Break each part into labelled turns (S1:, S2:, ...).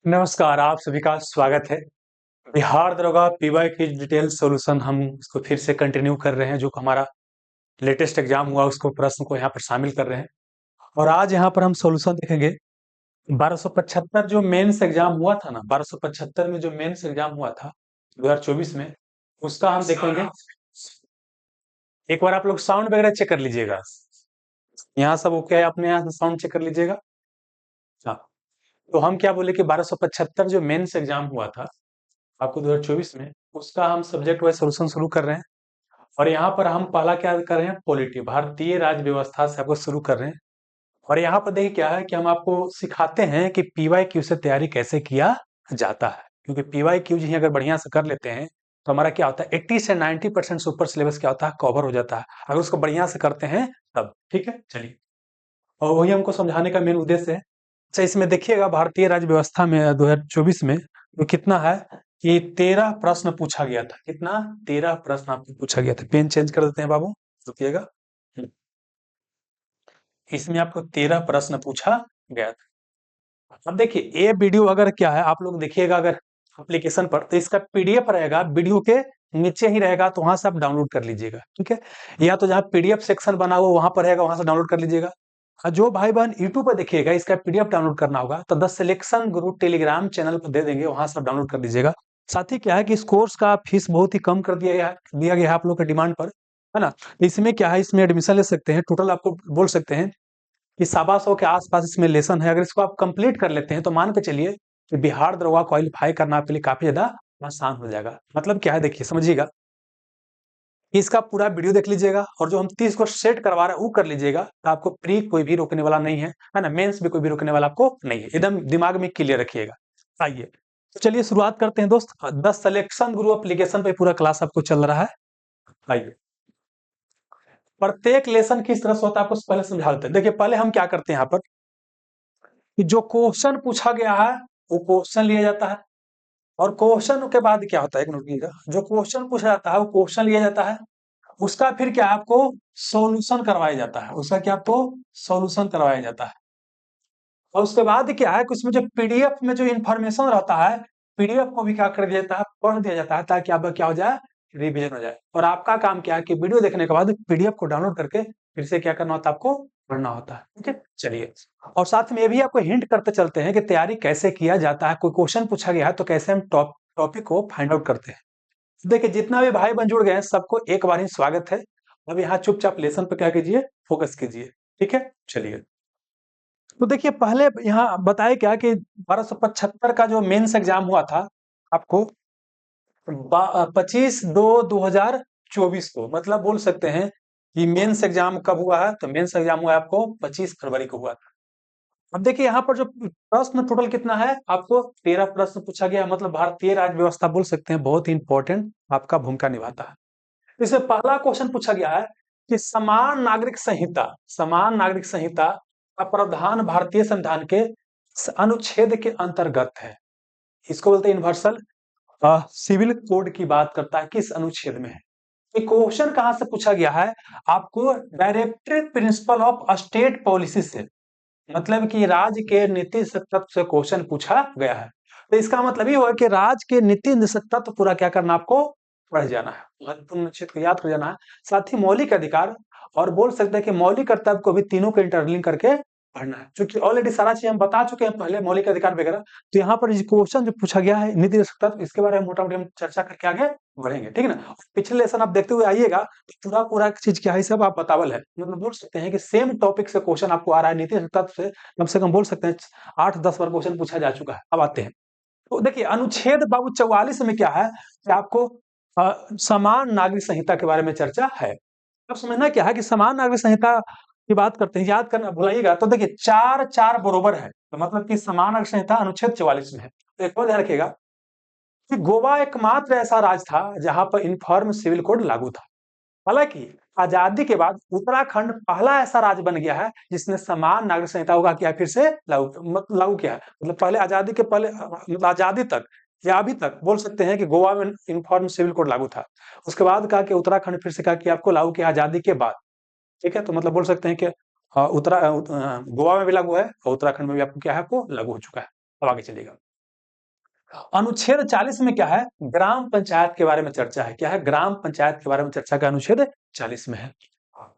S1: नमस्कार, आप सभी का स्वागत है। बिहार दरोगा पीवाई की डिटेल सॉल्यूशन हम इसको फिर से कंटिन्यू कर रहे हैं, जो हमारा लेटेस्ट एग्जाम हुआ उसको प्रश्न को यहाँ पर शामिल कर रहे हैं। और आज यहाँ पर हम सॉल्यूशन देखेंगे 1275 जो मेंस एग्जाम हुआ था ना, 1275 में जो मेंस एग्जाम हुआ था 2024 में, उसका हम देखेंगे। एक बार आप लोग साउंड वगैरह चेक कर लीजिएगा। यहाँ सब ओके है? अपने यहाँ से साउंड चेक कर लीजिएगा। हाँ, तो हम क्या बोले कि 1275 जो मेंस एग्जाम हुआ था आपको 2024 में, उसका हम सब्जेक्ट वाइज सॉल्यूशन शुरू कर रहे हैं। और यहाँ पर हम पहला क्या कर रहे हैं, पॉलिटी भारतीय राज्य व्यवस्था से आपको शुरू कर रहे हैं। और यहाँ पर देखिए क्या है कि हम आपको सिखाते हैं कि पीवाई क्यू से तैयारी कैसे किया जाता है, क्योंकि पीवाई क्यू ही अगर बढ़िया से कर लेते हैं तो हमारा क्या होता है 80 से 90% सुपर सिलेबस क्या होता है, कवर हो जाता है, अगर उसको बढ़िया से करते हैं तब। ठीक है, चलिए। और वही हमको समझाने का मेन उद्देश्य है। अच्छा, इसमें देखिएगा भारतीय राज्य व्यवस्था में 2024 में तो कितना है कि 13 प्रश्न पूछा गया था। कितना? 13 प्रश्न आपको पूछा गया था। पेन चेंज कर देते हैं बाबू, रुकिएगा। इसमें आपको 13 प्रश्न पूछा गया था। अब देखिए, ये वीडियो अगर क्या है, आप लोग देखिएगा अगर एप्लीकेशन पर, तो इसका पीडीएफ रहेगा, वीडियो के नीचे ही रहेगा, तो वहां से आप डाउनलोड कर लीजिएगा। ठीक है, या तो जहाँ पीडीएफ सेक्शन बना हुआ वहां पर रहेगा, वहां से डाउनलोड कर लीजिएगा। और जो भाई बहन यूट्यूब पर देखिएगा, इसका पीडीएफ डाउनलोड करना होगा तो the selection Guru Telegram channel पर दे देंगे, वहां से आप डाउनलोड कर लीजिएगा। साथ ही क्या है कि इस कोर्स का फीस बहुत ही कम कर दिया गया है आप लोग के डिमांड पर, है ना। तो इसमें क्या है, इसमें एडमिशन ले सकते हैं। टोटल आपको बोल सकते हैं कि 125 के आसपास इसमें लेसन है। अगर इसको आप कंप्लीट कर लेते हैं तो मान के चलिए कि बिहार दरोगा क्वालिफाई करना आपके लिए काफी ज्यादा आसान हो जाएगा। मतलब क्या है, देखिए समझिएगा। इसका पूरा वीडियो देख लीजिएगा और जो हम 30 को सेट करवा रहे हैं वो कर लीजिएगा, तो आपको प्री कोई भी रोकने वाला नहीं है ना, मेंस भी कोई भी रोकने वाला आपको नहीं है। एकदम दिमाग में क्लियर रखिएगा। आइए, तो चलिए शुरुआत करते हैं दोस्त। 10 सिलेक्शन गुरु एप्लीकेशन पे पूरा क्लास आपको चल रहा है। आइए, प्रत्येक लेसन किस तरह से होता है आपको पहले समझा देते हैं। देखिए, पहले हम क्या करते हैं यहाँ पर कि जो क्वेश्चन पूछा गया है वो क्वेश्चन लिया जाता है। और क्वेश्चन के बाद क्या होता है, एक नोट कीजिएगा, जो क्वेश्चन पूछा जाता है वो क्वेश्चन लिया जाता है। उसका फिर क्या आपको सॉल्यूशन करवाया जाता है, उसका क्या आपको सॉल्यूशन करवाया जाता है। और उसके बाद क्या है कि उसमें जो पीडीएफ में जो इंफॉर्मेशन रहता है, पीडीएफ को भी क्या कर दिया जाता है, पढ़ दिया जाता है, ताकि आपका क्या हो जाए, रिवीजन हो जाए। और आपका काम क्या है कि वीडियो देखने के बाद पीडीएफ को डाउनलोड करके फिर से क्या करना होता है, आपको पढ़ना होता है। ठीक है, चलिए। और साथ में ये भी आपको हिंट करते चलते हैं कि तैयारी कैसे किया जाता है। कोई क्वेश्चन पूछा गया है तो कैसे हम टॉपिक को फाइंड आउट करते हैं। देखिए, जितना भी भाई बन जुड़ गए हैं सबको एक बार ही स्वागत है। अब यहाँ चुपचाप लेसन पे क्या कीजिए, फोकस कीजिए। ठीक है, चलिए। तो देखिए, पहले यहाँ बताया क्या कि 1275 का जो मेंस एग्जाम हुआ था आपको 25/2/2024 को, मतलब बोल सकते हैं कि मेंस एग्जाम कब हुआ है, तो मेंस एग्जाम हुआ है आपको 25 फरवरी को हुआ था। अब देखिए, यहाँ पर जो प्रश्न टोटल कितना है, आपको 13 प्रश्न पूछा गया। मतलब भारतीय राज्य व्यवस्था बोल सकते हैं बहुत ही इंपॉर्टेंट आपका भूमिका निभाता है। इसमें पहला क्वेश्चन पूछा गया है कि समान नागरिक संहिता का प्रावधान भारतीय संविधान के अनुच्छेद के अंतर्गत है। इसको बोलते हैं यूनिवर्सल सिविल कोड की बात करता है, किस अनुच्छेद में है। ये क्वेश्चन कहां से पूछा गया है, आपको directive principle of state policy से, मतलब कि राज्य के नीति तत्व से क्वेश्चन पूछा गया है। तो इसका मतलब ये हुआ कि राज्य के नीति तत्व पूरा क्या करना, आपको पढ़ जाना है, महत्वपूर्ण क्षेत्र को याद कर जाना है। साथ ही मौलिक अधिकार, और बोल सकते हैं कि मौलिक कर्तव्य को भी तीनों को इंटरलिंक करके पढ़ना है, क्योंकि ऑलरेडी सारा चीज हम बता चुके हैं पहले, मौलिक अधिकार वगैरह। तो यहाँ पर क्वेश्चन जो पूछा गया है नीति तत्व, इसके बारे में मोटा मोटी हम चर्चा करके आगे बढ़ेंगे। ठीक है ना। पिछले लेसन आप देखते हुए आइएगा तो पूरा पूरा चीज क्या है सब आप बतावल है। मतलब बोल सकते हैं कि सेम टॉपिक से क्वेश्चन आपको आ रहा है, नीति तत्व से कम बोल सकते हैं 8-10 बार क्वेश्चन पूछा जा चुका है। अब आते हैं, तो देखिए अनुच्छेद बाबू 44 में क्या है कि आपको समान नागरिक संहिता के बारे में चर्चा है। अब समझना क्या है कि समान नागरिक संहिता की बात करते हैं, याद करना भुलाइएगा। तो देखिए 4-4 बरोबर है, तो मतलब कि समान नागरिक संहिता अनुच्छेद 44 में है। तो एक बात ध्यान रखिएगा कि गोवा एकमात्र ऐसा राज्य था जहां पर यूनिफॉर्म सिविल कोड लागू था। हालांकि आजादी के बाद उत्तराखंड पहला ऐसा राज्य बन गया है जिसने समान नागरिक संहिता का किया फिर से लागू किया है। मतलब पहले आजादी के पहले, मतलब आजादी तक या अभी तक बोल सकते हैं कि गोवा में यूनिफॉर्म सिविल कोड लागू था। उसके बाद कहा कि उत्तराखंड फिर से कहा कि आपको लागू किया आजादी के बाद। ठीक है, तो मतलब बोल सकते हैं कि गोवा में भी लागू है और उत्तराखंड में भी आपको क्या है, आपको लागू हो चुका है। अब आगे चलिएगा। अनुच्छेद 40 में क्या है, ग्राम पंचायत के बारे में चर्चा है। क्या है, ग्राम पंचायत के बारे में चर्चा का अनुच्छेद 40 में है।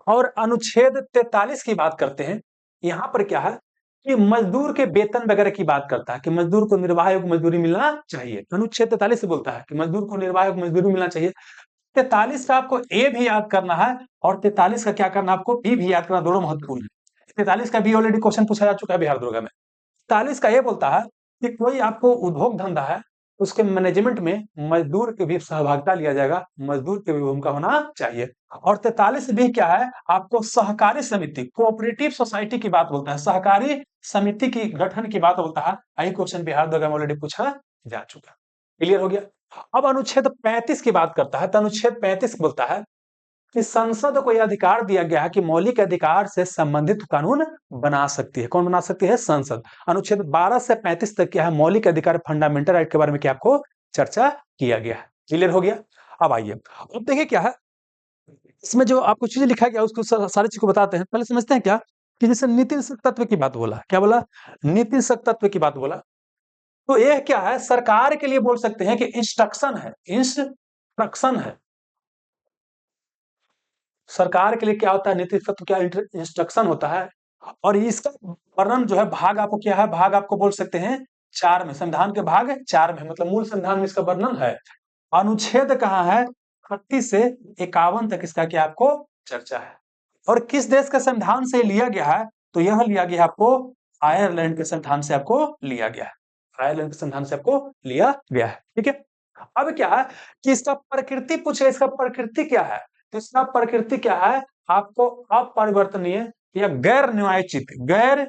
S1: और अनुच्छेद 43 की बात करते हैं। यहाँ पर क्या है कि मजदूर के वेतन वगैरह की बात करता है कि मजदूर को निर्वाह योग्य मजदूरी मिलना चाहिए। अनुच्छेद 43 बोलता है कि मजदूर को निर्वाह योग्य मजदूरी मिलना चाहिए। 43 का आपको ए भी याद करना है और 43 का क्या करना, आपको बी भी याद करना, दोनों महत्वपूर्ण है। 43 का बी ऑलरेडी क्वेश्चन पूछा जा चुका है बिहार दुर्गा में। 43 का ये बोलता है कि कोई आपको उद्योग धंधा है, उसके मैनेजमेंट में मजदूर की भी सहभागिता लिया जाएगा, मजदूर की भी भूमिका होना चाहिए। और 43 भी क्या है, आपको सहकारी समिति, कोऑपरेटिव सोसाइटी की बात बोलता है, सहकारी समिति की गठन की बात बोलता है। यही क्वेश्चन बिहार दुर्गा में ऑलरेडी पूछा जा चुका। क्लियर हो गया। अब अनुच्छेद 35 की बात करता है, तो अनुच्छेद 35 बोलता है कि संसद को यह अधिकार दिया गया है कि मौलिक अधिकार से संबंधित कानून बना सकती है। कौन बना सकती है? संसद। अनुच्छेद 12 से 35 तक क्या है, मौलिक अधिकार, फंडामेंटल राइट के बारे में क्या आपको चर्चा किया गया है। क्लियर हो गया। अब आइए, अब देखिए क्या है इसमें जो आपको चीजें लिखा गया उसको सारी चीज को बताते हैं। पहले समझते हैं क्या कि जैसे नीति तत्व की बात बोला, क्या बोला? नीति तत्व की बात बोला। तो यह क्या है, सरकार के लिए बोल सकते हैं कि इंस्ट्रक्शन है, इंस्ट्रक्शन है। सरकार के लिए क्या होता है, नीति तत्व क्या इंस्ट्रक्शन होता है। और इसका वर्णन जो है, भाग आपको क्या है, भाग आपको बोल सकते हैं 4 में, संविधान के भाग 4 में, मतलब मूल संविधान में इसका वर्णन है। अनुच्छेद कहाँ है, 38 से 51 तक इसका क्या आपको चर्चा है। और किस देश के संविधान से लिया गया है, तो यह लिया गया आपको आयरलैंड के संविधान से आपको लिया गया है। आयरलैंड के संविधान से आपको लिया गया है। ठीक है। अब क्या है कि इसका प्रकृति पूछे, इसका प्रकृति क्या है, तो इसका प्रकृति क्या है, आपको अपरिवर्तनीय या गैर न्यायोचित, गैर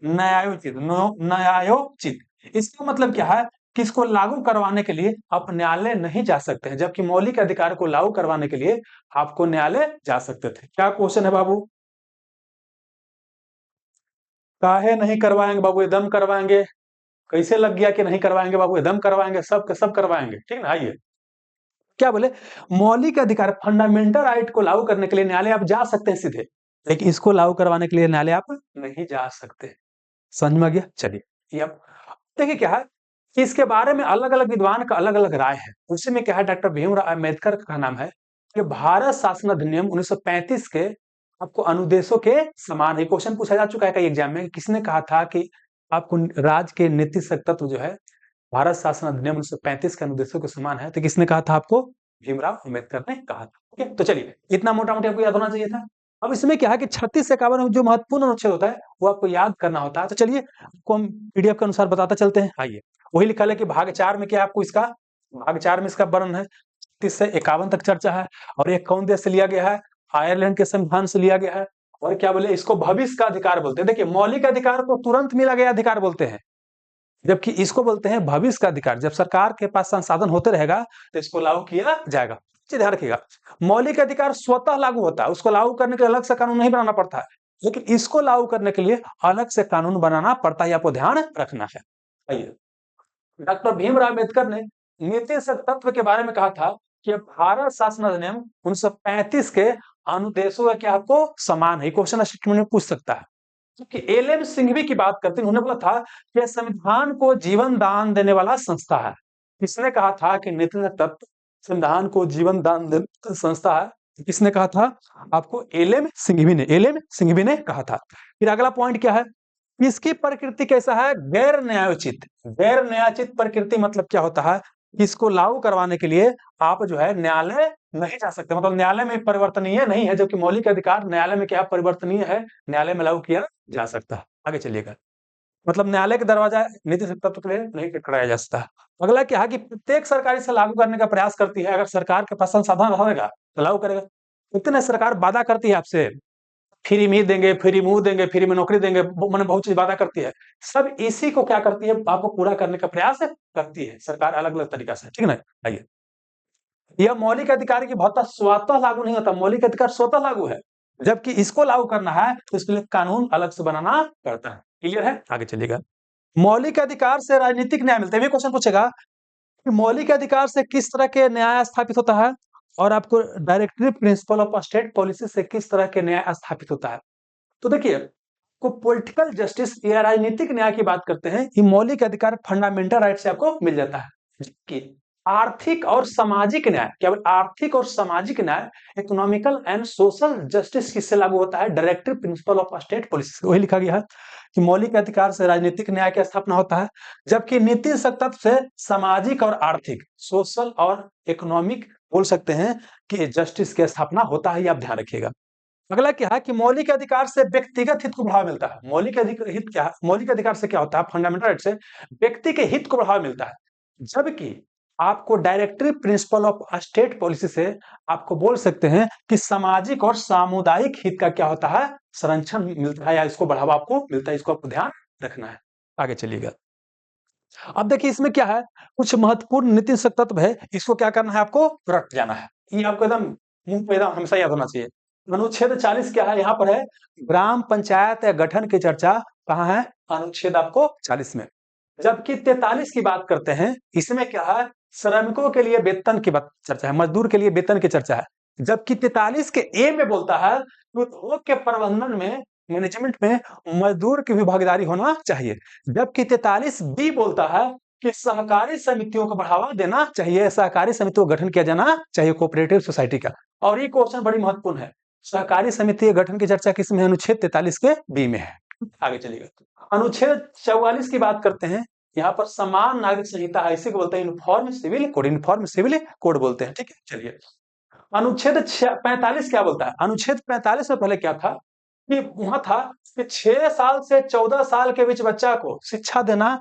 S1: न्यायोचित, न्यायोचित। इसका मतलब क्या है कि इसको लागू करवाने के लिए आप न्यायालय नहीं जा सकते हैं, जबकि मौलिक अधिकार को लागू करवाने के लिए आपको न्यायालय जा सकते थे। क्या क्वेश्चन है बाबू? काहे नहीं करवाएंगे बाबू? एकदम करवाएंगे। कैसे लग गया कि नहीं करवाएंगे बाबू? एकदम करवाएंगे, सब करवाएंगे। ठीक ना। आइए, क्या बोले, मौलिक अधिकार, फंडामेंटल राइट को लागू करने के लिए न्यायालय आप जा सकते हैं सीधे, लेकिन इसको लागू करवाने के लिए न्यायालय आप नहीं जा सकते। समझ में आ गया? चलिए, ये अब देखिए क्या है कि इसके बारे में अलग अलग विद्वान का अलग अलग राय है। उसी में क्या है, डॉक्टर भीमराव अम्बेडकर का नाम है कि भारत शासन अधिनियम 1935 के आपको अनुदेशों के समान है। क्वेश्चन पूछा जा चुका है कई एग्जाम में, किसने कहा था कि आपको राज्य के नीति तत्व जो है भारत शासन अधिनियम 1935 के अनुदेशों के समान है, तो किसने कहा था आपको? भीमराव अम्बेडकर ने कहा था। ठीक है, तो चलिए, इतना मोटा मोटी आपको याद होना चाहिए था। अब इसमें क्या है कि 36 से 51 में जो महत्वपूर्ण अनुच्छेद होता है वो आपको याद करना होता है। तो चलिए, आपको हम पीडीएफ के अनुसार बताते चलते हैं। आइए, वही लिखा है कि भाग 4 में क्या आपको इसका, भाग 4 में इसका वर्णन है, 36 से 51 तक चर्चा है। और ये कौन देश से लिया गया है? आयरलैंड के संविधान से लिया गया है। और क्या बोले, इसको भविष्य का अधिकार बोलते हैं। देखिए, मौलिक अधिकार को तुरंत मिला गया अधिकार बोलते हैं, जबकि इसको बोलते हैं भविष्य का अधिकार। जब सरकार के पास संसाधन होते रहेगा तो इसको लागू किया जाएगा। ध्यान रखिएगा, मौलिक अधिकार स्वतः लागू होता है, उसको लागू करने के लिए अलग से कानून नहीं बनाना पड़ता है, लेकिन इसको लागू करने के लिए अलग से कानून बनाना पड़ता है। आपको ध्यान रखना है। आइए, डॉक्टर भीमराव अम्बेडकर ने नीति तत्व के बारे में कहा था कि भारत शासन अधिनियम 1935 के अनुदेशों का क्या आपको समान है। क्वेश्चन स्टेटमेंट में पूछ सकता है। क्योंकि एल.एम. सिंघवी की बात करते हैं, उन्होंने बोला था कि संविधान को जीवन दान देने वाला संस्था है। किसने कहा था कि नीति तत्व संविधान को जीवन दान देने संस्था है? किसने कहा था आपको? एल.एम. सिंघवी ने, एल.एम. सिंघवी ने कहा था। फिर अगला पॉइंट क्या है, इसकी प्रकृति कैसा है? गैर न्यायोचित। गैर न्यायोचित प्रकृति मतलब क्या होता है, इसको लागू करवाने के लिए आप जो है न्यायालय नहीं जा सकते, मतलब न्यायालय में परिवर्तनीय नहीं है, जबकि मौलिक अधिकार न्यायालय में क्या परिवर्तनीय है, न्यायालय में लागू किया जा सकता है। आगे चलिएगा, मतलब न्यायालय के दरवाजा नीति तत्व के लिए नहीं खटखटाया जा सकता। अगला क्या है कि प्रत्येक सरकार इसे लागू करने का प्रयास करती है। अगर सरकार के पास संसाधन रहेगा तो लागू करेगा। इतने सरकार वादा करती है आपसे, फ्री में देंगे, फ्री मुंह देंगे, फ्री में नौकरी देंगे, मैंने बहुत चीज वादा करती है। सब इसी को क्या करती है, आपको पूरा करने का प्रयास करती है सरकार अलग अलग तरीका से। ठीक है ना। आइए, यह मौलिक अधिकार की भौतिक स्वतः लागू नहीं होता, मौलिक अधिकार स्वतः लागू है, जबकि इसको लागू करना है तो इसके लिए कानून अलग से बनाना पड़ता है। क्लियर है? आगे चलिएगा। मौलिक अधिकार से राजनीतिक न्याय मिलता है। ये क्वेश्चन पूछेगा कि मौलिक अधिकार से किस तरह के न्याय स्थापित होता है, और आपको directive principle of state policy से किस तरह के न्याय स्थापित होता है। तो देखिए, को पॉलिटिकल जस्टिस या राजनीतिक न्याय की बात करते हैं, ये मौलिक अधिकार फंडामेंटल राइट से आपको मिल जाता है। जबकि आर्थिक और सामाजिक न्याय, केवल आर्थिक और सामाजिक न्याय इकोनॉमिकल एंड सोशल जस्टिस किससे लागू होता है? Directive principle of state policy. वही लिखा गया है कि मौलिक अधिकार से राजनीतिक न्याय की स्थापना होता है, जबकि नीति तत्व से सामाजिक और आर्थिक, सोशल और इकोनॉमिक बोल सकते हैं कि जस्टिस की स्थापना होता है। ये आप ध्यान रखिएगा। अगला क्या है कि मौलिक अधिकार से व्यक्तिगत हित को बढ़ावा मिलता है। मौलिक अधिकार हित क्या है? मौलिक अधिकार से क्या होता है? फंडामेंटल राइट से व्यक्ति के हित को बढ़ावा मिलता है, जबकि आपको directive principle of state policy से आपको बोल सकते हैं कि सामाजिक और सामुदायिक हित का क्या होता है? संरक्षण मिलता है या इसको बढ़ावा आपको मिलता है। इसको आपको ध्यान रखना है। आगे चलिएगा। अब देखिए इसमें क्या है, कुछ महत्वपूर्ण नीति तत्व है, इसको क्या करना है? आपको रट जाना है। ये आपको एकदम मुंह पे एकदम हमेशा याद होना चाहिए। अनुच्छेद 40 क्या है? यहाँ पर है ग्राम पंचायत या गठन की चर्चा कहाँ है? अनुच्छेद आपको 40 में। जबकि 43 की बात करते हैं, इसमें क्या है? श्रमिकों के लिए वेतन की बात चर्चा है, मजदूर के लिए वेतन की चर्चा है। जबकि 43 के ए में बोलता है कि उद्योग के प्रबंधन में, मैनेजमेंट में मजदूर की भी भागीदारी होना चाहिए। जबकि 43 बी बोलता है कि सहकारी समितियों को बढ़ावा देना चाहिए, सहकारी समितियों का गठन किया जाना चाहिए, कोऑपरेटिव सोसाइटी का। और ये क्वेश्चन बड़ी महत्वपूर्ण है, सहकारी समिति के गठन की चर्चा किसमें है? अनुच्छेद 43 के बी में है। आगे चलिएगा। अनुच्छेद 44 की बात करते हैं, यहाँ पर समान नागरिक संहिता है, इसी को बोलते हैं uniform civil code, uniform civil code बोलते हैं। ठीक है, चलिए। अनुच्छेद 45 क्या बोलता है? अनुच्छेद 45 में पहले क्या था कि वहां था कि 6 साल से 14 साल के बीच बच्चा को शिक्षा देना,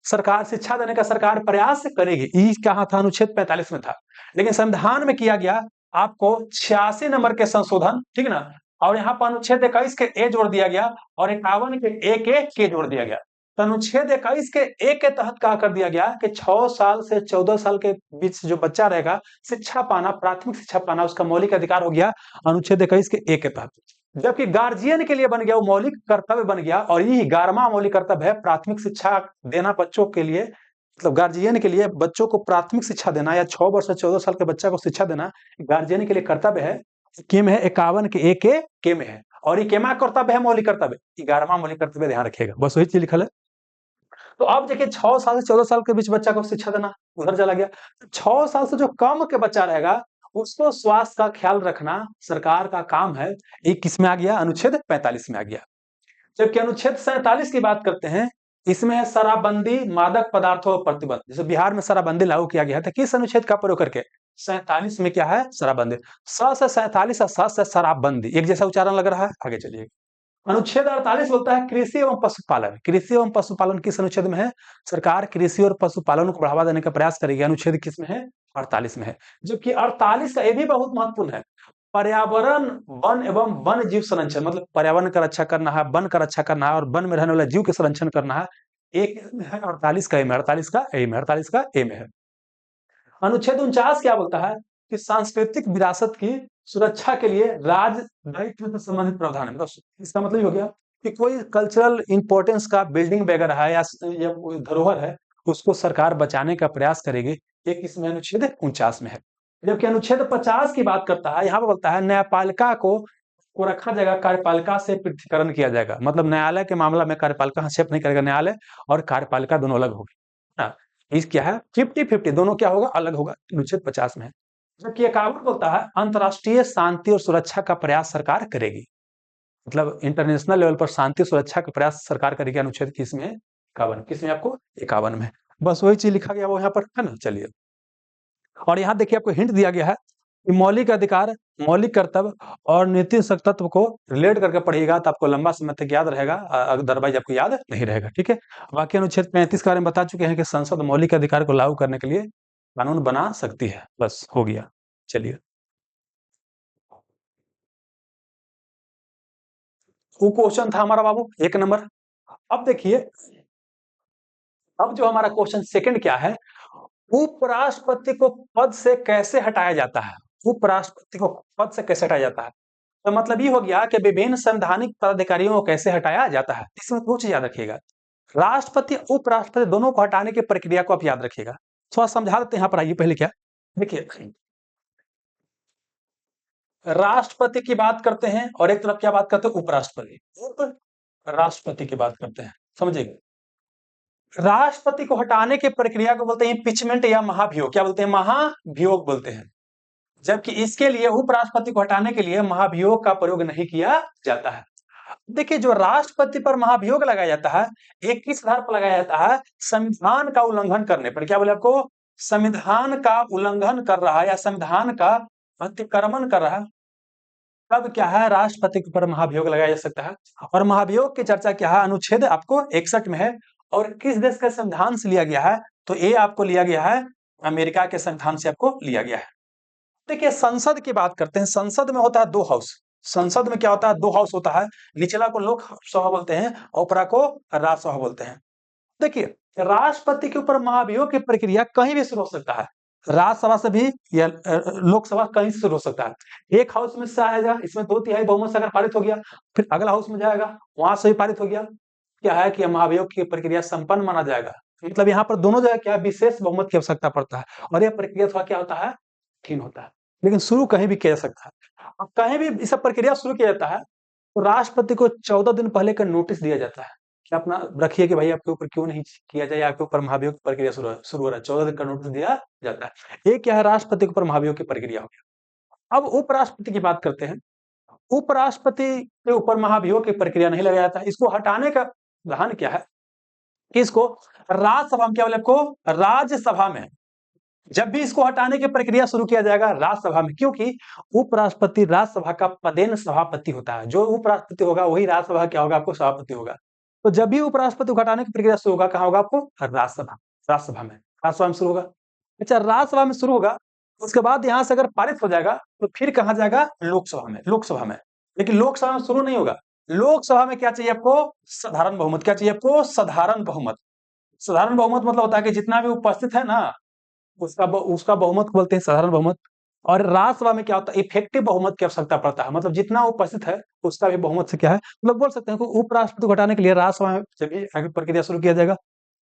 S1: सरकार शिक्षा देने का सरकार प्रयास करेगी। ये कहाँ था? अनुच्छेद 45 में था। लेकिन संविधान में किया गया आपको 86 नंबर के संशोधन, ठीक ना, और यहाँ पर अनुच्छेद 21 के ए जोड़ दिया गया और 51 के ए के जोड़ दिया गया। तो अनुच्छेद 21 के ए के तहत क्या कर दिया गया कि 6 साल से 14 साल के बीच जो बच्चा रहेगा, शिक्षा पाना, प्राथमिक शिक्षा पाना उसका मौलिक अधिकार हो गया अनुच्छेद 21 के ए के तहत। जबकि गार्जियन के लिए बन गया, वो मौलिक कर्तव्य बन गया, और यही 11वां मौलिक कर्तव्य है प्राथमिक शिक्षा देना बच्चों के लिए, मतलब गार्जियन के लिए बच्चों को प्राथमिक शिक्षा देना या 6 वर्ष से 14 साल के बच्चा को शिक्षा देना गार्जियन के लिए कर्तव्य है। के में है 51 के ए के में है, और ये केमा कर्तव्य है? मौलिक कर्तव्य, 11वां मौलिक कर्तव्य, ध्यान रखिएगा, बस वही चीज लिखल है। तो अब देखिए 6 साल से 14 साल के बीच बच्चा को शिक्षा देना उधर चला गया। 6 साल से जो कम के बच्चा रहेगा उसको स्वास्थ्य का ख्याल रखना सरकार का काम है। ये किसमें आ गया? अनुच्छेद 45 में आ गया। जबकि अनुच्छेद 47 की बात करते हैं, इसमें है शराबबंदी, मादक पदार्थों पर प्रतिबंध। जैसे बिहार में शराबबंदी लागू किया गया था, किस अनुच्छेद का प्रयोग करके? 47 में क्या है? शराबबंदी। स से 47 और स से शराबबंदी एक जैसा उच्चारण लग रहा है। आगे चलिए। अनुच्छेद 48 बोलता है कृषि एवं पशुपालन। कृषि एवं पशुपालन किस अनुच्छेद में है? सरकार कृषि और पशुपालन को बढ़ावा देने का प्रयास करेगी। अनुच्छेद किस में है? 48 में है। जबकि 48 का ये भी बहुत महत्वपूर्ण है, पर्यावरण, वन एवं वन जीव संरक्षण, मतलब पर्यावरण का रक्षा करना है, वन का रक्षा करना है और वन में रहने वाले जीव के संरक्षण करना है। एक है 48 का एम है, 48 का एम है, 48 का एम है। अनुच्छेद 49 क्या बोलता है कि सांस्कृतिक विरासत की सुरक्षा के लिए राज्य दायित्व से संबंधित प्रावधान है। मतलब इसका मतलब ये हो गया कि कोई कल्चरल इंपॉर्टेंस का बिल्डिंग वगैरह है या कोई धरोहर है, उसको सरकार बचाने का प्रयास करेगी। ये किसमें? अनुच्छेद 49 में है। जबकि अनुच्छेद 50 की बात करता है, यहाँ पर बोलता है न्यायपालिका को रखा जाएगा, कार्यपालिका से पृथकीकरण किया जाएगा। मतलब न्यायालय के मामला में कार्यपालिका हस्तक्षेप नहीं करेगा, न्यायालय और कार्यपालिका दोनों अलग होगी ना। इस क्या है? 50-50 दोनों क्या होगा? अलग होगा। अनुच्छेद 50 में है। जबकि 51 बोलता है अंतर्राष्ट्रीय शांति और सुरक्षा का प्रयास सरकार करेगी। मतलब इंटरनेशनल लेवल पर शांति सुरक्षा का प्रयास सरकार करेगी। अनुच्छेद किसमें है? 51। किसमें? आपको 51 में। बस वही चीज लिखा गया वो यहाँ पर है ना। चलिए, और यहाँ देखिए आपको हिंट दिया गया है कि मौलिक अधिकार, मौलिक कर्तव्य और नीति तत्व को रिलेट करके पढ़िएगा तो आपको लंबा समय तक याद रहेगा, अदरवाइज आपको याद नहीं रहेगा। ठीक है। बाकी अनुच्छेद 35 के बारे में बता चुके हैं कि संसद मौलिक अधिकार को लागू करने के लिए कानून बना सकती है। बस हो गया। चलिए, वो क्वेश्चन था हमारा बाबू 1 नंबर। अब देखिए, अब जो हमारा क्वेश्चन सेकंड क्या है, उपराष्ट्रपति को पद से कैसे हटाया जाता है? उपराष्ट्रपति को पद से कैसे हटाया जाता है? तो मतलब ये हो गया कि विभिन्न संवैधानिक पदाधिकारियों को कैसे हटाया जाता है। इसमें दो चीज याद रखिएगा, राष्ट्रपति उपराष्ट्रपति दोनों को हटाने की प्रक्रिया को आप याद रखिएगा। थोड़ा समझा देते हैं। यहाँ पर आइए, पहले क्या देखिए, राष्ट्रपति की बात करते हैं और एक तरफ क्या बात करते हैं? उपराष्ट्रपति। राष्ट्रपति की बात करते हैं, समझिएगा। राष्ट्रपति को हटाने की प्रक्रिया को बोलते हैं इम्पीचमेंट या महाभियोग। क्या बोलते हैं? महाभियोग बोलते हैं। जबकि इसके लिए उपराष्ट्रपति को हटाने के लिए महाभियोग का प्रयोग नहीं किया जाता है। देखिए, जो राष्ट्रपति पर महाभियोग लगाया जाता है, ये किस आधार पर लगाया जाता है? संविधान का उल्लंघन करने पर। क्या बोले आपको? संविधान का उल्लंघन कर रहा है या संविधान का अतिक्रमण कर रहा है, तब क्या है, राष्ट्रपति के ऊपर महाभियोग लगाया जा सकता है। और महाभियोग की चर्चा क्या है? अनुच्छेद आपको 61 में है। और किस देश के संविधान से लिया गया है? तो ये आपको लिया गया है अमेरिका के संविधान से आपको लिया गया है। देखिए, संसद की बात करते हैं। संसद में होता है 2 हाउस। संसद में क्या होता है? 2 हाउस होता है। निचला को लोकसभा बोलते हैं, ऊपरा को राज्यसभा बोलते हैं। देखिए, राष्ट्रपति के ऊपर महाभियोग की प्रक्रिया कहीं भी शुरू हो सकता है। राज्यसभा से भी या लोकसभा कहीं से शुरू हो सकता है। एक हाउस में से आएगा, इसमें 2/3 बहुमत से अगर पारित हो गया, फिर अगला हाउस में जाएगा, वहां से भी पारित हो गया। क्या है कि महाभियोग की प्रक्रिया संपन्न माना जाएगा। मतलब यहाँ पर दोनों जगह क्या विशेष बहुमत की आवश्यकता पड़ता है। और यह प्रक्रिया थोड़ा क्या होता है? कठिन होता है, लेकिन शुरू कहीं भी किया जा सकता है। अब कहीं भी इस प्रक्रिया शुरू किया जाता है तो राष्ट्रपति को 14 दिन पहले का नोटिस दिया जाता है कि अपना रखिए कि भाई आपके ऊपर क्यों नहीं किया जाए, आपके ऊपर महाभियोग की प्रक्रिया शुरू हो रहा है। 14 दिन का नोटिस दिया जाता है। ये क्या है? राष्ट्रपति के ऊपर महाभियोग की प्रक्रिया हो गया। अब उपराष्ट्रपति की बात करते हैं। उपराष्ट्रपति के ऊपर महाभियोग की प्रक्रिया नहीं लगाया जाता है। इसको हटाने का विधान क्या है? कि इसको राज्यसभा में, क्या बोले आपको? राज्यसभा में जब भी इसको हटाने की प्रक्रिया शुरू किया जाएगा राज्यसभा में, क्योंकि उपराष्ट्रपति राज्यसभा का पदेन सभापति होता है। जो उपराष्ट्रपति होगा वही राज्यसभा क्या होगा? आपको सभापति होगा। तो जब भी उपराष्ट्रपति को हटाने की प्रक्रिया शुरू होगा, कहाँ होगा? आपको राज्यसभा। राज्यसभा में शुरू होगा। अच्छा, राज्यसभा में शुरू होगा, उसके बाद यहां से अगर पारित हो जाएगा तो फिर कहाँ जाएगा? लोकसभा में। लेकिन लोकसभा में शुरू नहीं होगा। लोकसभा में क्या चाहिए आपको? साधारण बहुमत। क्या चाहिए आपको? साधारण बहुमत। साधारण बहुमत मतलब होता है कि जितना भी उपस्थित है ना, उसका बहुमत को बोलते हैं साधारण बहुमत। और राज्यसभा में क्या होता है? इफेक्टिव बहुमत की आवश्यकता पड़ता है। मतलब जितना उपस्थित है उसका भी बहुमत से क्या है, मतलब बोल सकते हैं कि उपराष्ट्रपति को हटाने के लिए राज्यसभा में जब भी आगे प्रक्रिया शुरू किया जाएगा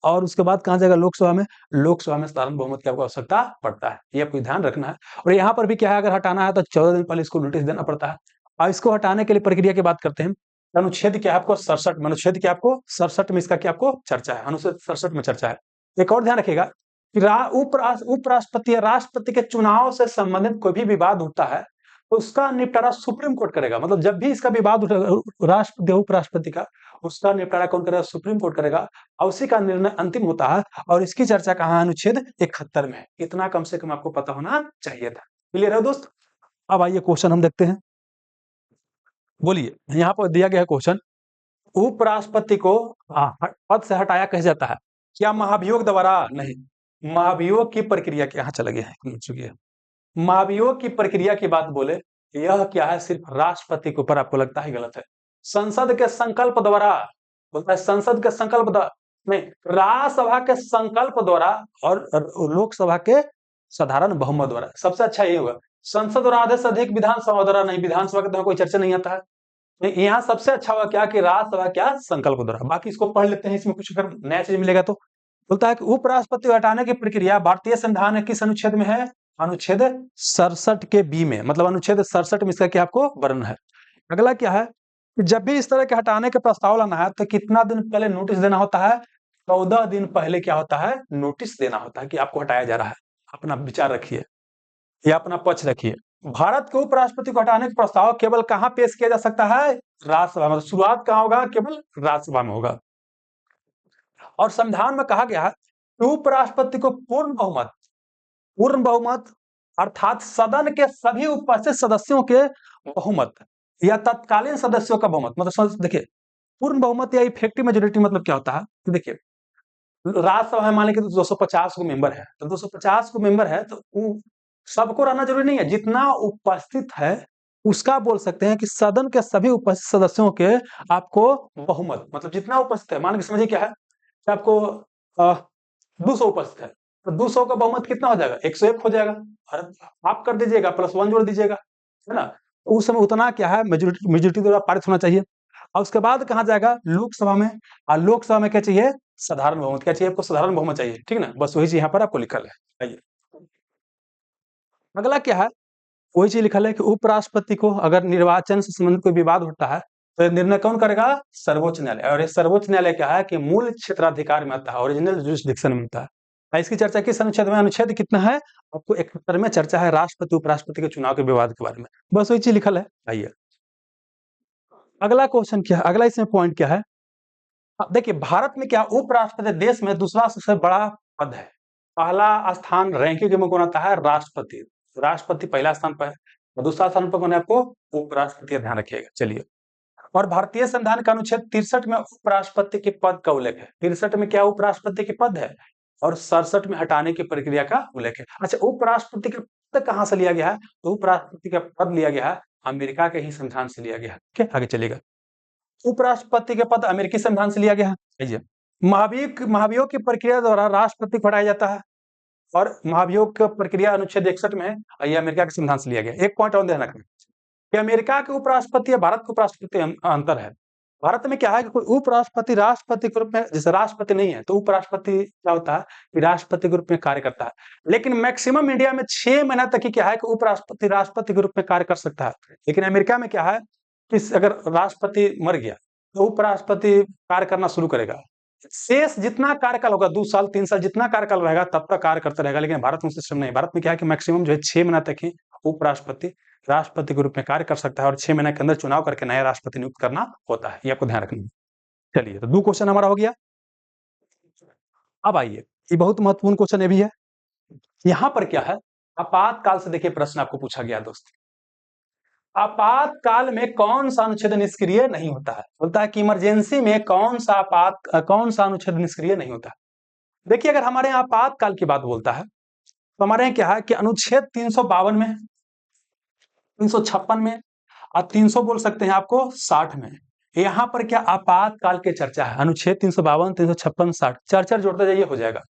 S1: और उसके बाद कहाँ जाएगा? लोकसभा में। लोकसभा में साधारण बहुमत की आपको आवश्यकता पड़ता है, ये आपको ध्यान रखना है। और यहाँ पर भी क्या है, अगर हटाना है तो 14 दिन पहले इसको नोटिस देना पड़ता है। और इसको हटाने के लिए प्रक्रिया की बात करते हैं। अनुच्छेद क्या है आपको? 67 में। अनुच्छेद क्या आपको? 67 में इसका क्या आपको चर्चा है? अनुच्छेद 67 में चर्चा है। एक और ध्यान रखिएगा, उपराष्ट्रपति या राष्ट्रपति के चुनाव से संबंधित कोई भी विवाद होता है तो उसका निपटारा सुप्रीम कोर्ट करेगा। मतलब जब भी इसका विवाद उठेगा राष्ट्रपति उपराष्ट्रपति का, उसका निपटारा कौन करेगा? सुप्रीम कोर्ट करेगा। और उसी का निर्णय अंतिम होता है। और इसकी चर्चा कहाँ? अनुच्छेद 71 में है। इतना कम से कम आपको पता होना चाहिए था। क्लियर है दोस्त? अब आइए क्वेश्चन हम देखते हैं। बोलिए, यहाँ पर दिया गया है क्वेश्चन, उपराष्ट्रपति को पद से हटाया कैसे जाता है? क्या महाभियोग द्वारा? नहीं, महाभियोग की प्रक्रिया के यहाँ चले गए हैं, चुकी है। महाभियोग की प्रक्रिया की बात बोले, यह क्या है? सिर्फ राष्ट्रपति के ऊपर आपको लगता है गलत है। संसद के संकल्प द्वारा, बोलता है संसद के संकल्प द्वारा नहीं, राज्यसभा के संकल्प द्वारा और लोकसभा के साधारण बहुमत द्वारा। सबसे अच्छा ये होगा, संसद और आधे से अधिक विधानसभा द्वारा नहीं, विधानसभा के द्वारा कोई चर्चा नहीं आता है। यहाँ सबसे अच्छा हुआ क्या कि राज्यसभा क्या? संकल्प द्वारा। बाकी इसको पढ़ लेते हैं, इसमें कुछ अगर नया चीज मिलेगा तो। बोलता है कि उपराष्ट्रपति को हटाने की प्रक्रिया भारतीय संविधान के किस अनुच्छेद में है? अनुच्छेद 67 के बी में। मतलब अनुच्छेद 67 में इसका क्या आपको वर्णन है। अगला क्या है कि जब भी इस तरह के हटाने के प्रस्ताव लाना है तो कितना दिन पहले नोटिस देना होता है? 14 दिन पहले क्या होता है? नोटिस देना होता है कि आपको हटाया जा रहा है। अपना विचार रखिए या अपना पक्ष रखिए। भारत के उपराष्ट्रपति को हटाने का प्रस्ताव केवल कहां पेश किया जा सकता है? राज्यसभा में। शुरुआत कहां होगा? केवल राज्यसभा में होगा। और संविधान में कहा गया है कि उपराष्ट्रपति को पूर्ण बहुमत अर्थात सदन के सभी उपस्थित सदस्यों के बहुमत या तत्कालीन सदस्यों का बहुमत। मतलब देखिए, पूर्ण बहुमत या इफेक्टिव मेजोरिटी मतलब क्या होता है? तो देखिए, राज्यसभा में मान लीजिए 250 को मेंबर है, तो 250 को मेंबर है तो सबको रहना जरूरी नहीं है। जितना उपस्थित है उसका बोल सकते हैं कि सदन के सभी उपस्थित सदस्यों के आपको बहुमत, मतलब जितना उपस्थित है, मान के समझिए क्या है कि आपको 200 उपस्थित है तो 200 का बहुमत कितना हो जाएगा? 101 हो जाएगा। और आप कर दीजिएगा, +1 जोड़ दीजिएगा, है ना? तो उस समय उतना क्या है? मेजोरिटी द्वारा पारित होना चाहिए। और उसके बाद कहाँ जाएगा? लोकसभा में। और लोकसभा में क्या चाहिए? साधारण बहुमत। क्या चाहिए आपको? साधारण बहुमत चाहिए, ठीक है ना? बस वही चीज यहाँ पर आपको लिखल है। आइए, अगला क्या है? वही चीज लिखल है कि उपराष्ट्रपति को अगर निर्वाचन से संबंधित कोई विवाद होता है तो निर्णय कौन करेगा? सर्वोच्च न्यायालय। और ये सर्वोच्च न्यायालय क्या है कि मूल क्षेत्राधिकार में आता है, ओरिजिनल जुरिस्डिक्शन में आता है। इसकी चर्चा किस अनुच्छेद में? अनुच्छेद कितना है? आपको 71 में चर्चा है राष्ट्रपति उपराष्ट्रपति के चुनाव के विवाद के बारे में। बस वही चीज लिखल है। आइए अगला क्वेश्चन क्या है, अगला इसमें पॉइंट क्या है? देखिए भारत में क्या उपराष्ट्रपति देश में दूसरा सबसे बड़ा पद है। पहला स्थान रैंकिंग में कौन आता है? राष्ट्रपति। राष्ट्रपति पहला स्थान पर है और दूसरा स्थान पर कौन है आपको? उपराष्ट्रपति। ध्यान रखिएगा। चलिए, और भारतीय संविधान का अनुच्छेद 63 में उपराष्ट्रपति के पद का उल्लेख है। 63 में क्या उपराष्ट्रपति के पद है और 67 में हटाने की प्रक्रिया का उल्लेख है। अच्छा, उपराष्ट्रपति का पद कहां से लिया गया है? तो उपराष्ट्रपति का पद लिया गया है अमेरिका के ही संविधान से लिया गया है। ठीक है, आगे चलेगा। उपराष्ट्रपति के पद अमेरिकी संविधान से लिया गया है। महाभियोग की प्रक्रिया द्वारा राष्ट्रपति को हटाया जाता है और महाभियोग की प्रक्रिया अनुच्छेद 61 में है। ये अमेरिका के संविधान से लिया गया। एक पॉइंट और ध्यान रखना कि अमेरिका के उपराष्ट्रपति या भारत के उपराष्ट्रपति अंतर है। भारत में क्या है कि कोई उपराष्ट्रपति राष्ट्रपति के रूप में, जैसे राष्ट्रपति नहीं है तो उपराष्ट्रपति क्या होता है कि राष्ट्रपति के रूप में कार्य करता है। लेकिन मैक्सिमम इंडिया में 6 महीना तक ही क्या है कि उपराष्ट्रपति राष्ट्रपति के रूप में कार्य कर सकता है। लेकिन अमेरिका में क्या है कि अगर राष्ट्रपति मर गया तो उपराष्ट्रपति कार्य करना शुरू करेगा। शेष जितना कार्यकाल होगा 2 साल 3 साल जितना कार्यकाल रहेगा तब तक कार्य करता रहेगा। लेकिन भारत में सिस्टम नहीं। भारत में क्या है कि मैक्सिमम जो है 6 महीना तक ही उपराष्ट्रपति राष्ट्रपति के रूप में कार्य कर सकता है और 6 महीने के अंदर चुनाव करके नया राष्ट्रपति नियुक्त करना होता है। ये आपको ध्यान रखना है। चलिए, तो 2 क्वेश्चन हमारा हो गया। अब आइए, ये बहुत महत्वपूर्ण क्वेश्चन ये भी है। यहां पर क्या है, आपातकाल से देखिए प्रश्न आपको पूछा गया दोस्त। आपातकाल में कौन सा अनुच्छेद निष्क्रिय नहीं होता है? बोलता है कि इमरजेंसी में कौन सा अनुच्छेद निष्क्रिय नहीं होता है। देखिए, अगर हमारे यहाँ आपातकाल की बात बोलता है तो हमारे यहाँ क्या है कि अनुच्छेद 352 में, 356 में और 300 बोल सकते हैं आपको 60 में। यहाँ पर क्या आपातकाल की चर्चा है। अनुच्छेद 352 356 60 चर्चा जोड़ते जाइए हो जाएगा।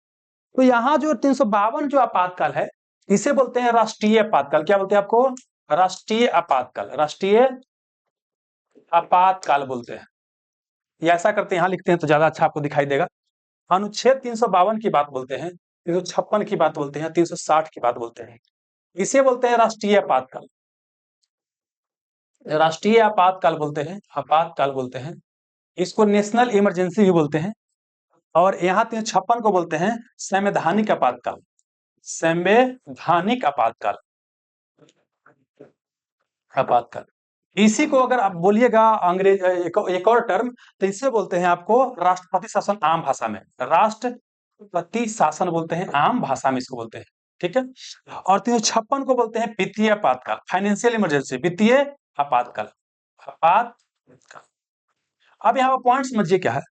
S1: तो यहाँ जो 352 जो आपातकाल है इसे बोलते हैं राष्ट्रीय आपातकाल। क्या बोलते हैं आपको? राष्ट्रीय आपातकाल। राष्ट्रीय आपातकाल बोलते हैं। ये ऐसा करते हैं, यहाँ लिखते हैं तो ज्यादा अच्छा आपको दिखाई देगा। अनुच्छेद 352 की बात बोलते हैं, 356 की बात बोलते हैं, 360 की बात बोलते हैं। इसे बोलते हैं राष्ट्रीय आपातकाल। राष्ट्रीय आपातकाल बोलते हैं, आपातकाल बोलते हैं। इसको नेशनल इमरजेंसी भी बोलते हैं। और यहाँ 356 को बोलते हैं संवैधानिक आपातकाल। संवैधानिक आपातकाल। आपातकाल इसी को अगर आप बोलिएगा अंग्रेज एक और टर्म तो इसे बोलते हैं आपको राष्ट्रपति शासन। आम भाषा में राष्ट्रपति शासन बोलते हैं, आम भाषा में इसको बोलते हैं। ठीक है। और 356 को बोलते हैं वित्तीय आपातकाल, फाइनेंशियल इमरजेंसी, वित्तीय आपातकाल। आपातकाल। अब यहाँ पर पॉइंट समझिए क्या है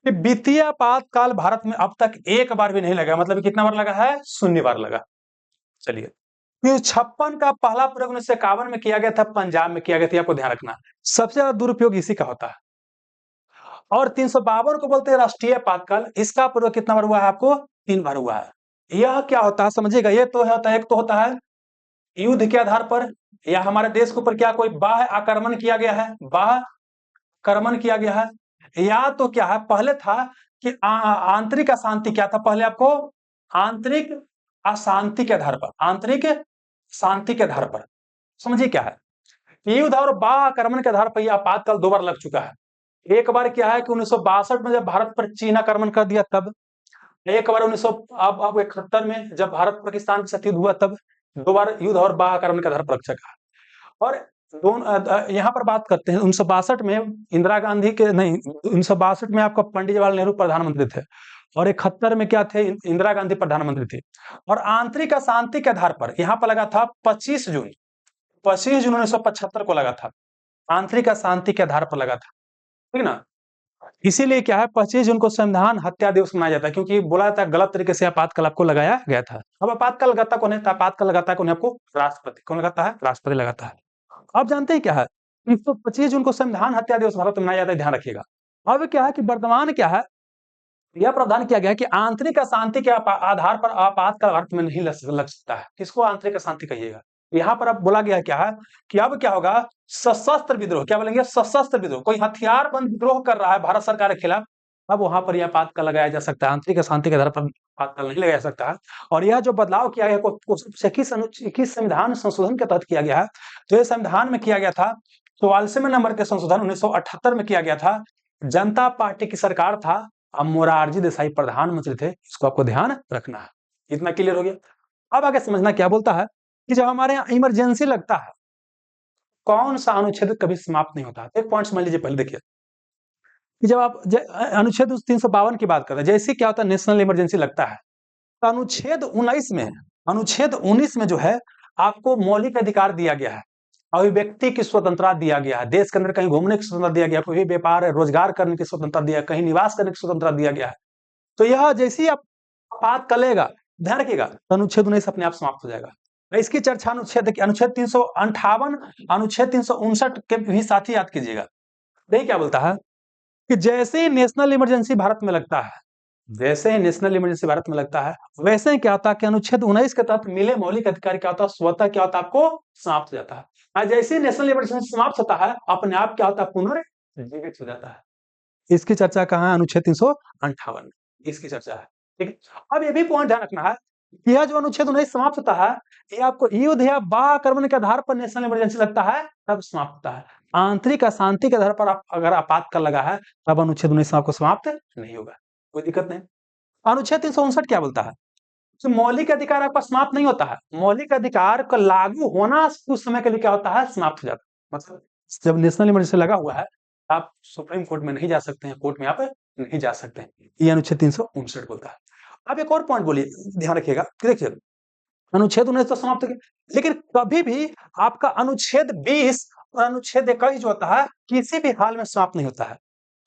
S1: कि वित्तीय आपातकाल भारत में अब तक एक बार भी नहीं लगा। मतलब कितना बार लगा है? 0 बार लगा। चलिए, 356 का पहला प्रयोग 1951 में किया गया था, पंजाब में किया गया था। आपको ध्यान रखना सबसे ज्यादा दुरुपयोग इसी का होता है। और 352 को बोलते हैं राष्ट्रीय आपातकाल। इसका प्रयोग कितना बार हुआ है? आपको 3 बार हुआ है। यह क्या होता है समझिएगा। ये तो होता है, एक तो होता है युद्ध के आधार पर या हमारे देश के ऊपर क्या कोई बाह्य आक्रमण किया गया है, बाह्य आक्रमण किया गया है। या तो क्या है, पहले था कि आंतरिक अशांति। क्या था पहले? आपको आंतरिक अशांति के आधार पर, आंतरिक शांति के आधार पर। समझिए क्या है, युद्ध और बाह्य आक्रमण के आधार पर यह आपातकाल 2 बार लग चुका है। एक बार क्या है कि 1962 में जब भारत पर चीन आक्रमण कर दिया तब, एक बार 1971 में जब भारत पाकिस्तान के साथ युद्ध हुआ तब। 2 बार युद्ध और बाह्य आक्रमण के आधार पर लग चुका है। और यहाँ पर बात करते हैं 1962 में इंदिरा गांधी के नहीं, 1962 में आपका पंडित जवाहरलाल नेहरू प्रधानमंत्री थे और 71 में क्या थे? इंदिरा गांधी प्रधानमंत्री थी। और आंतरिक अशांति के आधार पर यहाँ पर लगा था 25 जून 1975 को लगा था। आंतरिक अशांति के आधार पर लगा था, ठीक ना। इसीलिए क्या है 25 जून को संविधान हत्या दिवस मनाया जाता है, क्योंकि बोला जाता है गलत तरीके से आपातकाल आपको लगाया गया था। अब आपातकाल लगाता कौन है? आपातकाल लगाता है कौन है? आपको राष्ट्रपति। कौन लगाता है? राष्ट्रपति लगाता है। आप जानते हैं क्या है, 25 जून को संविधान हत्या दिवस भारत में मनाया जाता है। ध्यान रखिएगा। अब क्या है कि वर्तमान क्या है, यह प्रावधान किया गया कि आंतरिक अशांति के आधार पर आपातकाल भारत में नहीं लग सकता है। किसको आंतरिक अशांति कहिएगा? यहाँ पर अब बोला गया क्या है कि अब क्या होगा, सशस्त्र विद्रोह। क्या बोलेंगे? सशस्त्र विद्रोह। कोई हथियारबंद विद्रोह कर रहा है भारत सरकार के खिलाफ, अब वहां पर यह आपातकाल लगाया जा सकता है। आंतरिक अशांति के आधार पर आपातकाल नहीं लगाया जा सकता है। और यह जो बदलाव किया गया किस संविधान संशोधन के तहत किया गया है, तो यह संविधान में किया गया था 44वें नंबर के संशोधन 1978 में किया गया था। जनता पार्टी की सरकार था, अब मोरारजी देसाई प्रधानमंत्री थे, इसको आपको ध्यान रखना है। इतना क्लियर हो गया। अब आगे समझना क्या बोलता है कि जब हमारे यहाँ इमरजेंसी लगता है, कौन सा अनुच्छेद कभी समाप्त नहीं होता। एक पॉइंट समझ लीजिए, पहले देखिए कि जब आप अनुच्छेद 352 की बात कर रहे हैं, जैसे क्या होता है नेशनल इमरजेंसी लगता है, तो अनुच्छेद 19 में जो है आपको मौलिक अधिकार दिया गया है, अभिव्यक्ति की स्वतंत्रता दिया गया है, देश के अंदर कहीं घूमने की स्वतंत्रता दिया गया, कोई व्यापार रोजगार करने की स्वतंत्रता दिया, कहीं निवास करने की स्वतंत्रता दिया गया है। तो यह जैसे ही आप बात करेगा, ध्यान रखिएगा, तो अनुच्छेद 19 अपने आप समाप्त हो जाएगा। इसकी चर्चा अनुच्छेद 358, अनुच्छेद 359 के भी साथ ही याद कीजिएगा। देखिए क्या बोलता है कि जैसे ही नेशनल इमरजेंसी भारत में लगता है, वैसे ही नेशनल इमरजेंसी भारत में लगता है, वैसे ही क्या होता है कि अनुच्छेद 19 के तहत मिले मौलिक अधिकार क्या होता है, स्वतः क्या होता है, आपको समाप्त हो जाता है। और जैसे ही नेशनल इमरजेंसी समाप्त होता है, अपने आप क्या होता है, पुनर्जीवित हो जाता है। इसकी चर्चा कहाँ है, अनुच्छेद 358 इसकी चर्चा है। ठीक है, अब ये भी पॉइंट ध्यान रखना है कि यह जो अनुच्छेद 19 समाप्त होता है, ये आपको युद्ध या बाह्य आक्रमण के आधार पर नेशनल इमरजेंसी लगता है तब समाप्त होता है। आंतरिक अशांति के आधार पर आप अगर आपातकाल लगा है, तब अनुच्छेद 19 आपको समाप्त नहीं होगा, कोई दिक्कत नहीं। अनुच्छेद 359 क्या बोलता है, तो मौलिक अधिकार आपका समाप्त नहीं होता है, मौलिक अधिकार का लागू होना कुछ समय के लिए क्या होता है, समाप्त हो जाता है। मतलब जब नेशनल इमरजेंसी लगा हुआ है, आप सुप्रीम कोर्ट में नहीं जा सकते हैं, कोर्ट में आप नहीं जा सकते हैं, ये अनुच्छेद 359 बोलता है। अब एक और पॉइंट बोलिए, ध्यान रखिएगा कि देखिए अनुच्छेद 19 तो समाप्त हो गया, लेकिन कभी भी आपका अनुच्छेद 20 और अनुच्छेद 21 जो होता है, किसी भी हाल में समाप्त नहीं होता है,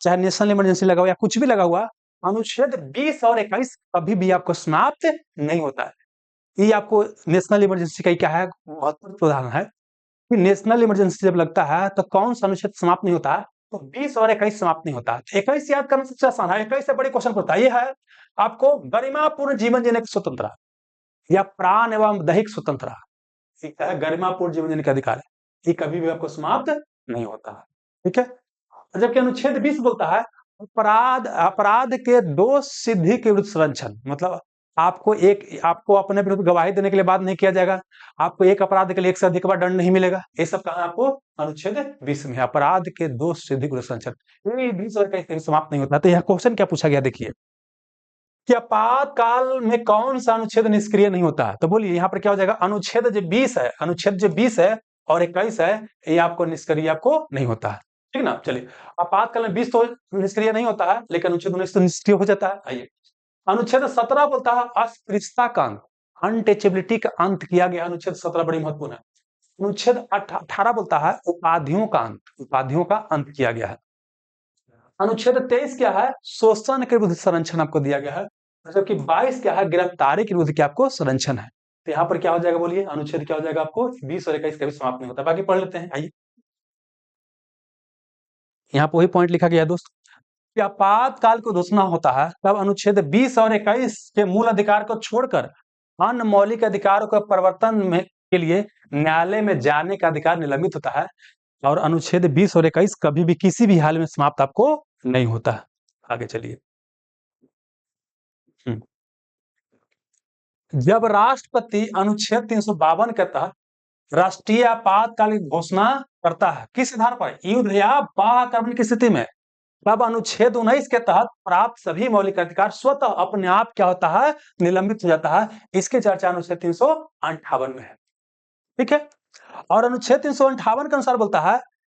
S1: चाहे नेशनल इमरजेंसी लगा हुआ या कुछ भी लगा हुआ, अनुच्छेद 20 और 21 कभी भी आपको समाप्त नहीं होता है। ये आपको नेशनल इमरजेंसी का क्या है, महत्वपूर्ण उदाहरण है कि नेशनल इमरजेंसी जब लगता है तो कौन सा अनुच्छेद समाप्त नहीं होता है, तो 20 और 21 समाप्त नहीं होता। 21 याद करना सबसे आसान है, 21 से बड़े क्वेश्चन होता है, ये है आपको गरिमापूर्ण जीवन जीने की स्वतंत्रता या प्राण एवं दैहिक स्वतंत्रता, ठीक है, गरिमापूर्ण जीवन जीने का अधिकार है, ये कभी भी आपको समाप्त नहीं होता है। ठीक है, जबकि अनुच्छेद 20 बोलता है अपराध के दोष सिद्धि के विरुद्ध संरक्षण, मतलब आपको अपने विरुद्ध गवाही देने के लिए बात नहीं किया जाएगा, आपको एक अपराध के लिए एक से अधिक बार दंड नहीं मिलेगा, ये सब कहा आपको अनुच्छेद 20 में, अपराध के दोष सिद्धि के विरुद्ध संरक्षण, ये 20 और कहीं समाप्त नहीं होता। तो यह क्वेश्चन क्या पूछा गया, देखिए कि आपातकाल में कौन सा अनुच्छेद निष्क्रिय नहीं होता है, तो बोलिए यहाँ पर क्या हो जाएगा, अनुच्छेद जो 20 है और 21 है, ये आपको निष्क्रिय आपको नहीं होता है। ठीक ना, चलिए आपातकाल में 20 तो निष्क्रिय नहीं होता है, लेकिन अनुच्छेद 19 तो निष्क्रिय हो जाता है। आइए अनुच्छेद 17 बोलता है अस्पृश्यता का अंत, अनटचेबिलिटी का अंत किया गया, अनुच्छेद 17 बड़ी महत्वपूर्ण है। अनुच्छेद 18 बोलता है उपाधियों का अंत किया गया है। अनुच्छेद 23 क्या है, शोषण के विरुद्ध संरक्षण आपको दिया गया है, जबकि 22 क्या है, गिरफ्तारी के विरुद्ध क्या आपको संरक्षण है। तो यहाँ पर क्या हो जाएगा, बोलिए अनुच्छेद क्या हो जाएगा आपको, 20 और 21 कभी समाप्त नहीं होता। बाकी पढ़ लेते हैं, आइए यहाँ पर वही पॉइंट लिखा गया है दोस्त कि आपातकाल को घोषणा होता है तब अनुच्छेद 20 और 21 के मूल अधिकार को छोड़कर अन्य मौलिक अधिकारों का परिवर्तन में के लिए न्यायालय में जाने का अधिकार निलंबित होता है, और अनुच्छेद 20 और 21 कभी भी किसी भी हाल में समाप्त आपको नहीं होता है। आगे चलिए, जब राष्ट्रपति अनुच्छेद 352 के तहत राष्ट्रीय आपातकाल की घोषणा करता है, किस आधार पर, युद्ध या बाह्य आक्रमण की स्थिति में, तब अनुच्छेद 19 के तहत प्राप्त सभी मौलिक अधिकार स्वतः अपने आप क्या होता है, निलंबित हो जाता है। इसकी चर्चा अनुच्छेद 358 में है। ठीक है, और अनुच्छेद 358 के अनुसार बोलता है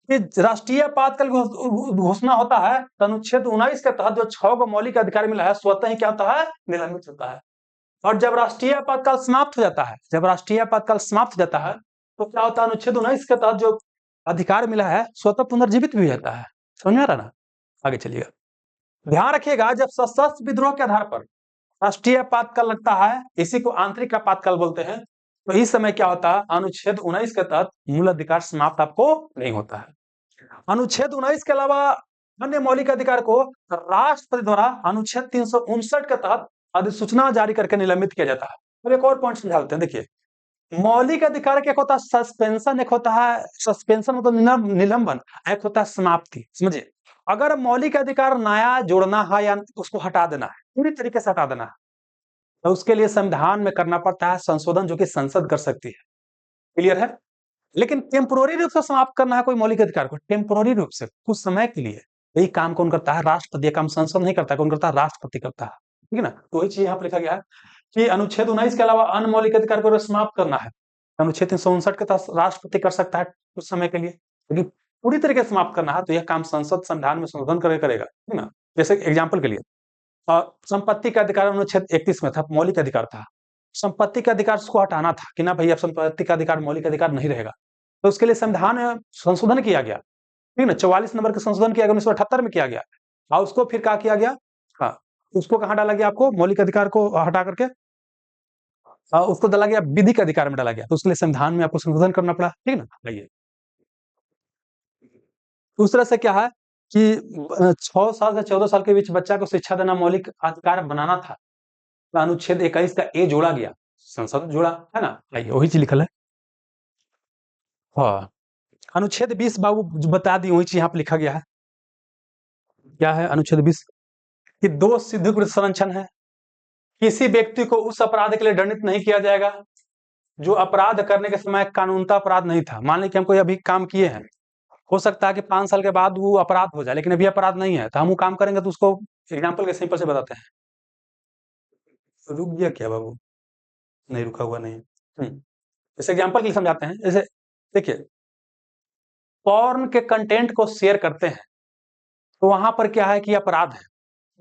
S1: कि राष्ट्रीय आपातकाल घोषणा होता है तो अनुच्छेद 19 के तहत जो 6 को मौलिक अधिकार मिला है, स्वतः ही क्या होता है, निलंबित होता है। और जब राष्ट्रीय आपातकाल समाप्त हो जाता है, तो क्या होता है, अनुच्छेद 19 के तहत जो अधिकार मिला है स्वतः पुनर्जीवित भी हो जाता है। समझ में आ रहा ना, आगे चलिएगा, ध्यान रखिएगा, जब सशस्त्र विद्रोह के आधार पर राष्ट्रीय आपातकाल लगता है, इसी को आंतरिक आपातकाल बोलते हैं, तो इस समय क्या होता है, अनुच्छेद 19 के तहत मूल अधिकार समाप्त आपको नहीं होता है। अनुच्छेद 19 के अलावा अन्य मौलिक अधिकार को राष्ट्रपति द्वारा अनुच्छेद 359 के तहत अधिसूचना जारी करके निलंबित किया जाता है। अब एक और पॉइंट समझाते हैं, देखिए मौलिक अधिकार क्या होता है, सस्पेंशन एक होता है, सस्पेंशन मतलब निलंबन, एक होता है समाप्ति। समझिए, अगर मौलिक अधिकार नया जोड़ना है या उसको हटा देना है, पूरी तरीके से हटा देना है, तो उसके लिए संविधान में करना पड़ता है संशोधन, जो कि संसद कर सकती है। क्लियर है, लेकिन टेम्पोररी रूप से समाप्त करना है कोई मौलिक अधिकार को, टेम्पोररी रूप से, कुछ समय के लिए। यही काम कौन करता है? राष्ट्रपति। ये काम संसद नहीं करता, कौन करता है? राष्ट्रपति करता है। ठीक है ना? तो वही चीज यहाँ पे लिखा गया है कि अनुच्छेद 19 के अलावा अन्य मौलिक अधिकार को समाप्त करना है। अनुच्छेद 359 के तहत राष्ट्रपति कर सकता है कुछ समय के लिए, लेकिन पूरी तरीके से समाप्त करना है तो यह काम संसद संविधान में संशोधन करके करेगा। ठीक है ना? जैसे एग्जाम्पल के लिए संपत्ति का अधिकार अनुच्छेद 31 में था, मौलिक अधिकार था। संपत्ति के अधिकार को हटाना था कि ना भैया संपत्ति का अधिकार मौलिक अधिकार नहीं रहेगा, तो उसके लिए संविधान में संशोधन किया गया। ठीक है ना? 44 नंबर का संशोधन किया गया, 1978 में किया गया। और उसको फिर क्या किया गया? हाँ, उसको कहाँ डाला गया? आपको मौलिक अधिकार को हटा करके उसको डाला गया विधिक अधिकार में डाला गया, तो उसके लिए संविधान में आपको संशोधन करना पड़ा। ठीक है ना? आइए, उस तरह से क्या है कि 6 साल से 14 साल के बीच बच्चा को शिक्षा देना मौलिक अधिकार बनाना था, तो अनुच्छेद 21 का ए जोड़ा गया, संसद जोड़ा, है ना? आइए, वही चीज लिखल है। हाँ, अनुच्छेद 20 बाबू जो बता दी, वही चीज यहाँ पे लिखा गया है। क्या है अनुच्छेद 20? कि दोष सिद्ध कृत संरक्षण है। किसी व्यक्ति को उस अपराध के लिए दंडित नहीं किया जाएगा जो अपराध करने के समय कानूनता अपराध नहीं था। मान लीजिए कि हम कोई अभी काम किए हैं, हो सकता है कि 5 साल के बाद वो अपराध हो जाए, लेकिन अभी अपराध नहीं है, तो हम वो काम करेंगे तो उसको एग्जाम्पल के सिंपल से बताते हैं। रुक गया क्या बाबू? नहीं रुका हुआ नहीं। जैसे एग्जाम्पल के लिए समझाते हैं। जैसे देखिए, पॉर्न के कंटेंट को शेयर करते हैं तो वहां पर क्या है कि अपराध है,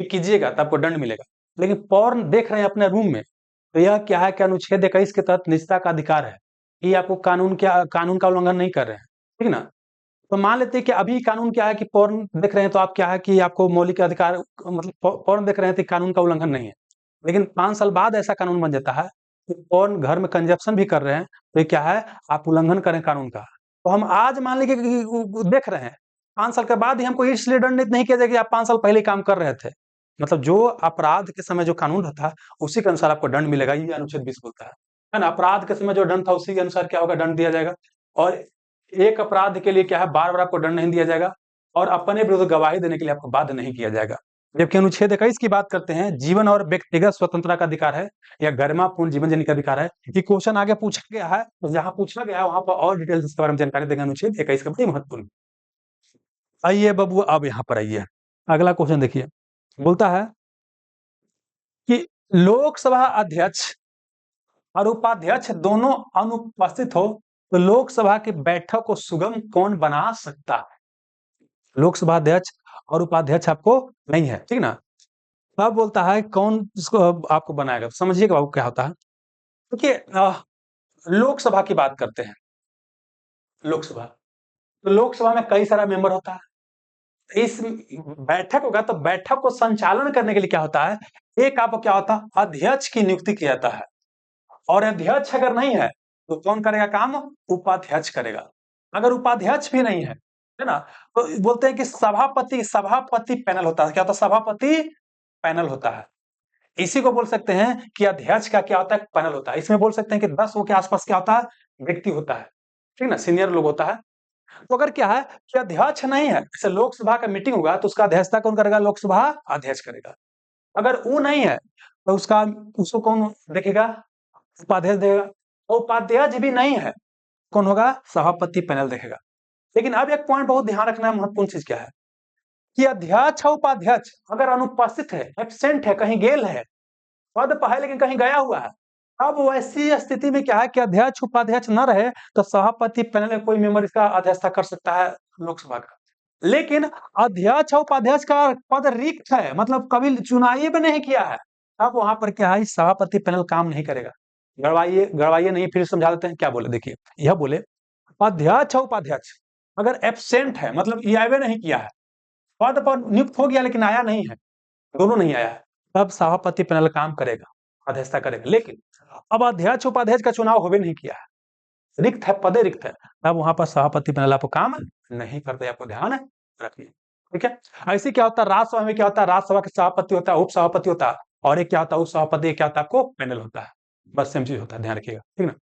S1: ये कीजिएगा तो आपको दंड मिलेगा। लेकिन पॉर्न देख रहे हैं अपने रूम में, तो यह क्या है कि अनुच्छेद 21 के तहत निजता का अधिकार है, कि आपको कानून का उल्लंघन नहीं कर रहे हैं। ठीक ना? तो मान लेते हैं कि अभी कानून क्या है कि पॉर्न देख रहे हैं, तो आप क्या है कि आपको मौलिक अधिकार, मतलब पॉर्न देख रहे हैं तो कानून का उल्लंघन नहीं है। लेकिन 5 साल बाद ऐसा कानून बन जाता है कि पॉर्न घर में कंजप्शन भी कर रहे हैं, तो ये क्या है? आप उल्लंघन करें कानून का। तो हम आज मान लीजिए कि देख रहे हैं, 5 साल के बाद ही हमको इसलिए दंडित नहीं किया जाएगा कि आप 5 साल पहले काम कर रहे थे। मतलब जो अपराध के समय जो कानून रहता है, उसी के अनुसार आपको दंड मिलेगा, ये अनुच्छेद 20 बोलता है ना? अपराध के समय जो दंड था, उसी के अनुसार क्या होगा? दंड दिया जाएगा। और एक अपराध के लिए क्या है, बार-बार आपको दंड नहीं दिया जाएगा, और अपने विरुद्ध गवाही देने के लिए आपको बाध्य नहीं किया जाएगा। जबकि अनुच्छेद 21 की बात करते हैं, जीवन और व्यक्तिगत स्वतंत्रता का अधिकार है, या गरिमापूर्ण जीवन जीने का अधिकार है। ये क्वेश्चन आगे पूछा गया है, तो जहाँ पूछा गया है वहां पर और डिटेल्स इसके बारे में जानकारी देंगे। अनुच्छेद 21 का बड़ी महत्वपूर्ण। आइए बाबू, अब यहाँ पर आइए, अगला क्वेश्चन देखिए। बोलता है कि लोकसभा अध्यक्ष और उपाध्यक्ष दोनों अनुपस्थित हो तो लोकसभा की बैठक को सुगम कौन बना सकता है? लोकसभा अध्यक्ष और उपाध्यक्ष आपको नहीं है, ठीक ना? अब बोलता है कौन इसको आपको बनाएगा। समझिएगा बाबू क्या होता है। देखिए, लोकसभा की बात करते हैं। लोकसभा, तो लोकसभा में कई सारा मेंबर होता है। इस बैठक होगा तो बैठक को संचालन करने के लिए क्या होता है? एक आपको क्या होता है? अध्यक्ष की नियुक्ति किया जाता है। और अध्यक्ष अगर नहीं है तो कौन करेगा काम? उपाध्यक्ष करेगा। अगर उपाध्यक्ष भी नहीं है ना, तो बोलते हैं कि सभापति सभापति पैनल होता है। क्या होता है? सभापति पैनल होता है। इसी को बोल सकते हैं कि अध्यक्ष का क्या होता है? पैनल होता है। इसमें बोल सकते हैं कि 10 के आसपास क्या होता है? व्यक्ति होता है, ठीक ना? सीनियर लोग होता है। तो अगर क्या है कि अध्यक्ष नहीं है, जैसे लोकसभा का मीटिंग होगा तो उसका अध्यक्षता कौन करेगा? लोकसभा अध्यक्ष करेगा। अगर वो नहीं है तो उसको कौन देखेगा? उपाध्यक्ष देगा। और उपाध्यक्ष भी नहीं है, कौन होगा? सभापति पैनल देखेगा। लेकिन अब एक पॉइंट बहुत ध्यान रखना है, महत्वपूर्ण चीज क्या है कि अध्यक्ष और उपाध्यक्ष अगर अनुपस्थित है, एब्सेंट है, कहीं गेल है, पद पर है लेकिन कहीं गया हुआ है, अब वैसी स्थिति में क्या है कि अध्यक्ष उपाध्यक्ष न रहे तो सभापति पैनल में कोई मेंबर इसका अध्यक्षता कर सकता है लोकसभा का। लेकिन अध्यक्ष और उपाध्यक्ष का पद रिक्त है, मतलब कभी चुनाव भी नहीं किया है, अब वहां पर क्या है? सभापति पैनल काम नहीं करेगा। गड़वाइए गड़वाइए नहीं, फिर समझा देते हैं क्या बोले। देखिए, यह बोले अध्यक्ष और उपाध्यक्ष अगर एब्सेंट है, मतलब ये आवे नहीं किया है, पद पर नियुक्त हो गया लेकिन आया नहीं है, दोनों नहीं आया है, तब सभापति पैनल काम करेगा, अध्यक्षता करेगा। लेकिन अब अध्यक्ष उपाध्यक्ष का चुनाव हो भी नहीं किया है, रिक्त है, पदे रिक्त है, तब वहां पर सभापति पैनल आपको काम नहीं करते। आपको ध्यान रखिए, ठीक है? ऐसे क्या होता है? राज्यसभा में क्या होता है? राज्यसभा के सभापति होता है, उप सभापति होता है, और एक क्या होता है? उप सभापति, क्या होता है? आपको पैनल होता है। बस सेम चीज होता है, ध्यान रखिएगा, ठीक ना?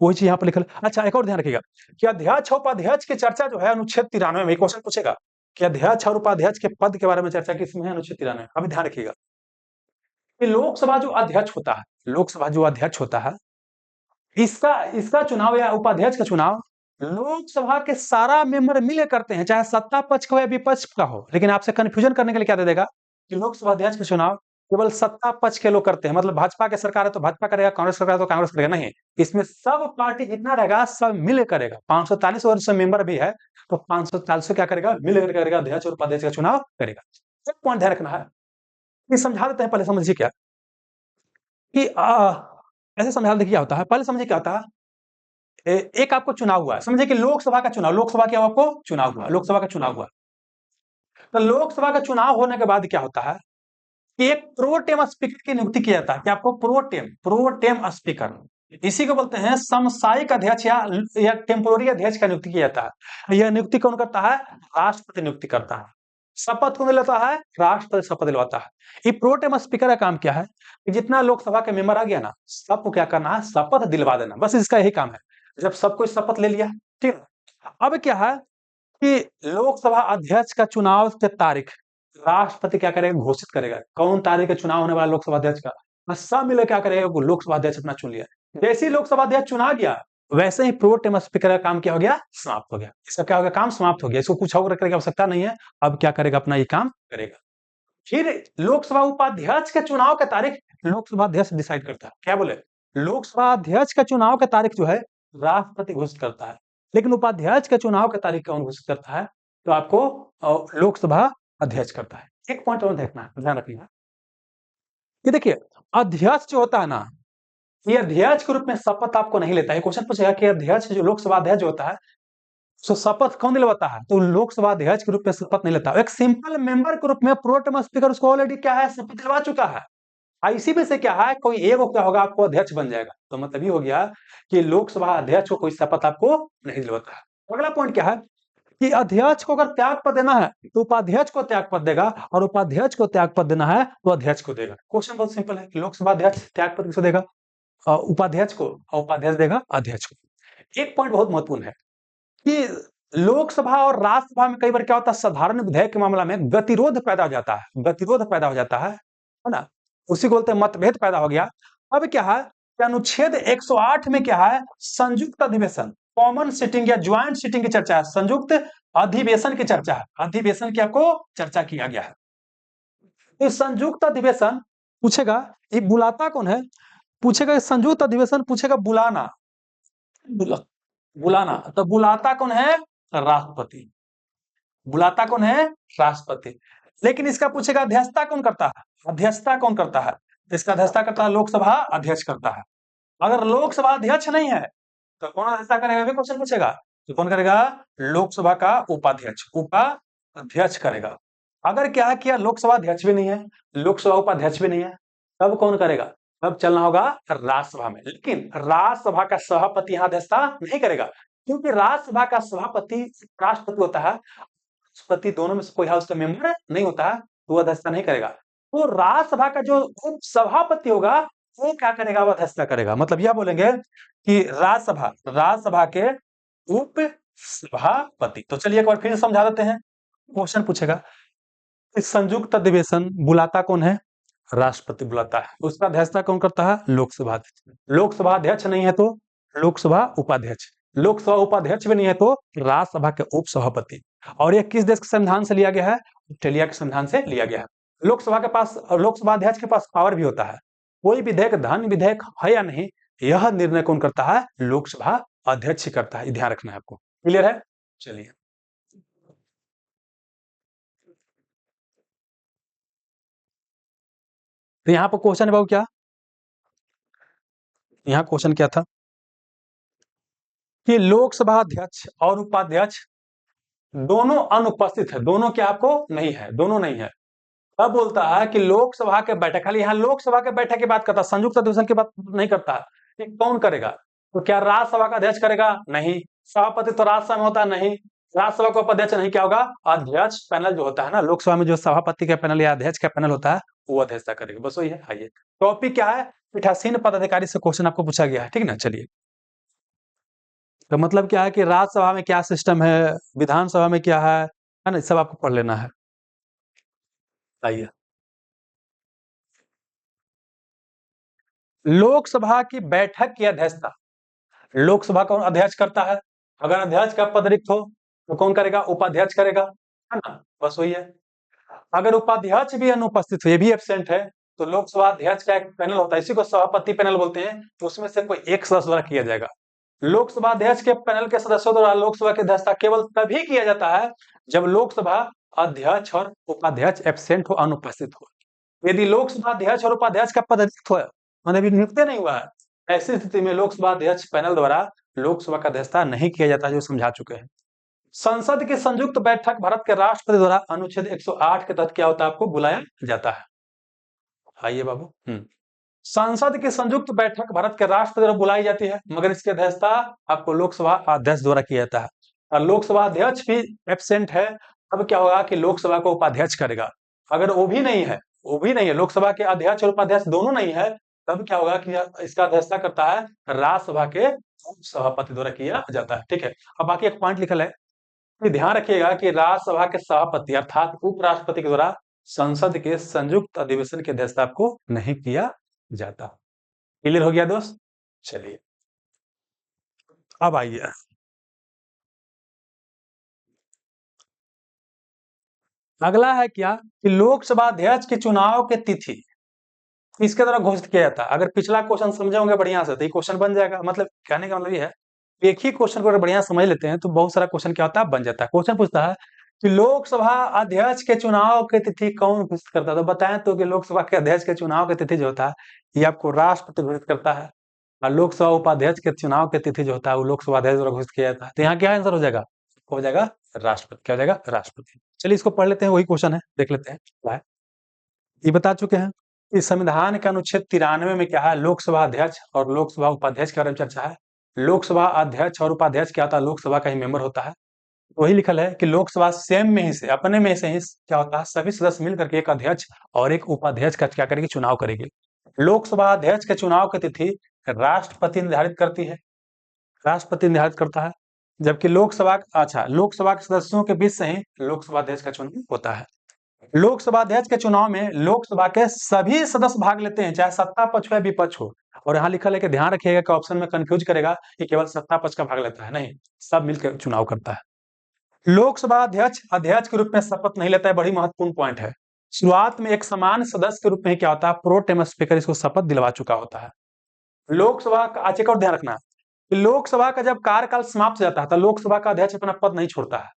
S1: वही चीज यहाँ पर लिखल। अच्छा, एक और ध्यान रखिएगा कि अध्यक्ष और उपाध्यक्ष की चर्चा जो है अनुच्छेद 93 में क्वेश्चन पूछेगा कि अध्यक्ष और उपाध्यक्ष के पद के बारे में चर्चा किसमें है? अनुच्छेद 93। अभी ध्यान रखिएगा कि लोकसभा जो अध्यक्ष होता है, लोकसभा जो अध्यक्ष होता है, इसका इसका चुनाव या उपाध्यक्ष का चुनाव लोकसभा के सारा मेंबर मिले करते हैं, चाहे सत्ता पक्ष का हो या विपक्ष का हो। लेकिन आपसे कंफ्यूजन करने के लिए क्या दे देगा कि लोकसभा अध्यक्ष का चुनाव केवल सत्ता पक्ष के लोग करते हैं, मतलब भाजपा की सरकार है तो भाजपा करेगा, कांग्रेस सरकार है तो कांग्रेस करेगा, नहीं। इसमें सब पार्टी जितना रहेगा सब मिले करेगा। 540 वर्ष से मेंबर भी है तो 540 क्या करेगा, मिलकर करेगा, अध्यक्ष और उपाध्यक्ष का चुनाव करेगा। एक पॉइंट ध्यान रखना है, ये समझा देते हैं, पहले समझिए क्या कि ऐसे समझा देखिए क्या होता है, पहले समझिए क्या होता है। एक आपको चुनाव हुआ, समझिए कि लोकसभा का चुनाव, लोकसभा क्या आपको चुनाव हुआ, लोकसभा का चुनाव हुआ। तो लोकसभा का चुनाव होने के बाद क्या होता है कि एक प्रोटेम स्पीकर की नियुक्ति की जाता है, कि आपको प्रोटेम स्पीकर, इसी को बोलते हैं समसामयिक अध्यक्ष या टेम्पोररी अध्यक्ष का नियुक्ति किया जाता है। यह नियुक्ति कौन करता है, राष्ट्रपति नियुक्ति करता है। शपथ कौन दिलाता है, राष्ट्रपति शपथ दिलवाता है। ये प्रोटेम स्पीकर का काम क्या है कि जितना लोकसभा के मेंबर आ गया ना, सबको क्या करना है, शपथ दिलवा देना, बस इसका यही काम है। जब सब कोई शपथ ले लिया, ठीक है, अब क्या है कि लोकसभा अध्यक्ष का चुनाव की तारीख राष्ट्रपति क्या करेगा, घोषित करेगा कौन तारीख का चुनाव होने वाला लोकसभा अध्यक्ष का। बस सब मिले क्या करेगा, लोकसभा अध्यक्ष अपना चुन लिया। जैसे ही लोकसभा अध्यक्ष चुना गया, वैसे ही प्रोटेम स्पीकर का काम क्या हो गया, समाप्त हो गया। इसका क्या हो गया, काम समाप्त हो गया, इसको कुछ और करने की आवश्यकता नहीं है। अब क्या करेगा, अपना ये काम करेगा। फिर लोकसभा उपाध्यक्ष के चुनाव का तारीख लोकसभा अध्यक्ष डिसाइड करता है। क्या बोले, लोकसभा अध्यक्ष का चुनाव का तारीख जो है राष्ट्रपति घोषित करता है, लेकिन उपाध्यक्ष के चुनाव का तारीख कौन घोषित करता है, तो आपको लोकसभा अध्यक्ष करता है। एक पॉइंट और देखना है, ध्यान रखिएगा। ये देखिए, अध्यक्ष जो होता है ना, ये अध्यक्ष के रूप में शपथ आपको नहीं लेता है। क्वेश्चन पूछेगा कि अध्यक्ष जो लोकसभा अध्यक्ष जो होता है, तो शपथ कौन दिलवाता है, तो लोकसभा अध्यक्ष के रूप में शपथ नहीं लेता। एक सिंपल मेंबर के रूप में प्रोटेम स्पीकर उसको ऑलरेडी क्या है, शपथ दिलवा चुका है। इसी में से क्या है, कोई एगो क्या होगा, आपको अध्यक्ष बन जाएगा। तो मतलब ये हो गया कि लोकसभा अध्यक्ष को कोई शपथ आपको नहीं दिलवाता है। अगला पॉइंट क्या है कि अध्यक्ष को अगर त्याग पद देना है तो उपाध्यक्ष को त्याग पद देगा, और उपाध्यक्ष को त्याग पद देना है तो अध्यक्ष को देगा। क्वेश्चन बहुत सिंपल है कि लोकसभा अध्यक्ष त्याग पद किसको देगा, उपाध्यक्ष को, और उपाध्यक्ष देगा अध्यक्ष को। एक पॉइंट बहुत महत्वपूर्ण है कि लोकसभा और राज्यसभा में कई बार क्या होता है, साधारण विधेयक के मामला में गतिरोध पैदा हो जाता है, गतिरोध पैदा हो जाता है ना, उसी को बोलते हैं मतभेद पैदा हो गया। अब क्या है कि अनुच्छेद 108 में क्या है, संयुक्त अधिवेशन, कॉमन सिटिंग या ज्वाइंट सिटिंग की चर्चा है, संयुक्त अधिवेशन की चर्चा है, अधिवेशन की आपको चर्चा किया गया है। तो संयुक्त अधिवेशन पूछेगा, ये बुलाता कौन है, पूछेगा संयुक्त अधिवेशन, पूछेगा बुलाना, बुलाना, तो बुलाता कौन है, राष्ट्रपति, बुलाता कौन है, राष्ट्रपति। लेकिन इसका पूछेगा अध्यक्षता कौन करता है, अध्यक्षता कौन करता है, इसका अध्यक्षता करता है लोकसभा अध्यक्ष करता है। अगर लोकसभा अध्यक्ष नहीं है तो कौन अध्यक्षता करेगा, भी क्वेश्चन पूछेगा, तो कौन करेगा, लोकसभा का उपाध्यक्ष, उपाध्यक्ष करेगा। अगर क्या किया, लोकसभा अध्यक्ष भी नहीं है, लोकसभा उपाध्यक्ष भी नहीं है, तब कौन करेगा, तब चलना होगा राज्यसभा में। लेकिन राज्यसभा का सभापति यहाँ अध्यक्षता नहीं करेगा, क्योंकि राज्यसभा का सभापति राष्ट्रपति होता है, राष्ट्रपति दोनों में से कोई हाउस का मेंबर नहीं होता है, तो वो अध्यक्षता नहीं करेगा। तो राज्यसभा का जो उप सभापति होगा वो क्या करेगा, वो अध्यक्षता करेगा। मतलब यह बोलेंगे कि राज्यसभा के उप सभापति। तो चलिए एक बार फिर समझा देते हैं, क्वेश्चन पूछेगा संयुक्त अधिवेशन बुलाता कौन है, राष्ट्रपति बुलाता है, उसका अध्यक्षता कौन करता है, लोकसभा अध्यक्ष। लोकसभा अध्यक्ष नहीं है तो लोकसभा उपाध्यक्ष, लोकसभा उपाध्यक्ष भी नहीं है तो राज्यसभा के उप सभापति। और यह किस देश के संविधान से लिया गया है, ऑस्ट्रेलिया के संविधान से लिया गया है। लोकसभा के पास, लोकसभा अध्यक्ष के पास पावर भी होता है, कोई विधेयक धन विधेयक है या नहीं, यह निर्णय कौन करता है, लोकसभा अध्यक्ष करता है। ध्यान रखना है आपको, क्लियर है। चलिए तो यहाँ पर क्वेश्चन है बाबू, क्या यहाँ क्वेश्चन क्या था कि लोकसभा अध्यक्ष और उपाध्यक्ष दोनों अनुपस्थित है, दोनों क्या आपको नहीं है, दोनों नहीं है। अब बोलता है कि लोकसभा के बैठक, खाली यहाँ लोकसभा के बैठक की बात करता, संयुक्त अधिवेशन की बात नहीं करता कि कौन करेगा। तो क्या राज्यसभा का अध्यक्ष करेगा, नहीं। सभापति तो राज्यसभा में होता है, नहीं। राज्यसभा का उपाध्यक्ष नहीं, क्या होगा, अध्यक्ष पैनल जो होता है ना, लोकसभा में जो सभापति का पैनल या अध्यक्ष का पैनल होता है वो अध्यक्षता करेगा, बस वही है। आइए, टॉपिक क्या है, पीठासीन पदाधिकारी से क्वेश्चन आपको पूछा गया है, ठीक ना। चलिए, तो मतलब क्या है कि राज्यसभा में क्या सिस्टम है, विधानसभा में क्या है ना, सब आपको पढ़ लेना है। आइए, लोकसभा की बैठक की अध्यक्षता लोकसभा का अध्यक्ष करता है, अगर अध्यक्ष का पद रिक्त हो तो कौन करेगा? उपाध्यक्ष करेगा, है ना? बस वही है। अगर उपाध्यक्ष भी अनुपस्थित हो, ये भी एब्सेंट है, तो लोकसभा अध्यक्ष का एक पैनल होता है, इसी को सभापति पैनल बोलते हैं, तो उसमें से कोई एक सदस्य द्वारा किया जाएगा। लोकसभा अध्यक्ष के पैनल के सदस्यों द्वारा लोकसभा की अध्यक्षता केवल तभी किया जाता है जब लोकसभा अध्यक्ष और उपाध्यक्ष एब्सेंट हो, अनुपस्थित हो। यदि लोकसभा अध्यक्ष और उपाध्यक्ष का पद रिक्त हो, मतलब अभी नियुक्त नहीं हुआ है, ऐसी स्थिति में लोकसभा अध्यक्ष पैनल द्वारा लोकसभा का अध्यक्षता नहीं किया जाता, जो समझा चुके हैं। संसद की संयुक्त बैठक भारत के राष्ट्रपति द्वारा अनुच्छेद 108 के तहत क्या होता है? आपको बुलाया जाता है। आइए बाबू। संसद की संयुक्त बैठक भारत के राष्ट्रपति द्वारा बुलाई जाती है, मगर इसकी अध्यक्षता आपको लोकसभा अध्यक्ष द्वारा किया जाता है। और लोकसभा अध्यक्ष भी एब्सेंट है, तब क्या होगा कि लोकसभा को उपाध्यक्ष करेगा। अगर वो भी नहीं है, लोकसभा के अध्यक्ष और उपाध्यक्ष दोनों नहीं है, तब क्या होगा कि इसका अध्यक्षता करता है राज्यसभा के सभापति द्वारा किया जाता है। ठीक है, अब बाकी एक पॉइंट लिखल है, ध्यान रखिएगा कि राज्यसभा के सभापति अर्थात उपराष्ट्रपति के द्वारा संसद के संयुक्त अधिवेशन की अध्यक्षता आपको नहीं किया जाता। क्लियर हो गया दोस्त? चलिए अब आइए, अगला है क्या कि लोकसभा अध्यक्ष के चुनाव की तिथि इसके द्वारा घोषित किया जाता है। अगर पिछला क्वेश्चन समझे होंगे बढ़िया से तो ये क्वेश्चन बन जाएगा। मतलब कहने का मतलब ये है, एक ही क्वेश्चन को अगर बढ़िया समझ लेते हैं तो बहुत सारा क्वेश्चन क्या होता है? बन जाता है। क्वेश्चन पूछता है कि लोकसभा अध्यक्ष के चुनाव की तिथि कौन घोषित करता है? तो बताएं तो कि लोकसभा के अध्यक्ष के चुनाव की तिथि जो होता है ये आपको राष्ट्रपति घोषित करता है, और लोकसभा उपाध्यक्ष के चुनाव की तिथि जो होता है वो लोकसभा अध्यक्ष द्वारा घोषित किया जाता है। तो यहाँ क्या आंसर हो जाएगा? हो जाएगा राष्ट्रपति। क्या हो जाएगा? राष्ट्रपति। चलिए इसको पढ़ लेते हैं, वही क्वेश्चन है, देख लेते हैं। ये बता चुके हैं इस संविधान के अनुच्छेद 93 में क्या है? लोकसभा अध्यक्ष और लोकसभा उपाध्यक्ष के बारे में चर्चा है। लोकसभा अध्यक्ष और उपाध्यक्ष क्या होता है? लोकसभा का ही मेंबर होता है। वही लिखल है कि लोकसभा सेम में ही से अपने में से ही क्या होता है? सभी सदस्य मिलकर के एक अध्यक्ष और एक उपाध्यक्ष का क्या करेगी? चुनाव करेगी। लोकसभा अध्यक्ष के चुनाव की तिथि राष्ट्रपति निर्धारित करती है, राष्ट्रपति निर्धारित करता है, जबकि लोकसभा के सदस्यों के बीच से ही लोकसभा अध्यक्ष का चुनाव होता है। लोकसभा अध्यक्ष के चुनाव में लोकसभा के सभी सदस्य भाग लेते हैं, चाहे सत्ता पक्ष हो या विपक्ष हो। और यहाँ लिखा है कि ध्यान रखिएगा कि ऑप्शन में कंफ्यूज करेगा कि केवल सत्ता पक्ष का भाग लेता है, नहीं, सब मिलकर चुनाव करता है। लोकसभा अध्यक्ष अध्यक्ष के रूप में शपथ नहीं लेता है, बड़ी महत्वपूर्ण पॉइंट है। शुरुआत में एक समान सदस्य के रूप में क्या होता है? प्रो टेम स्पीकर इसको शपथ दिलवा चुका होता है। लोकसभा का एक और ध्यान रखना, लोकसभा का जब कार्यकाल समाप्त हो जाता है तो लोकसभा का अध्यक्ष अपना पद नहीं छोड़ता है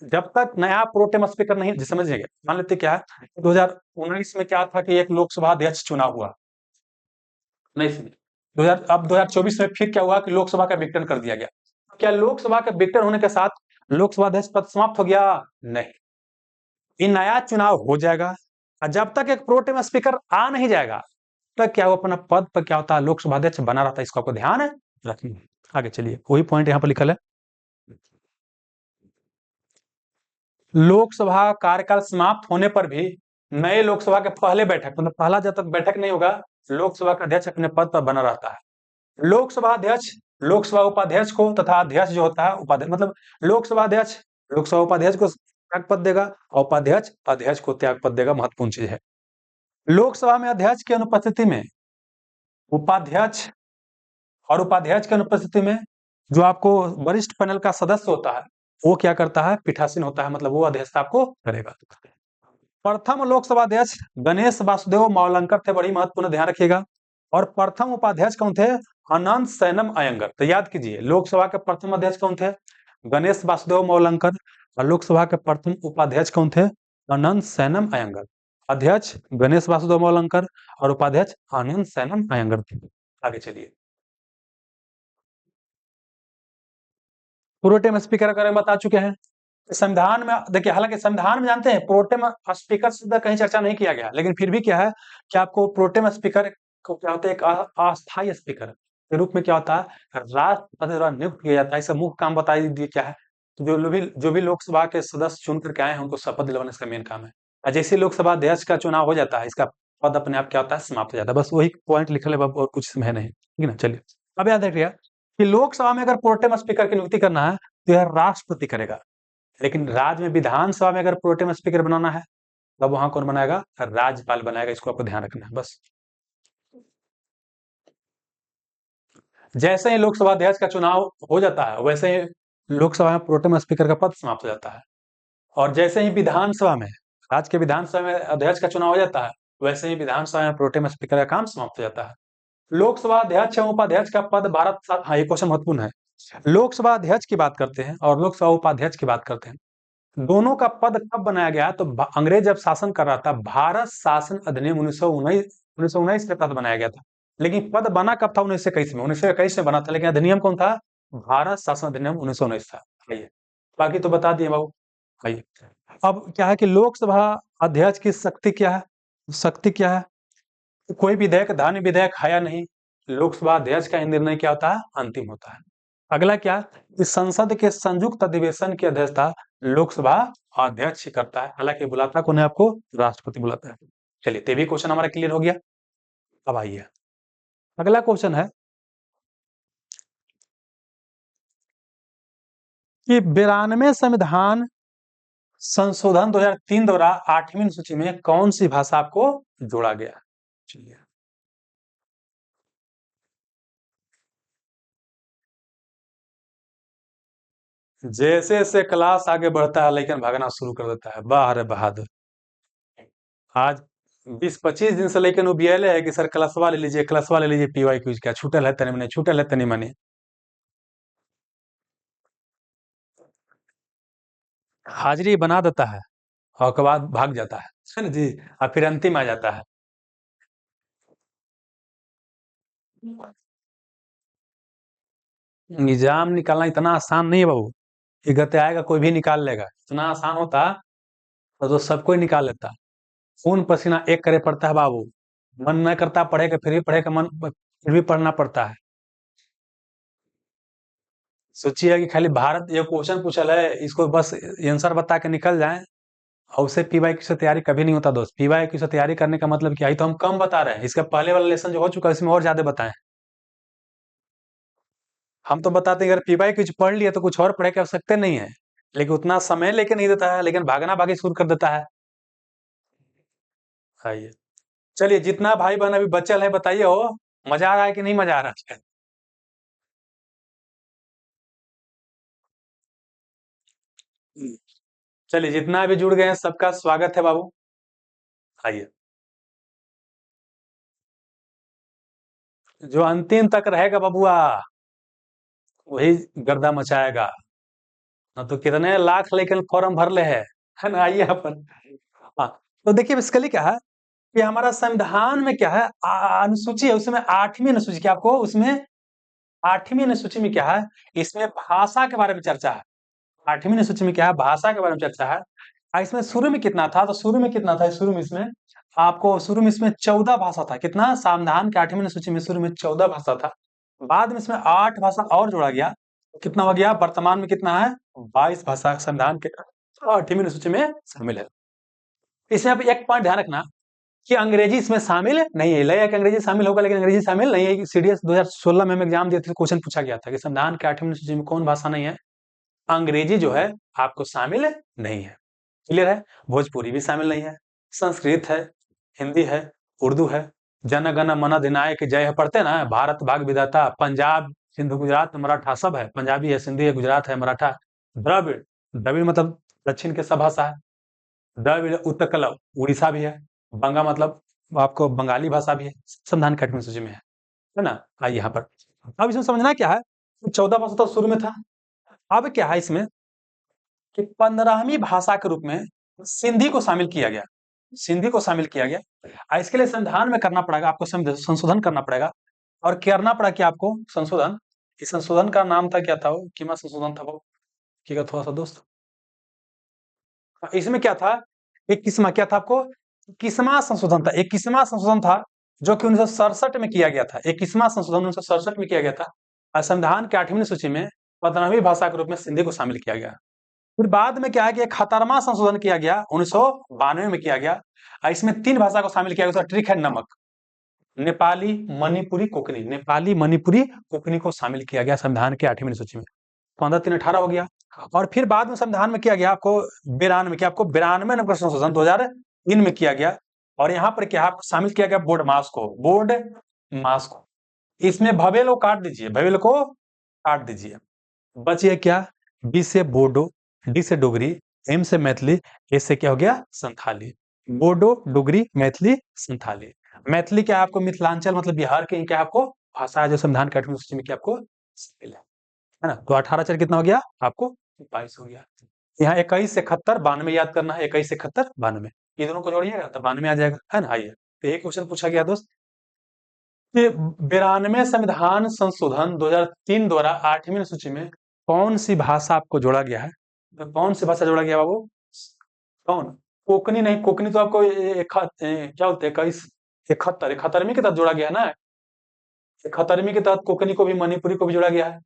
S1: जब तक नया प्रोटेम स्पीकर नहीं, समझिएगा। मान लेते क्या है 2019 में क्या था कि एक लोकसभा अध्यक्ष चुनाव हुआ, नहीं 2024 में फिर क्या हुआ कि लोकसभा का विघटन कर दिया गया। क्या लोकसभा का विघटन होने के साथ लोकसभा अध्यक्ष पद समाप्त हो गया? नहीं, ये नया चुनाव हो जाएगा, और जब तक एक प्रोटेम स्पीकर आ नहीं जाएगा तब क्या वो अपना पद पर क्या होता है? लोकसभा अध्यक्ष बना रहता है। इसको आपको ध्यान रखना है। आगे चलिए, वही पॉइंट यहाँ पर लिखल है, लोकसभा कार्यकाल समाप्त होने पर भी नए लोकसभा के पहले बैठक, मतलब पहला जब तक बैठक नहीं होगा, लोकसभा का अध्यक्ष अपने पद पर बना रहता है। लोकसभा अध्यक्ष लोकसभा उपाध्यक्ष को तथा अध्यक्ष जो होता है उपाध्यक्ष, मतलब लोकसभा अध्यक्ष लोकसभा उपाध्यक्ष को त्याग पद देगा और उपाध्यक्ष अध्यक्ष को त्याग पद देगा। महत्वपूर्ण चीज है। लोकसभा में अध्यक्ष की अनुपस्थिति में उपाध्यक्ष और उपाध्यक्ष की अनुपस्थिति में जो आपको वरिष्ठ पैनल का सदस्य होता है वो क्या करता है? पीठासीन होता है, मतलब वो अध्यक्षता आपको करेगा। प्रथम लोकसभा अध्यक्ष गणेश वासुदेव मावलंकर थे, बड़ी महत्वपूर्ण, ध्यान रखिएगा। और प्रथम उपाध्यक्ष कौन थे? अनंत सैनम अयंगर। तो याद कीजिए, लोकसभा के प्रथम अध्यक्ष कौन थे? गणेश वासुदेव मावलंकर, और लोकसभा के प्रथम उपाध्यक्ष कौन थे? अनंत सैनम अयंगर। अध्यक्ष गणेश वासुदेव मावलंकर और उपाध्यक्ष अनंत सैनम अयंगर थे। आगे चलिए, प्रोटेम स्पीकर के बारे में बता चुके हैं। संविधान में देखिए, हालांकि संविधान में जानते हैं प्रोटेम स्पीकर से कहीं चर्चा नहीं किया गया, लेकिन फिर भी क्या है कि आपको प्रोटेम स्पीकर को क्या होता है? एक अस्थायी स्पीकर के रूप में क्या होता है? राष्ट्रपति द्वारा नियुक्त किया जाता है। इसका मुख्य काम बता दीजिए क्या है? तो जो भी लोकसभा के सदस्य चुन करके आए हैं उनको शपथ दिलवाने इसका मेन काम है। और जैसे लोकसभा अध्यक्ष का चुनाव हो जाता है, इसका पद अपने आप क्या होता है? समाप्त हो जाता है। बस वही पॉइंट लिखल है, और कुछ इसमें है नहीं। ठीक है ना? चलिए, अब याद रखिएगा कि लोकसभा में अगर प्रोटेम स्पीकर की नियुक्ति करना है तो यह राष्ट्रपति करेगा, लेकिन राज्य में विधानसभा में अगर प्रोटेम स्पीकर बनाना है तब वहां कौन बनाएगा? राज्यपाल बनाएगा। इसको आपको ध्यान रखना है बस। जैसे ही लोकसभा अध्यक्ष का चुनाव हो जाता है, वैसे ही लोकसभा में प्रोटेम स्पीकर का पद समाप्त हो जाता है। और जैसे ही विधानसभा में, राज्य के विधानसभा में अध्यक्ष का चुनाव हो जाता है, वैसे ही विधानसभा में प्रोटेम स्पीकर का काम समाप्त हो जाता है। लोकसभा अध्यक्ष एवं उपाध्यक्ष का पद हाँ, ये क्वेश्चन महत्वपूर्ण है। लोकसभा अध्यक्ष की बात करते हैं और लोकसभा उपाध्यक्ष की बात करते हैं। दोनों का पद कब बनाया गया? तो अंग्रेज जब शासन कर रहा था, भारत शासन अधिनियम 1919 के तहत बनाया गया था। लेकिन पद बना कब था? 1921 में। 1921 में बना था, लेकिन अधिनियम कौन था? भारत शासन अधिनियम 1919 था। आइए, बाकी तो बता दिए बाबू। आइए, अब क्या है कि लोकसभा अध्यक्ष की शक्ति क्या है? शक्ति क्या है? कोई विधेयक धान्य विधेयक है या नहीं, लोकसभा अध्यक्ष का निर्णय क्या होता है? अंतिम होता है। अगला क्या? इस संसद के संयुक्त अधिवेशन की अध्यक्षता लोकसभा अध्यक्ष ही करता है। हालांकि बुलाता कौन है आपको? राष्ट्रपति बुलाता है। चलिए, तो भी क्वेश्चन हमारा क्लियर हो गया। अब आइए, अगला क्वेश्चन है कि 92वें संविधान संशोधन 2003 द्वारा 8वीं अनुसूची में कौन सी भाषा आपको जोड़ा गया? चलिए, जैसे जैसे क्लास आगे बढ़ता है लेकिन भागना शुरू कर देता है। वाह रे बहादुर! आज 20-25 दिन से लेकिन वो बियले है कि सर क्लासवा ले लीजिए, क्लासवा ले लीजिए, पीवाई क्यूज क्या छूटल है तनी मनी, छूटल है तनी मनी। हाजिरी बना देता है और उसके बाद भाग जाता है ना जी? और फिर अंतिम आ जाता है। निजाम निकालना इतना आसान नहीं है बाबू। ये गते आएगा कोई भी निकाल लेगा। इतना आसान होता तो सबको ही निकाल लेता। खून पसीना एक करे पड़ता है बाबू। मन नहीं करता पढ़े का, फिर भी पढ़े का मन, फिर भी पढ़ना पड़ता है। सोचिए कि खाली भारत ये क्वेश्चन पूछल है, इसको बस आंसर बता के निकल जाए और उसे पीवाई क्यू से तैयारी कभी नहीं होता दोस्त। पीवाई क्यू से तैयारी करने का मतलब क्या है? तो हम कम बता रहे हैं। इसका पहले वाला लेसन जो हो चुका है इसमें और ज्यादा बताएं। हम तो बताते हैं अगर पीवाई क्यू पढ़ लिया तो कुछ और पढ़े की आवश्यकता नहीं है, लेकिन उतना समय लेके नहीं देता है, लेकिन भागना भागी शुरू कर देता है। आइए, चलिए, जितना भाई बहन अभी बचल है बताइए हो, मजा आ रहा है कि नहीं मजा आ रहा है? चलिए, जितना अभी जुड़ गए हैं सबका स्वागत है बाबू। आइए, जो अंतिम तक रहेगा बबुआ वही गर्दा मचाएगा। ना तो कितने लाख लेकिन फॉर्म भर ले है ना? आइए यहाँ पर। हाँ, तो देखिए बेसिकली क्या है कि हमारा संविधान में क्या है, अनुसूची है, उसमें 8वीं अनुसूची क्या आपको उसमें 8वीं अनुसूची में क्या है, इसमें भाषा के बारे में चर्चा है। 8वीं अनुसूची में क्या है? भाषा के बारे में चर्चा है। इसमें शुरू में कितना था? तो शुरू में कितना था? शुरू में इसमें आपको शुरू में इसमें 14 भाषा था। कितना? संविधान के 8वीं अनुसूची में शुरू में 14 भाषा था। बाद में इसमें 8 भाषा और जोड़ा गया। कितना हो गया? वर्तमान में कितना है? 22 भाषा संविधान के 8वीं अनुसूची में शामिल है। इसमें आप एक पॉइंट ध्यान रखना कि अंग्रेजी इसमें शामिल नहीं है। लय है कि अंग्रेजी शामिल होगा, लेकिन अंग्रेजी शामिल नहीं है। सीडीएस 2016 में हम एग्जाम दिए थे, क्वेश्चन पूछा गया था कि संविधान के 8वीं अनुसूची में कौन भाषा नहीं है? अंग्रेजी जो है आपको शामिल नहीं है। क्लियर है? भोजपुरी भी शामिल नहीं है, संस्कृत है, हिंदी है, उर्दू है, जन गण मन अधिनायक जय है पढ़ते ना, भारत भाग विधाता, पंजाब सिंध गुजरात मराठा सब है। पंजाबी है, सिंधी है, गुजरात है, मराठा, द्रविड़, द्रविड़ मतलब दक्षिण के सब भाषा है। द्रविड़ उत्कल उड़ीसा भी है। बंगा मतलब आपको बंगाली भाषा भी है। संविधान की 8वीं सूची में है ना? आइए यहाँ पर, अब इसमें समझना क्या है, 14 भाषा तो शुरू में था। अब क्या है इसमें कि 15वीं भाषा के रूप में सिंधी को शामिल किया गया। सिंधी को शामिल किया गया। इसके लिए संविधान में करना पड़ेगा आपको, संशोधन करना पड़ेगा। और करना पड़ा कि आपको संशोधन, इस संशोधन का नाम था क्या था? वो कीमा संशोधन था वो, क्या थोड़ा सा दोस्त? इसमें क्या था? एक किस्मा क्या था आपको? किस्मा संशोधन था। एक किस्मा संशोधन था जो कि 1967 में किया गया था। एक किस्मा संशोधन 1967 में किया गया था। और संविधान के 8वीं सूची में 15वीं भाषा के रूप में सिंधी को शामिल किया गया। फिर बाद में क्या है कि 71वां संशोधन किया गया 1992 में किया गया। इसमें 3 भाषा को शामिल किया गया। ट्रिक है नमक, नेपाली मणिपुरी कोंकणी, नेपाली मणिपुरी कोंकणी को शामिल किया गया संविधान के 8वीं सूची में। 15-3-18 हो गया। और फिर बाद में संविधान में किया गया आपको 92 क्या आपको 92 नंबर संशोधन 2003 में किया गया। और यहाँ पर क्या शामिल किया गया? बोर्ड मास को, बोर्ड मास को। इसमें भवेल को काट दीजिए, भवेल को काट दीजिए, बचिए क्या, बी से बोडो, डी से डोगरी, एम से मैथिली, ए से क्या हो गया संथाली। बोडो, डोगरी, मैथिली, संथाली। मैथिली क्या है आपको मिथिलांचल मतलब बिहार के क्या आपको भाषा है जो संविधान की 8वीं सूची में क्या आपको शामिल है ना। तो 18 चर कितना हो गया आपको 22 हो गया। यहाँ 21 से 71 92 याद करना है, 21 से 71 92 ये दोनों को जोड़िएगा तो 92 आ जाएगा, है ना। आइए तो एक क्वेश्चन पूछा गया दोस्त कि 92वें संविधान संशोधन 2003 द्वारा 8वीं सूची में कौन सी भाषा आपको जोड़ा गया है। तो कौन सी भाषा जोड़ा गया बाबू, कौन, कोकनी नहीं, कोकनी तो आपको क्या बोलते हैं 21 71 71वीं के तहत जोड़ा गया है ना, 71वीं के तहत कोकनी को भी मणिपुरी को भी जोड़ा गया है।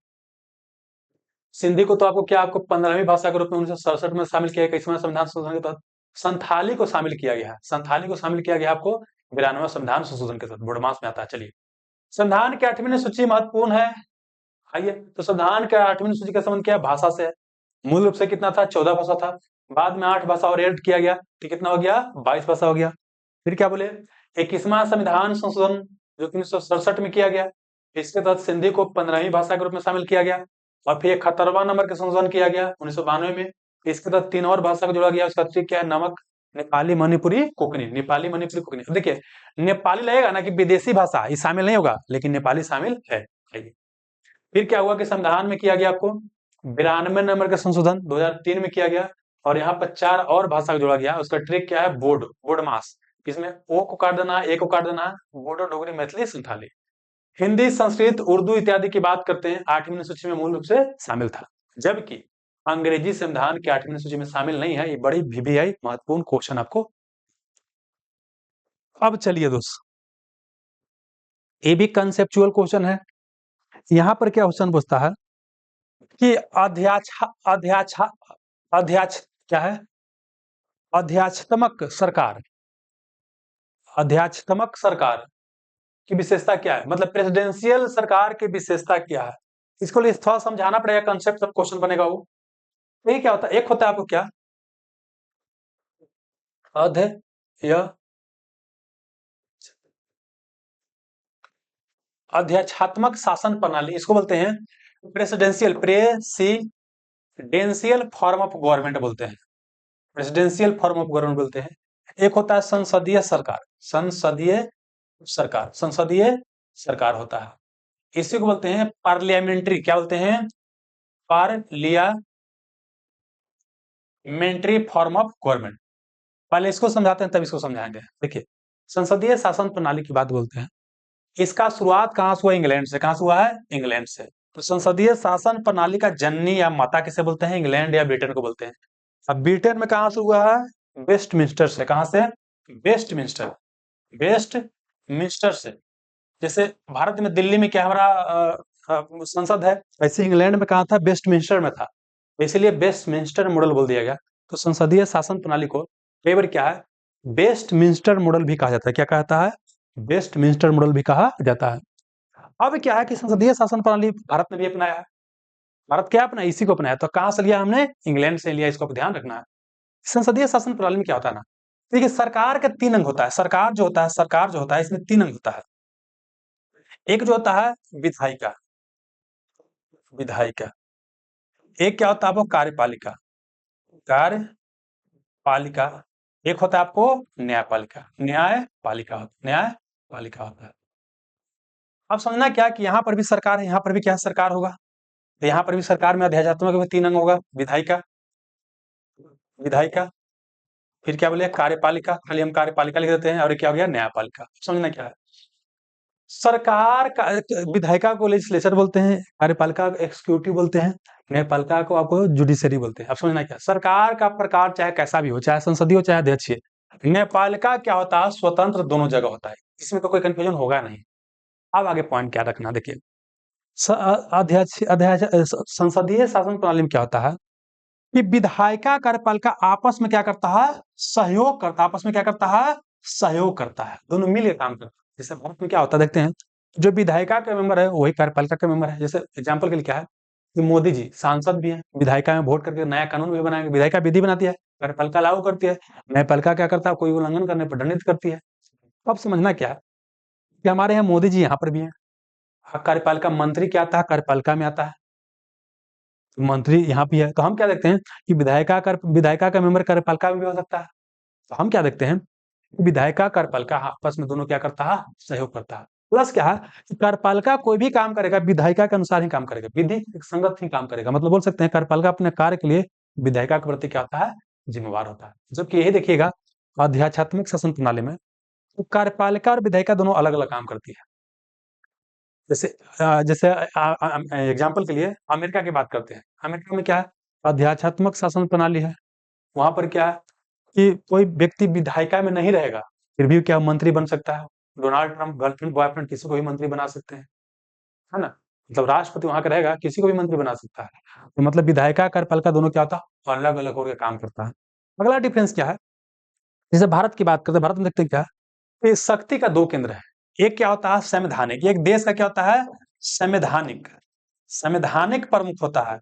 S1: सिंधी को तो आपको क्या आपको 15वीं भाषा के रूप में 1967 में शामिल किया गया, 21वें संविधान संशोधन के तहत। संथाली को शामिल किया गया है, संथाली को शामिल किया गया आपको 92वें संविधान संशोधन के तहत, बोडमास में आता है। चलिए संविधान की 8वीं सूची महत्वपूर्ण है। आइए तो संविधान के 8वीं सूची का संबंध क्या है भाषा से। मूल रूप से कितना था 14 भाषा था, बाद में 8 भाषा और ऐड किया गया तो कितना हो गया 22 भाषा हो गया। फिर क्या बोले 21वां संविधान संशोधन जो कि 1967 में किया गया, इसके तहत सिंधी को 15वीं भाषा के रूप में शामिल किया गया। और फिर 71वां नंबर का संशोधन किया गया 1992 में, इसके तहत 3 और भाषा को जोड़ा गया, उसका ट्रिक क्या है नमक, नेपाली, मणिपुरी, कोकनी, नेपाली, मणिपुरी, कोकनी। अब देखिए नेपाली लगेगा ना कि विदेशी भाषा ये शामिल नहीं होगा, लेकिन नेपाली शामिल है। फिर क्या हुआ कि संविधान में किया गया आपको 92 नंबर का संशोधन 2003 में किया गया, और यहाँ पर 4 और भाषा को जोड़ा गया, उसका ट्रिक क्या है बोर्ड, बोडमास। इसमें ओ को काट देना है, ए को काट देना है, बोडो, डोगरी, मैथिली, संथाली। हिंदी, संस्कृत, उर्दू इत्यादि की बात करते हैं 8वीं सूची में मूल रूप से शामिल था, जबकि अंग्रेजी संविधान की 8वीं सूची में शामिल नहीं है। ये बड़ी वीवीआई महत्वपूर्ण क्वेश्चन आपको। अब चलिए दोस्त ये भी कंसेप्चुअल क्वेश्चन है। यहाँ पर क्या क्वेश्चन पूछता है कि अध्याच अध्याच अध्याच क्या है अध्यात्मक सरकार, अध्यात्मक सरकार की विशेषता क्या है, मतलब प्रेसिडेंशियल सरकार की विशेषता क्या है। इसको लिए थोड़ा समझाना पड़ेगा, कंसेप्ट सब क्वेश्चन बनेगा वो। तो ये क्या होता है, एक होता है आपको क्या अध्य अध्यात्मक शासन प्रणाली, इसको बोलते हैं presidential, presidential form of government बोलते हैं, प्रेसिडेंशियल फॉर्म ऑफ गवर्नमेंट बोलते हैं। एक होता है संसदीय सरकार, संसदीय सरकार, संसदीय सरकार होता है, इसी को बोलते हैं पार्लियामेंट्री, क्या बोलते हैं पार्लियामेंट्री फॉर्म ऑफ गवर्नमेंट। पहले इसको समझाते हैं तब इसको समझाएंगे। देखिए संसदीय शासन प्रणाली की बात बोलते हैं, इसका शुरुआत कहां से हुआ, इंग्लैंड से। कहां से हुआ है, इंग्लैंड से। तो संसदीय शासन प्रणाली का जननी या माता किसे बोलते हैं, इंग्लैंड या ब्रिटेन को बोलते हैं। अब ब्रिटेन में कहां से हुआ है, वेस्टमिंस्टर से। कहां से, वेस्टमिंस्टर, वेस्टमिंस्टर से। जैसे भारत में दिल्ली में क्या हमारा संसद है, ऐसे इंग्लैंड में कहा था वेस्टमिंस्टर में था, इसलिए वेस्टमिंस्टर मॉडल बोल दिया गया। तो संसदीय शासन प्रणाली को कई बार क्या है वेस्टमिंस्टर मॉडल भी कहा जाता है। क्या कहता है, वेस्टमिंस्टर मॉडल भी कहा जाता है। अब क्या है कि संसदीय शासन प्रणाली भारत ने भी अपनाया है। भारत क्या अपना, इसी को अपनाया। तो कहां से लिया हमने, इंग्लैंड से लिया, इसको ध्यान रखना है। संसदीय शासन प्रणाली में क्या होता है ना, देखिए सरकार का 3 अंग होता है, सरकार जो होता है, सरकार जो होता है इसमें 3 अंग होता है। एक जो होता है विधायिका, विधायिका। एक क्या होता है आपको कार्यपालिका, कार्यपालिका। एक होता है आपको न्यायपालिका, न्यायपालिका, न्यायपालिका होता है। अब समझना क्या कि यहाँ पर भी सरकार है, यहाँ पर भी क्या सरकार होगा, तो यहाँ पर भी सरकार में अध्यात्मक में 3 अंग होगा, विधायिका, विधायिका, फिर क्या बोले कार्यपालिका, खाली हम कार्यपालिका लिख देते हैं, और क्या हो गया न्यायपालिका। समझना क्या है, सरकार का विधायिका को लेजिस्लेचर बोलते हैं, कार्यपालिका को एक्सिक्यूटिव बोलते हैं, न्यायपालिका को आपको जुडिशरी बोलते हैं। अब समझना क्या, सरकार का प्रकार चाहे कैसा भी हो, चाहे संसदीय हो चाहे अध्यक्षीय। न्यायपालिका क्या होता है, स्वतंत्र दोनों जगह होता है, इसमें तो कोई कंफ्यूजन होगा नहीं। अब आगे पॉइंट क्या रखना, देखिए अध्यक्ष अध्यक्ष संसदीय शासन प्रणाली में क्या होता है कि विधायिका कार्यपालिका आपस में क्या करता है, सहयोग करता है, आपस में क्या करता है, सहयोग करता है, दोनों मिलकर काम करता है। जैसे भारत में क्या होता है देखते हैं, जो विधायिका का मेंबर है वही कार्यपालिका का मेंबर है। जैसे एग्जांपल के लिए क्या है कि मोदी जी सांसद भी हैं, विधायिका में वोट करके नया कानून भी बनाएंगे, विधायिका विधि बनाती है, कार्यपालिका लागू करती है, न्यायपालिका क्या करता है, कोई उल्लंघन करने पर दंडित करती है। तो अब समझना क्या है कि हमारे यहाँ मोदी जी यहाँ पर भी हैं, कार्यपालिका मंत्री क्या आता है, कार्यपालिका में आता है। मंत्री यहाँ पे है, तो हम क्या देखते हैं कि विधायिका का मेंबर कार्यपालिका में भी हो सकता है। तो हम क्या देखते हैं, विधायिका कार्यपालिका आपस में दोनों क्या करता है, सहयोग करता है। प्लस क्या है कि कार्यपालिका कोई भी काम करेगा विधायिका के अनुसार ही काम करेगा, विधि संगत ही काम करेगा। मतलब बोल सकते हैं कार्यपालिका अपने कार्य के लिए विधायिका के प्रति क्या होता है, जिम्मेवार होता है। जबकि यही देखिएगा अध्यात्मक शासन प्रणाली में तो कार्यपालिका और विधायिका दोनों अलग अलग काम करती है। जैसे जैसे एग्जाम्पल के लिए अमेरिका की बात करते हैं। अमेरिका में क्या है, अध्यात्मक शासन प्रणाली है। वहां पर क्या है कि कोई व्यक्ति विधायिका में नहीं रहेगा फिर भी क्या मंत्री बन सकता है। डोनाल्ड ट्रंप गर्लफ्रेंड बॉयफ्रेंड किसी को भी मंत्री बना सकते हैं, है ना। मतलब राष्ट्रपति वहां का रहेगा, किसी को भी मंत्री बना सकता है। तो मतलब विधायिका कार्यपालिका दोनों क्या होता है, अलग अलग होकर काम करता है। अगला डिफरेंस क्या है, जैसे भारत की बात करते हैं, भारत में देखते हैं क्या, ये शक्ति का दो केंद्र है। एक क्या होता है संवैधानिक, एक देश का क्या होता है संवैधानिक, संवैधानिक प्रमुख होता है,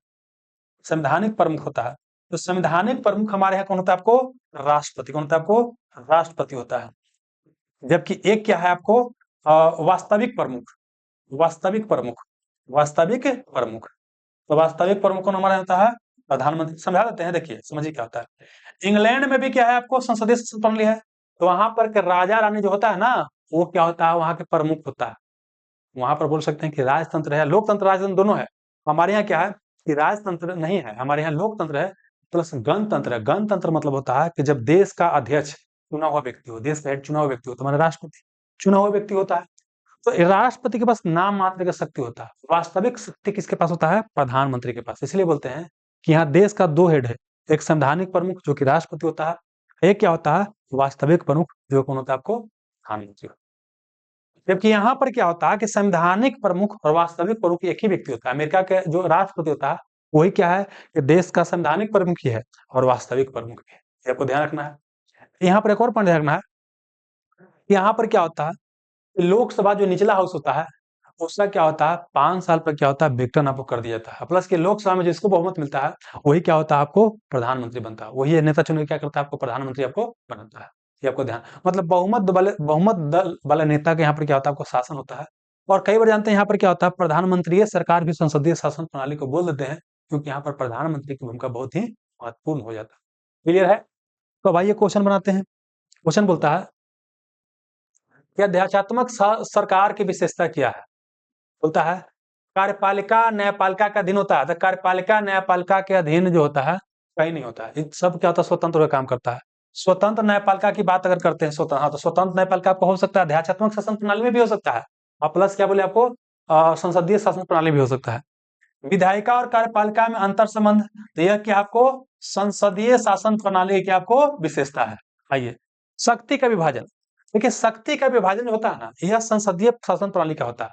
S1: संवैधानिक प्रमुख होता है। तो संवैधानिक प्रमुख हमारे यहाँ कौन होता है, आपको राष्ट्रपति। कौन होता है, आपको राष्ट्रपति होता है। जबकि एक क्या है आपको वास्तविक प्रमुख, वास्तविक प्रमुख, वास्तविक प्रमुख। तो वास्तविक प्रमुख कौन हमारा होता है, प्रधानमंत्री। समझा देते हैं, देखिए समझिए क्या होता है। इंग्लैंड में भी क्या है आपको संसदीय शासन प्रणाली है। तो वहां पर के राजा रानी जो होता है ना, वो क्या होता है, वहां के प्रमुख होता है। वहां पर बोल सकते हैं कि राजतंत्र है, लोकतंत्र राजतंत्र दोनों है। हमारे यहाँ क्या है कि राजतंत्र नहीं है, हमारे यहाँ लोकतंत्र है प्लस गणतंत्र है। गणतंत्र मतलब होता है कि जब देश का अध्यक्ष चुना हुआ व्यक्ति हो, देश का हेड चुना हुआ व्यक्ति हो, तो हमारा राष्ट्रपति चुना हुआ व्यक्ति होता है। तो राष्ट्रपति के पास नाम मात्र का शक्ति होता है, वास्तविक शक्ति किसके पास होता है, प्रधानमंत्री के पास। इसलिए बोलते हैं कि यहाँ देश का दो हेड है, एक संवैधानिक प्रमुख जो कि राष्ट्रपति होता है, एक क्या होता है वास्तविक प्रमुख जो कौन होता है, आपको प्रधानमंत्री। जबकि यहाँ पर क्या होता है कि संवैधानिक प्रमुख और वास्तविक प्रमुख एक ही व्यक्ति होता है। अमेरिका के जो राष्ट्रपति होता है वही क्या है कि देश का संवैधानिक प्रमुख ही है और वास्तविक प्रमुख भी है। ये आपको ध्यान रखना है। यहाँ पर एक और पॉइंट ध्यान रखना है, यहाँ पर क्या होता है, लोकसभा जो निचला हाउस होता है उसका क्या होता है 5 साल पर क्या होता है वेतन आपको कर दिया जाता है। प्लस कि लोकसभा में जिसको बहुमत मिलता है वही क्या होता है, आपको प्रधानमंत्री बनता है। वही नेता चुन के क्या करता है, आपको प्रधानमंत्री आपको बनाता है। ये आपको ध्यान, मतलब बहुमत दल वाला नेता के यहाँ पर क्या होता है, आपको शासन होता है। और कई बार जानते हैं यहाँ पर क्या होता है, प्रधानमंत्री सरकार भी संसदीय शासन प्रणाली को बोल देते हैं, क्योंकि यहाँ पर प्रधानमंत्री की भूमिका बहुत ही महत्वपूर्ण हो जाता है। क्लियर है। तो भाई ये क्वेश्चन बनाते हैं। क्वेश्चन बोलता है कि अध्यात्मक सरकार की विशेषता क्या है। बोलता है कार्यपालिका न्यायपालिका के अधीन होता है। तो कार्यपालिका न्यायपालिका के अधीन जो होता है कहीं नहीं होता है, इन सब क्या होता है स्वतंत्र होकर काम करता है। स्वतंत्र न्यायपालिका की बात अगर करते हैं, स्वतंत्र, हाँ, तो स्वतंत्र न्यायपालिका आपको हो सकता है अध्यात्मक शासन प्रणाली में भी हो सकता है, और प्लस क्या बोले आपको संसदीय शासन प्रणाली भी हो सकता है। विधायिका और कार्यपालिका में अंतर संबंध, तो यह क्या आपको संसदीय शासन प्रणाली की आपको विशेषता है। आइए, शक्ति का विभाजन। देखिए शक्ति का विभाजन जो होता है ना, यह संसदीय शासन प्रणाली का होता है।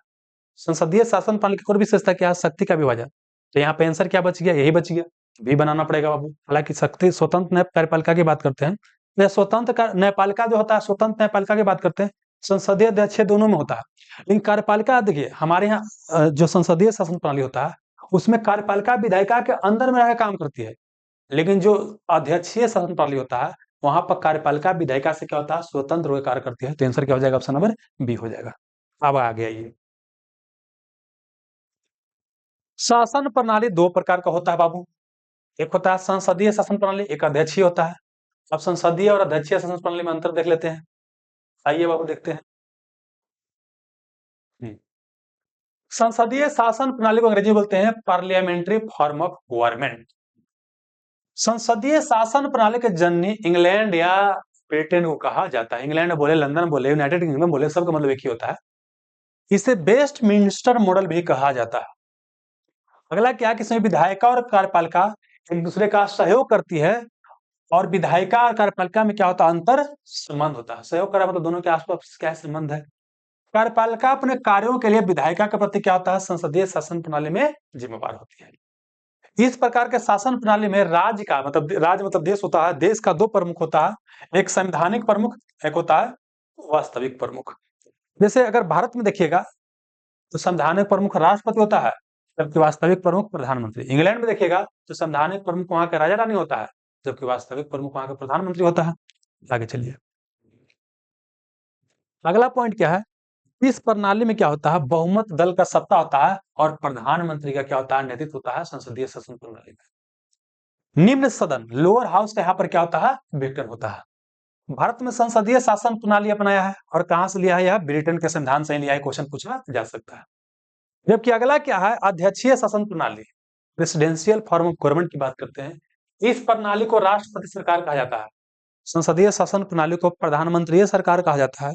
S1: संसदीय शासन प्रणाली की और विशेषता क्या है, शक्ति का विभाजन। तो यहाँ पे आंसर क्या बच गया, यही बच गया, भी बनाना पड़ेगा बाबू। हालांकि शक्ति स्वतंत्र न्याय कार्यपालिका की बात करते हैं, तो स्वतंत्र न्यायपालिका जो होता है, स्वतंत्र न्यायपालिका की बात करते हैं, संसदीय अध्यक्ष दोनों में होता है। लेकिन कार्यपालिका देखिए हमारे यहाँ जो संसदीय शासन प्रणाली होता है उसमें कार्यपालिका विधायिका के अंदर में रहकर काम करती है। लेकिन जो अध्यक्षीय शासन प्रणाली होता है वहां पर कार्यपालिका विधायिका से क्या होता है, स्वतंत्र होकर कार्य करती है। तो आंसर क्या हो जाएगा, ऑप्शन नंबर बी हो जाएगा। अब आ गया ये शासन प्रणाली दो प्रकार का होता है बाबू। एक होता है संसदीय शासन प्रणाली, एक अध्यक्षीय होता है। अब संसदीय और अध्यक्षीय शासन प्रणाली में अंतर देख लेते हैं। आइए बाबू देखते हैं। संसदीय शासन प्रणाली को अंग्रेजी में बोलते हैं पार्लियामेंट्री फॉर्म ऑफ गवर्नमेंट। संसदीय शासन प्रणाली के जननी इंग्लैंड या ब्रिटेन को कहा जाता है। इंग्लैंड बोले, लंदन बोले, यूनाइटेड किंगडम बोले, सबका मतलब एक ही होता है। इसे वेस्ट मिनिस्टर मॉडल भी कहा जाता है। अगला क्या है कि इसमें विधायिका और कार्यपालिका एक दूसरे का सहयोग करती है, और विधायिका और कार्यपालिका में क्या होता है, अंतर संबंध होता है। सहयोग करा मतलब दोनों के आसपास क्या संबंध है। कार्यपालिका अपने कार्यों के लिए विधायिका के प्रति क्या होता है, संसदीय शासन प्रणाली में जिम्मेवार होती है। इस प्रकार के शासन प्रणाली में राज्य का मतलब, राज्य मतलब देश होता है, देश का दो प्रमुख होता है, एक संवैधानिक प्रमुख, एक होता है वास्तविक प्रमुख। जैसे अगर भारत में देखिएगा तो संवैधानिक प्रमुख राष्ट्रपति होता है, जबकि वास्तविक प्रमुख प्रधानमंत्री। इंग्लैंड में देखिएगा तो संवैधानिक प्रमुख वहां का राजा रानी होता है, जबकि वास्तविक प्रमुख वहां का प्रधानमंत्री होता है। आगे चलिए, अगला पॉइंट क्या है इस प्रणाली में क्या होता है, बहुमत दल का सत्ता होता है और प्रधानमंत्री का क्या होता है, नेतृत्व होता है संसदीय शासन प्रणाली में। निम्न सदन लोअर हाउस का यहाँ पर क्या होता है, वेतन होता है। भारत में संसदीय शासन प्रणाली अपनाया है और कहां से लिया है, यह ब्रिटेन के संविधान से लिया है, क्वेश्चन पूछा जा सकता है। जबकि अगला क्या है, अध्यक्षीय शासन प्रणाली, प्रेसिडेंशियल फॉर्म ऑफ गवर्नमेंट की बात करते हैं। इस प्रणाली को राष्ट्रपति सरकार कहा जाता है। संसदीय शासन प्रणाली को प्रधानमंत्रीय सरकार कहा जाता है,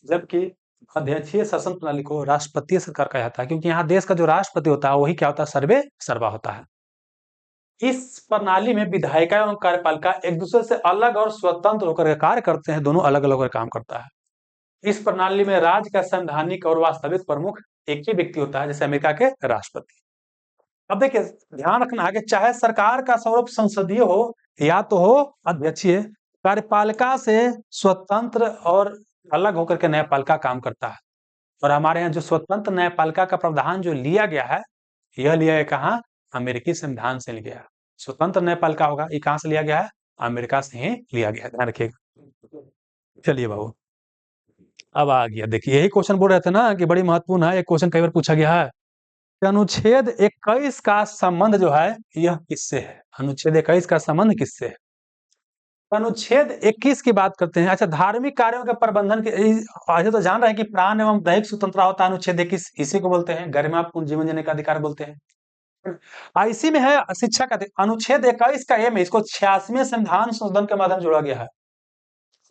S1: जबकि अध्यक्षीय शासन प्रणाली को राष्ट्रपतीय सरकार कहा जाता है, क्योंकि यहाँ देश का जो राष्ट्रपति होता है वही क्या होता है, सर्वे सर्वा होता है। इस प्रणाली में विधायिका एवं कार्यपालिका एक दूसरे से अलग और स्वतंत्र होकर कार्य करते हैं, दोनों अलग अलग होकर काम करता है। इस प्रणाली में राज्य का संवैधानिक और वास्तविक प्रमुख एक ही व्यक्ति होता है, जैसे अमेरिका के राष्ट्रपति। अब देखिए, ध्यान रखना है कि चाहे सरकार का स्वरूप संसदीय हो या तो हो अध्यक्षीय, कार्यपालिका से स्वतंत्र और अलग होकर के न्यायपालिका काम करता है। और हमारे यहाँ जो स्वतंत्र न्यायपालिका का प्रावधान जो लिया गया है, यह लिया है कहाँ, अमेरिकी संविधान से लिया गया है। स्वतंत्र न्यायपालिका होगा, ये कहाँ से लिया गया है, अमेरिका से ही लिया गया है, ध्यान रखिएगा। चलिए बाबू, अब आ गया, देखिए यही क्वेश्चन बोल रहे थे ना कि बड़ी महत्वपूर्ण है, एक क्वेश्चन कई बार पूछा गया है कि अनुच्छेद 21 का संबंध जो है यह किससे है, अनुच्छेद 21 का संबंध किससे है। अनुच्छेद 21 की बात करते हैं। अच्छा, धार्मिक कार्यों के प्रबंधन के, ऐसे तो जान रहे हैं कि प्राण एवं दैहिक स्वतंत्रता होता है अनुच्छेद 21, इसी को बोलते हैं गरिमापूर्ण जीवन जीने का अधिकार बोलते हैं। इसी में है शिक्षा का अनुच्छेद 21 का एम है, इसको 86वें संविधान संशोधन के माध्यम जोड़ा गया है।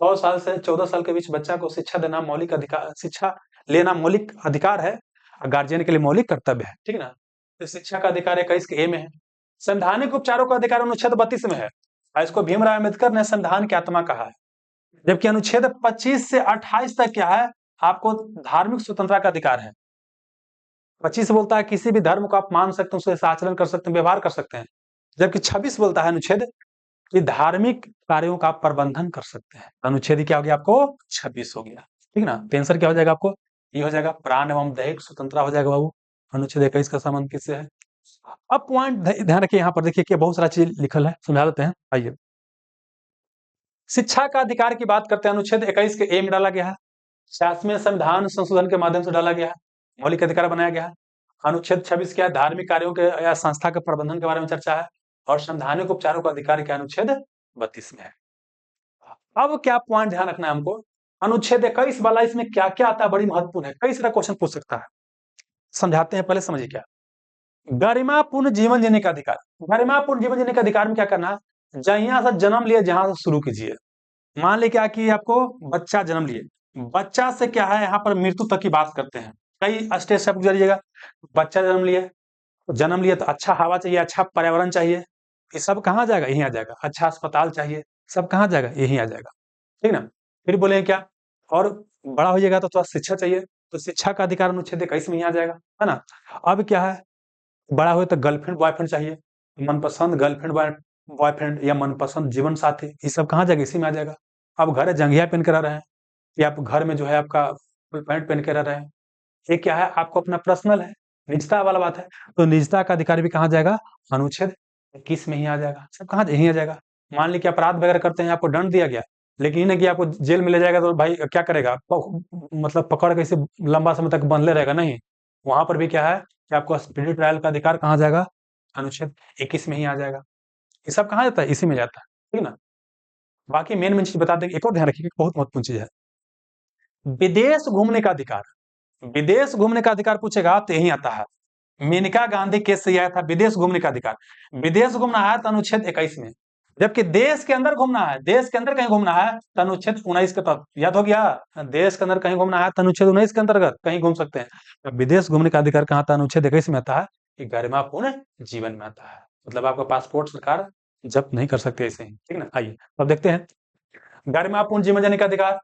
S1: 100 साल से 14 साल के बीच बच्चा को शिक्षा देना मौलिक अधिकार, शिक्षा लेना मौलिक अधिकार है, गार्जियन के लिए मौलिक कर्तव्य है, ठीक है ना। तो शिक्षा का अधिकार 21 के ए में है। संवैधानिक उपचारों का अधिकार अनुच्छेद 32 में है, और इसको भीमराव अम्बेडकर ने संविधान की आत्मा कहा है। जबकि अनुच्छेद 25 से 28 तक क्या है, आपको धार्मिक स्वतंत्रता का अधिकार है। 25 बोलता है किसी भी धर्म को आप मान सकते हैं, उससे आचरण कर सकते हैं, व्यवहार कर सकते हैं। जबकि 26 बोलता है अनुच्छेद कि धार्मिक कार्यों का प्रबंधन कर सकते हैं। अनुच्छेद क्या हो गया आपको, 26 हो गया, ठीक ना। तो आंसर क्या हो जाएगा आपको, ये हो जाएगा प्राण एवं दैहिक स्वतंत्रता हो जाएगा बाबू। अनुच्छेद 21 का संबंध किससे है। अब पॉइंट ध्यान रखिए, यहाँ पर देखिए कि बहुत सारा चीज लिखल है, समझा देते हैं, आइए। शिक्षा का अधिकार की बात करते हैं, अनुच्छेद 21 के ए में डाला गया है, 86वें संविधान संशोधन के माध्यम से डाला गया है, मौलिक अधिकार बनाया गया है। अनुच्छेद 26 क्या है, धार्मिक कार्यों के या संस्था के प्रबंधन के बारे में चर्चा है, और संवैधानिक उपचारों का अधिकार क्या अनुच्छेद 32 में है। अब क्या पॉइंट ध्यान रखना है हमको, अनुच्छेद 21 वाला इसमें क्या क्या आता है, बड़ी महत्वपूर्ण है, कई सारा क्वेश्चन पूछ सकता है। समझाते हैं, पहले समझिए क्या गरिमापूर्ण जीवन जीने का अधिकार। गरिमापूर्ण जीवन जीने का अधिकार में क्या करना है, जहाँ से जन्म लिए जहां से शुरू कीजिए। मान ली क्या कि आपको बच्चा जन्म लिए, बच्चा से क्या है यहाँ पर मृत्यु तक की बात करते हैं, कई स्टेज से आप गुजरिएगा। बच्चा जन्म लिए तो अच्छा हवा चाहिए, अच्छा पर्यावरण चाहिए, ये सब कहाँ जाएगा, यहीं आ जाएगा। अच्छा अस्पताल चाहिए, सब कहाँ जाएगा, यहीं आ जाएगा, ठीक ना। फिर बोले क्या, और बड़ा हो जाएगा तो थोड़ा शिक्षा चाहिए, तो शिक्षा का अधिकार अनुच्छेद 21 में ही आ जाएगा, है ना। अब क्या है, बड़ा हुए तो गर्लफ्रेंड बॉयफ्रेंड चाहिए, मनपसंद गर्लफ्रेंड बॉयफ्रेंड या मनपसंद जीवन साथी, ये सब कहाँ जाएगा, इसी में आ जाएगा। अब घर है जंघिया पहन के रह रहे हैं, या आप घर में जो है आपका फुल पैंट पहन के रह रहे हैं, ये क्या है, आपको अपना पर्सनल है, निजता वाला बात है, तो निजता का अधिकार भी कहाँ जाएगा, अनुच्छेद 21 में ही आ जाएगा, सब कहाँ यहीं आ जाएगा। मान लीजिए अपराध वगैरह करते हैं, आपको दंड दिया गया, लेकिन ये नहीं कि आपको जेल में ले जाएगा तो भाई क्या करेगा, मतलब पकड़ के इसे लंबा समय तक बंधले रहेगा, नहीं। वहां पर भी क्या है कि आपको स्पीडी ट्रायल का अधिकार कहाँ जाएगा, अनुच्छेद 21 में ही आ जाएगा। ये सब कहाँ जाता है, इसी में जाता है, ठीक ना। बाकी मेन चीज बता देंगे, एक और ध्यान रखिए, बहुत महत्वपूर्ण चीज है, विदेश घूमने का अधिकार। विदेश घूमने का अधिकार पूछेगा तो यही आता है, मेनका गांधी केस से आया था, विदेश घूमने का अधिकार। विदेश घूमना है तो अनुच्छेद 21 में, जबकि देश के अंदर घूमना है, देश के अंदर कहीं घूमना है तो अनुच्छेद 19 के तहत, याद हो गया, देश के अंदर कहीं घूमना है तो अनुच्छेद 19 के अंतर्गत कहीं घूम सकते हैं। तो विदेश घूमने का अधिकार कहाँ आता है, अनुच्छेद 21 में आता है, कि गरिमापूर्ण जीवन में आता है, मतलब आपका पासपोर्ट सरकार जब्त नहीं कर सकते ऐसे ही, ठीक ना। आइए अब देखते हैं, गरिमापूर्ण जीवन जीने का अधिकार,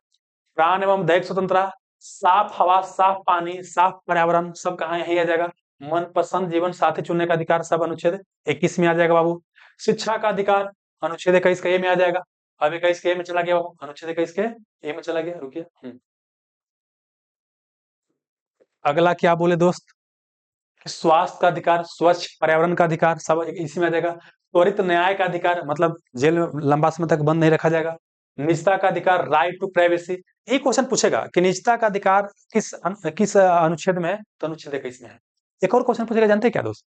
S1: प्राण एवं दैहिक स्वतंत्रता, साफ हवा, साफ पानी, साफ पर्यावरण, सब कहाँ यही आ जाएगा। मनपसंद जीवन साथी चुनने का अधिकार, सब अनुच्छेद 21 में आ जाएगा बाबू। शिक्षा का अधिकार अनुच्छेद 21 के ए में आ जाएगा। अब 21 के ए में चला गया बाबू, अनुच्छेद 21 के ए में चला गया, रुकिए। अगला क्या बोले दोस्त, स्वास्थ्य का अधिकार, स्वच्छ पर्यावरण का अधिकार, सब इसी में आ जाएगा। त्वरित न्याय का अधिकार, मतलब जेल में लंबा समय तक बंद नहीं रखा जाएगा। निजता का अधिकार, राइट टू प्राइवेसी, एक क्वेश्चन पूछेगा कि निजता का अधिकार किस अनुच्छेद में है, तो अनुच्छेद 21 में है। एक और क्वेश्चन पूछेगा, जानते हैं क्या दोस्त,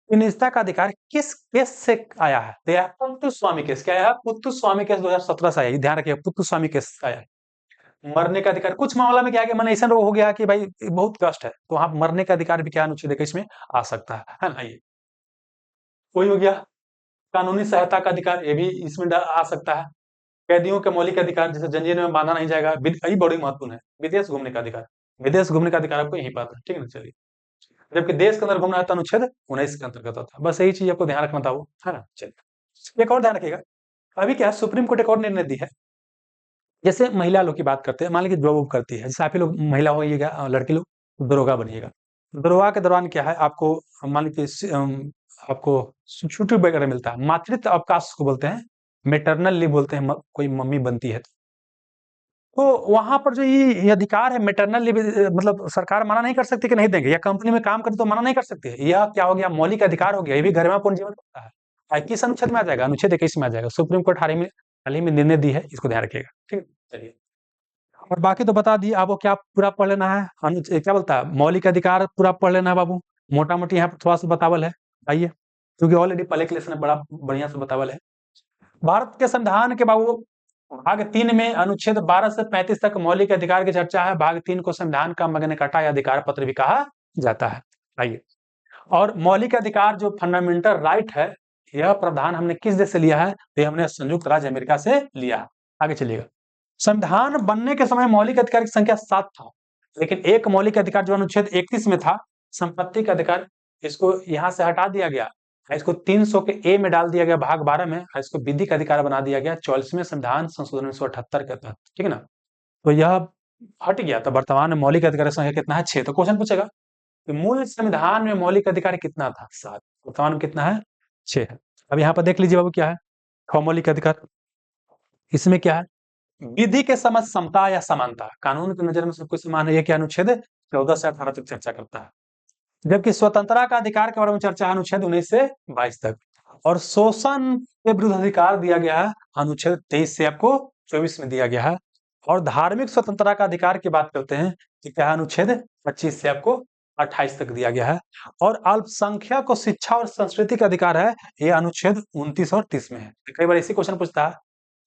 S1: कि निजता का अधिकार किस केस से आया है, तो यह पुत्तुस्वामी केस। क्या है? पुत्तुस्वामी केस 2017 से आया है, ध्यान रखिए, पुत्तुस्वामी केस आया है। मरने का अधिकार, कुछ मामला में क्या है कि मन ऐसा हो गया कि भाई बहुत कष्ट है, तो वहां मरने का अधिकार भी क्या अनुच्छेद 21 में आ सकता है ना। ये कोई हो गया। कानूनी सहायता का अधिकार, ये भी इसमें आ सकता है। कैदियों के मौलिक अधिकार, जैसे जंजीर में बांधा नहीं जाएगा, ये बड़ी महत्वपूर्ण है। विदेश घूमने का अधिकार, विदेश घूमने का अधिकार आपको यही पाता है, ठीक है ना। चलिए, जबकि देश के अंदर घूमना है तो अनुच्छेद 19 के अंतर्गत होता है। बस यही चीज आपको ध्यान रखना था, वो है ना। चलिए, एक और ध्यान रखिएगा, अभी क्या है, सुप्रीम कोर्ट एक और निर्णय दी है। जैसे महिला लोग की बात करते हैं, मान लीजिए जॉब करती है, जैसे आप ही लोग महिला होइएगा, लड़की लोग दरोगा बनिएगा। दरोगा के दौरान क्या है, आपको मान लीजिए आपको छुट्टी वगैरह मिलता है, मातृत्व अवकाश को बोलते हैं, मेटरनल लीव बोलते हैं, कोई मम्मी बनती है तो वहां पर जो ये अधिकार है मेटरनल लीव, मतलब सरकार मना नहीं कर सकती कि नहीं देंगे, या कंपनी में काम करे तो मना नहीं कर सकती है। यह क्या हो गया, मौलिक अधिकार हो गया। ये भी गरिमापूर्ण जीवन होता है। किस अनुच्छेद में आ जाएगा, अनुच्छेद 21 में आ जाएगा। सुप्रीम कोर्ट हाल ही में निर्णय दी है, इसको ध्यान रखिएगा, ठीक है। चलिए, और बाकी तो बता दिए आपको, क्या पूरा पढ़ लेना है, क्या बोलता है, मौलिक अधिकार पूरा पढ़ लेना है बाबू। मोटा मोटी यहाँ पर थोड़ा सा बतावल है, आइए, क्योंकि ऑलरेडी पहले के लेसन में बड़ा बढ़िया से बतावल है। भारत के संविधान के बाबू भाग 3 में अनुच्छेद 12 से 35 तक मौलिक अधिकार की चर्चा है। भाग 3 को संविधान का मगन कटा या अधिकार पत्र भी कहा जाता है। आइए, और मौलिक अधिकार जो फंडामेंटल राइट है, यह प्रावधान हमने किस देश से लिया है, तो ये हमने संयुक्त राज्य अमेरिका से लिया है। आगे चलिएगा, संविधान बनने के समय मौलिक अधिकार की संख्या 7 था, लेकिन एक मौलिक अधिकार जो अनुच्छेद 31 में था, संपत्ति का अधिकार, इसको यहां से हटा दिया गया, इसको 300 के ए में डाल दिया गया भाग 12 में, इसको विधि का अधिकार बना दिया गया 44वें संविधान संशोधन 1978 के तहत, ठीक है ना। तो यह हट गया, तो वर्तमान में मौलिक अधिकार की संख्या कितना है, 6। तो क्वेश्चन पूछेगा कि मूल संविधान में मौलिक अधिकार कितना था, 7, वर्तमान में कितना है, 6 है। अब यहाँ पर देख लीजिए बाबू, क्या है मौलिक अधिकार, इसमें क्या है, विधि के समझ समता या समानता, कानून की नजर में सब कुछ समान है, ये क्या अनुच्छेद 14 से 18 तक चर्चा करता है। जबकि स्वतंत्रता का अधिकार के बारे में चर्चा है अनुच्छेद 19 से 22 तक, और शोषण के विरुद्ध अधिकार दिया गया है अनुच्छेद 23 से आपको 24 में दिया गया है। और धार्मिक स्वतंत्रता का अधिकार की बात करते हैं कि क्या है, अनुच्छेद 25 से आपको 28 तक दिया गया है। और अल्पसंख्यक को शिक्षा और संस्कृति का अधिकार है, ये अनुच्छेद 29 और 30 में है। कई बार ऐसी क्वेश्चन पूछता है,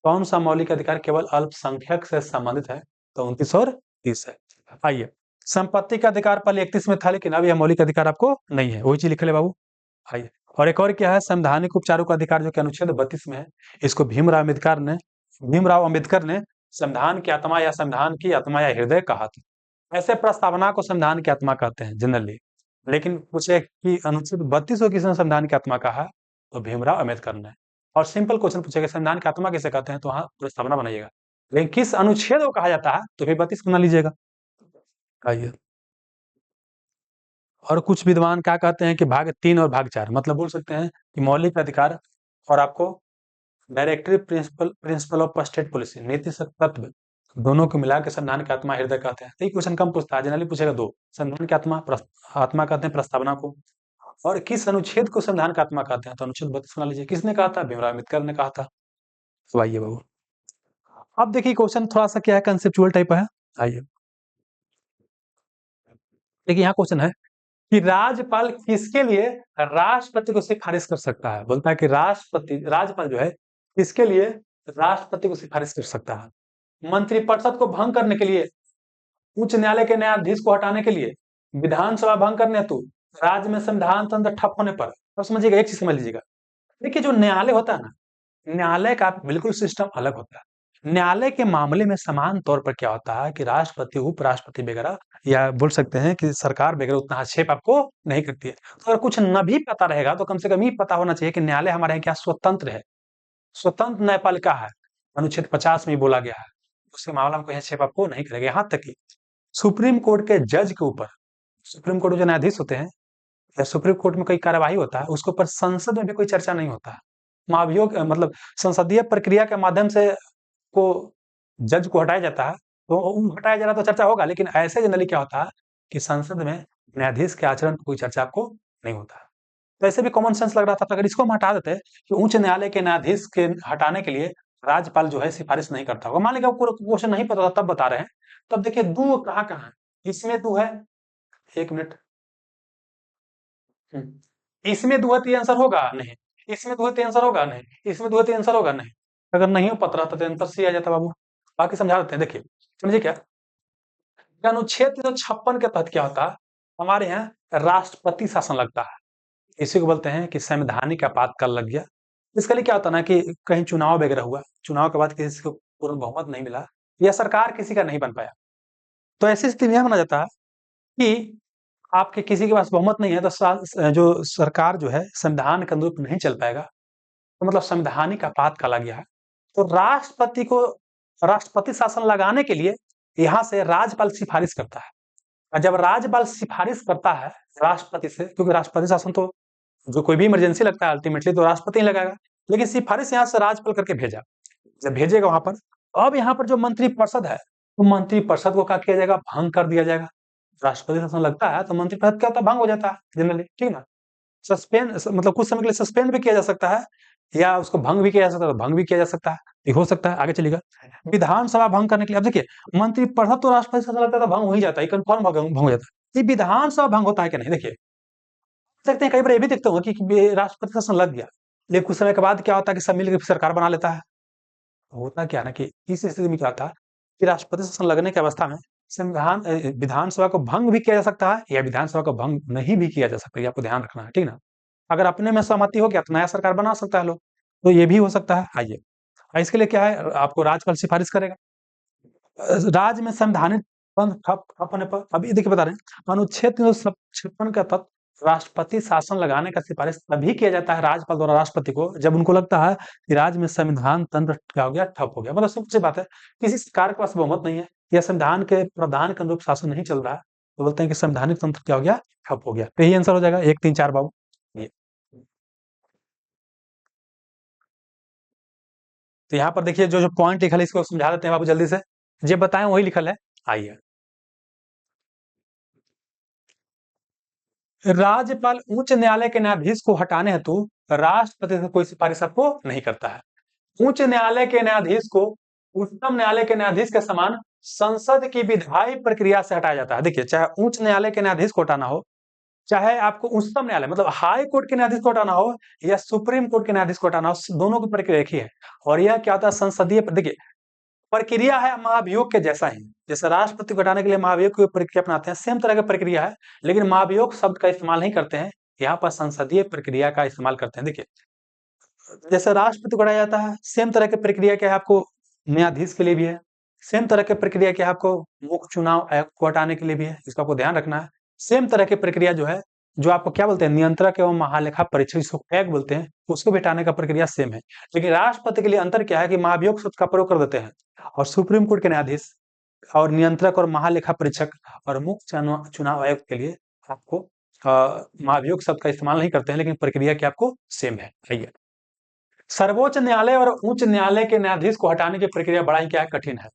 S1: कौन सा मौलिक अधिकार केवल अल्पसंख्यक से संबंधित है, तो 29 और 30 है। आइए, संपत्ति का अधिकार पहले 31 में था, लेकिन अब यह मौलिक अधिकार आपको नहीं है, वही चीज लिख ले बाबू। आइए, और एक और क्या है, संवैधानिक उपचारों का अधिकार, जो कि अनुच्छेद 32 में है। इसको भीमराव अम्बेडकर ने संविधान की आत्मा या संविधान की आत्मा या हृदय कहा था। ऐसे प्रस्तावना को संविधान की आत्मा कहते हैं जनरली, लेकिन पूछे कि अनुच्छेद 32 को किसने संविधान की आत्मा कहा, तो भीमराव अम्बेडकर ने। और सिंपल क्वेश्चन पूछेगा संविधान की आत्मा किसे कहते हैं, तो वहां प्रस्तावना बनाइएगा, लेकिन किस अनुच्छेद को कहा जाता है, तो फिर 32 बना लीजिएगा। आइए, और कुछ विद्वान क्या कहते हैं कि भाग 3 और भाग 4, मतलब बोल सकते हैं कि मौलिक अधिकार और आपको directive principle of state policy, नीति तत्व, दोनों को मिला के संविधान की आत्मा हृदय कहते हैं। तो क्वेश्चन कम पूछता है, जनरली पूछेगा 2, संविधान की आत्मा कहते हैं प्रस्तावना को, और किस अनुच्छेद को संविधान का आत्मा कहते हैं, तो अनुच्छेद 32 बना लीजिए। किसने कहा था, भीमराव अम्बेडकर ने कहा था। तो आइए बाबू, अब देखिए क्वेश्चन थोड़ा सा क्या है, कंसेप्चुअल टाइप है। आइए, देखिए यहाँ क्वेश्चन है कि राज्यपाल किसके लिए राष्ट्रपति को सिफारिश कर सकता है। बोलता है कि राज्यपाल जो है किसके लिए राष्ट्रपति को सिफारिश कर सकता है, मंत्रिपरिषद को भंग करने के लिए, उच्च न्यायालय के न्यायाधीश को हटाने के लिए, विधानसभा भंग करने हेतु, राज्य में संविधान तंत्र ठप होने पर। तो समझिएगा, एक चीज समझ लीजिएगा, देखिए जो न्यायालय होता है ना, न्यायालय का बिल्कुल सिस्टम अलग होता है। न्यायालय के मामले में समान तौर पर क्या होता है कि राष्ट्रपति उपराष्ट्रपति वगैरह, या बोल सकते हैं कि सरकार वगैरह उतना हस्तक्षेप आपको नहीं करती है। तो अगर कुछ न भी पता रहेगा तो कम से कम ये पता होना चाहिए कि न्यायालय हमारे यहाँ क्या स्वतंत्र है, स्वतंत्र न्यायपालिका है, अनुच्छेद 50 में बोला गया है। उसके मामला में कोई हस्तक्षेप आपको नहीं करेगा। यहाँ तक कि सुप्रीम कोर्ट के जज के ऊपर, सुप्रीम कोर्ट में जो न्यायाधीश होते हैं, या सुप्रीम कोर्ट में कोई कार्यवाही होता है, उसके ऊपर संसद में भी कोई चर्चा नहीं होता है। महाभियोग मतलब संसदीय प्रक्रिया के माध्यम से को जज को हटाया जाता है, तो हटाया जा रहा तो चर्चा होगा, लेकिन ऐसे जनरली क्या होता है कि संसद में न्यायाधीश के आचरण पर कोई चर्चा आपको नहीं होता है। तो ऐसे भी कॉमन सेंस लग रहा था, तो अगर इसको हम हटा देते कि उच्च न्यायालय के न्यायाधीश के हटाने के लिए राज्यपाल जो है सिफारिश नहीं करता होगा, मान लीजिए आपको क्वेश्चन नहीं पता था तब बता रहे हैं तब देखिए दू कहाँ कहाँ है, इसमें दू है, एक मिनट, इसमें दू है तो ये आंसर होगा नहीं, इसमें दू है तो आंसर होगा नहीं, इसमें दू है तो आंसर होगा नहीं। अगर नहीं हो पता रहता तो आंसर सी आ जाता बाबू। बाकी समझा देते हैं, देखिए समझिए क्या, अनुच्छेद 356 के तहत क्या होता है, हमारे यहाँ राष्ट्रपति शासन लगता है। इसी को बोलते हैं कि संवैधानिक आपातकाल लग गया। इसके लिए क्या होता है ना कि कहीं चुनाव वगैरह हुआ, चुनाव के बाद किसी को पूर्ण बहुमत नहीं मिला या सरकार किसी का नहीं बन पाया, तो ऐसी स्थिति में यह माना जाता है कि आपके किसी के पास बहुमत नहीं है तो जो सरकार जो है संविधान के अनुरूप नहीं चल पाएगा, तो मतलब संवैधानिक आपातकाल आ गया है। तो राष्ट्रपति शासन लगाने के लिए यहाँ से राज्यपाल सिफारिश करता है, और जब राज्यपाल सिफारिश करता है राष्ट्रपति से, क्योंकि राष्ट्रपति शासन तो जो कोई भी इमरजेंसी लगता है अल्टीमेटली तो राष्ट्रपति ही लगाएगा, लेकिन सिफारिश यहाँ से राज्यपाल करके भेजा, जब भेजेगा वहां पर, अब यहाँ पर जो मंत्रिपरिषद है, तो मंत्रिपरिषद को क्या किया जाएगा, भंग कर दिया जाएगा। राष्ट्रपति शासन लगता है तो मंत्रिपरिषद क्या होता है, भंग हो जाता है जनरली, ठीक ना। सस्पेंड मतलब कुछ समय के लिए सस्पेंड भी किया जा सकता है, या उसको भंग भी किया जा सकता है, तो भंग भी किया जा सकता है, ये हो सकता है, आगे चलेगा। विधानसभा भंग करने के लिए, अब देखिए मंत्रिपरिषद तो राष्ट्रपति शासन लगता है तो भंग हो ही जाता है, कन्फर्म भंग हो जाता है। ये विधानसभा भंग होता है कि नहीं, देखिए सकते हैं, कई बार ये भी देखते हो कि राष्ट्रपति शासन लग गया, लेकिन कुछ समय के बाद क्या होता है कि सब मिलकर सरकार बना लेता है। होता क्या है ना कि इस स्थिति में क्या होता है कि राष्ट्रपति शासन लगने की अवस्था में विधानसभा को भंग भी किया जा सकता है या विधानसभा को भंग नहीं भी किया जा सकता है, ये आपको ध्यान रखना है, ठीक ना। अगर अपने में सहमति हो गया तो नया सरकार बना सकता है लोग, तो ये भी हो सकता है। आइए, इसके लिए क्या है, आपको राज्यपाल सिफारिश करेगा। राज्य में संवैधानिक बंद ठप ठप होने पर, अभी देखिए बता रहे हैं, अनुच्छेद 356 का तत्व राष्ट्रपति शासन लगाने का सिफारिश तभी किया जाता है राज्यपाल द्वारा राष्ट्रपति को, जब उनको लगता है कि राज्य में संविधान तंत्र क्या हो गया, ठप हो गया। मतलब सिंपल सी बात है, किसी सरकार के पास बहुमत नहीं है या संविधान के प्रावधान के अनुरूप शासन नहीं चल रहा है, तो बोलते हैं कि संवैधानिक तंत्र क्या हो गया, ठप हो गया। तो यही आंसर हो जाएगा 1 3 4 बाबू। ये तो यहाँ पर देखिए जो जो पॉइंट लिखल है इसको समझा देते हैं बाबू जल्दी से, जो बताएं वही लिखल है। आइए, राज्यपाल उच्च न्यायालय के न्यायाधीश को हटाने हेतु राष्ट्रपति से कोई सिफारिश आपको नहीं करता है। उच्च न्यायालय के न्यायाधीश को उच्चतम न्यायालय के न्यायाधीश के समान संसद की विधायी प्रक्रिया से हटाया जाता है। देखिए, चाहे उच्च न्यायालय के न्यायाधीश को हटाना हो, चाहे आपको उच्चतम न्यायालय मतलब हाई कोर्ट के न्यायाधीश को हटाना हो या सुप्रीम कोर्ट के न्यायाधीश को हटाना हो, दोनों की प्रक्रिया एक ही है। और यह क्या होता है, संसदीय, देखिए प्रक्रिया है महाभियोग के जैसा ही, जैसे राष्ट्रपति को हटाने के लिए महाभियोग की प्रक्रिया अपनाते हैं, सेम तरह की प्रक्रिया है, लेकिन महाभियोग शब्द का इस्तेमाल नहीं करते हैं, यहाँ पर संसदीय प्रक्रिया का इस्तेमाल करते हैं। देखिए, जैसे राष्ट्रपति को हटाया जाता है, सेम तरह की प्रक्रिया क्या है आपको न्यायाधीश के लिए भी है, सेम तरह की प्रक्रिया क्या है आपको मुख्य चुनाव आयोग को हटाने के लिए भी है, इसको आपको ध्यान रखना है। सेम तरह की प्रक्रिया जो है, जो आपको क्या बोलते हैं, नियंत्रक एवं महालेखा परीक्षक, जिसको कैग बोलते हैं, उसको भी हटाने का प्रक्रिया सेम है। लेकिन राष्ट्रपति के लिए अंतर क्या है कि महाभियोग शब्द का प्रयोग कर देते हैं, और सुप्रीम कोर्ट के न्यायाधीश और नियंत्रक और महालेखा परीक्षक और मुख्य चुनाव आयोग के लिए आपको महाभियोग शब्द का इस्तेमाल नहीं करते हैं, लेकिन प्रक्रिया क्या आपको सेम है। आइए, सर्वोच्च न्यायालय और उच्च न्यायालय के न्यायाधीश को हटाने की प्रक्रिया बड़ा ही क्या है, कठिन है।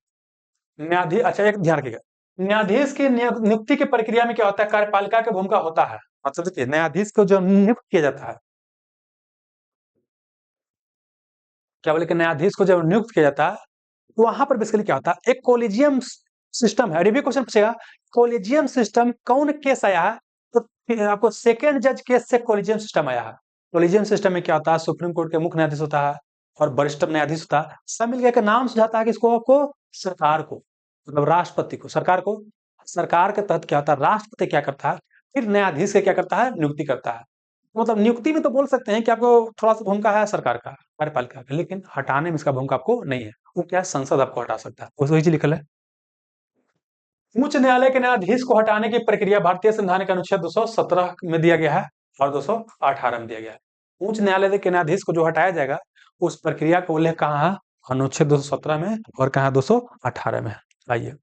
S1: न्यायाधीश, अच्छा एक ध्यान रखिएगा, न्यायाधीश की नियुक्ति की प्रक्रिया में क्या होता है, कार्यपालिका की भूमिका होता है। मतलब देखिए, न्यायाधीश को जो नियुक्त किया जाता है, क्या बोले कि न्यायाधीश को जब नियुक्त किया जाता है, तो वहां पर बेसिकली क्या होता है, एक कोलिजियम सिस्टम है। रिव्यू क्वेश्चन पूछेगा, कोलिजियम सिस्टम कौन केस आया है, तो फिर आपको सेकेंड जज केस से कोलिजियम सिस्टम आया है। कोलिजियम सिस्टम में क्या होता है, सुप्रीम कोर्ट के मुख्य न्यायाधीश होता है और वरिष्ठ न्यायाधीश होता है, सब मिलकर एक नाम सुझाता है किसको, आपको सरकार को, मतलब राष्ट्रपति को, सरकार को। सरकार के तहत क्या होता है, राष्ट्रपति क्या करता है, फिर न्यायाधीश से क्या करता है, नियुक्ति करता है। मतलब नियुक्ति में तो बोल सकते हैं कि आपको थोड़ा सा भूमिका है सरकार का, कार्यपालिका का, लेकिन हटाने में इसका भूमिका आपको नहीं है। वो क्या है, संसद आपको हटा सकता है, वही चीज लिखल है। उच्च न्यायालय के न्यायाधीश को हटाने की प्रक्रिया भारतीय संविधान के अनुच्छेद 217 में दिया गया है और 218 में दिया गया है। उच्च न्यायालय के न्यायाधीश को जो हटाया जाएगा, उस प्रक्रिया का उल्लेख कहाँ है, अनुच्छेद 217 में, और कहाँ 218 में है। आइए,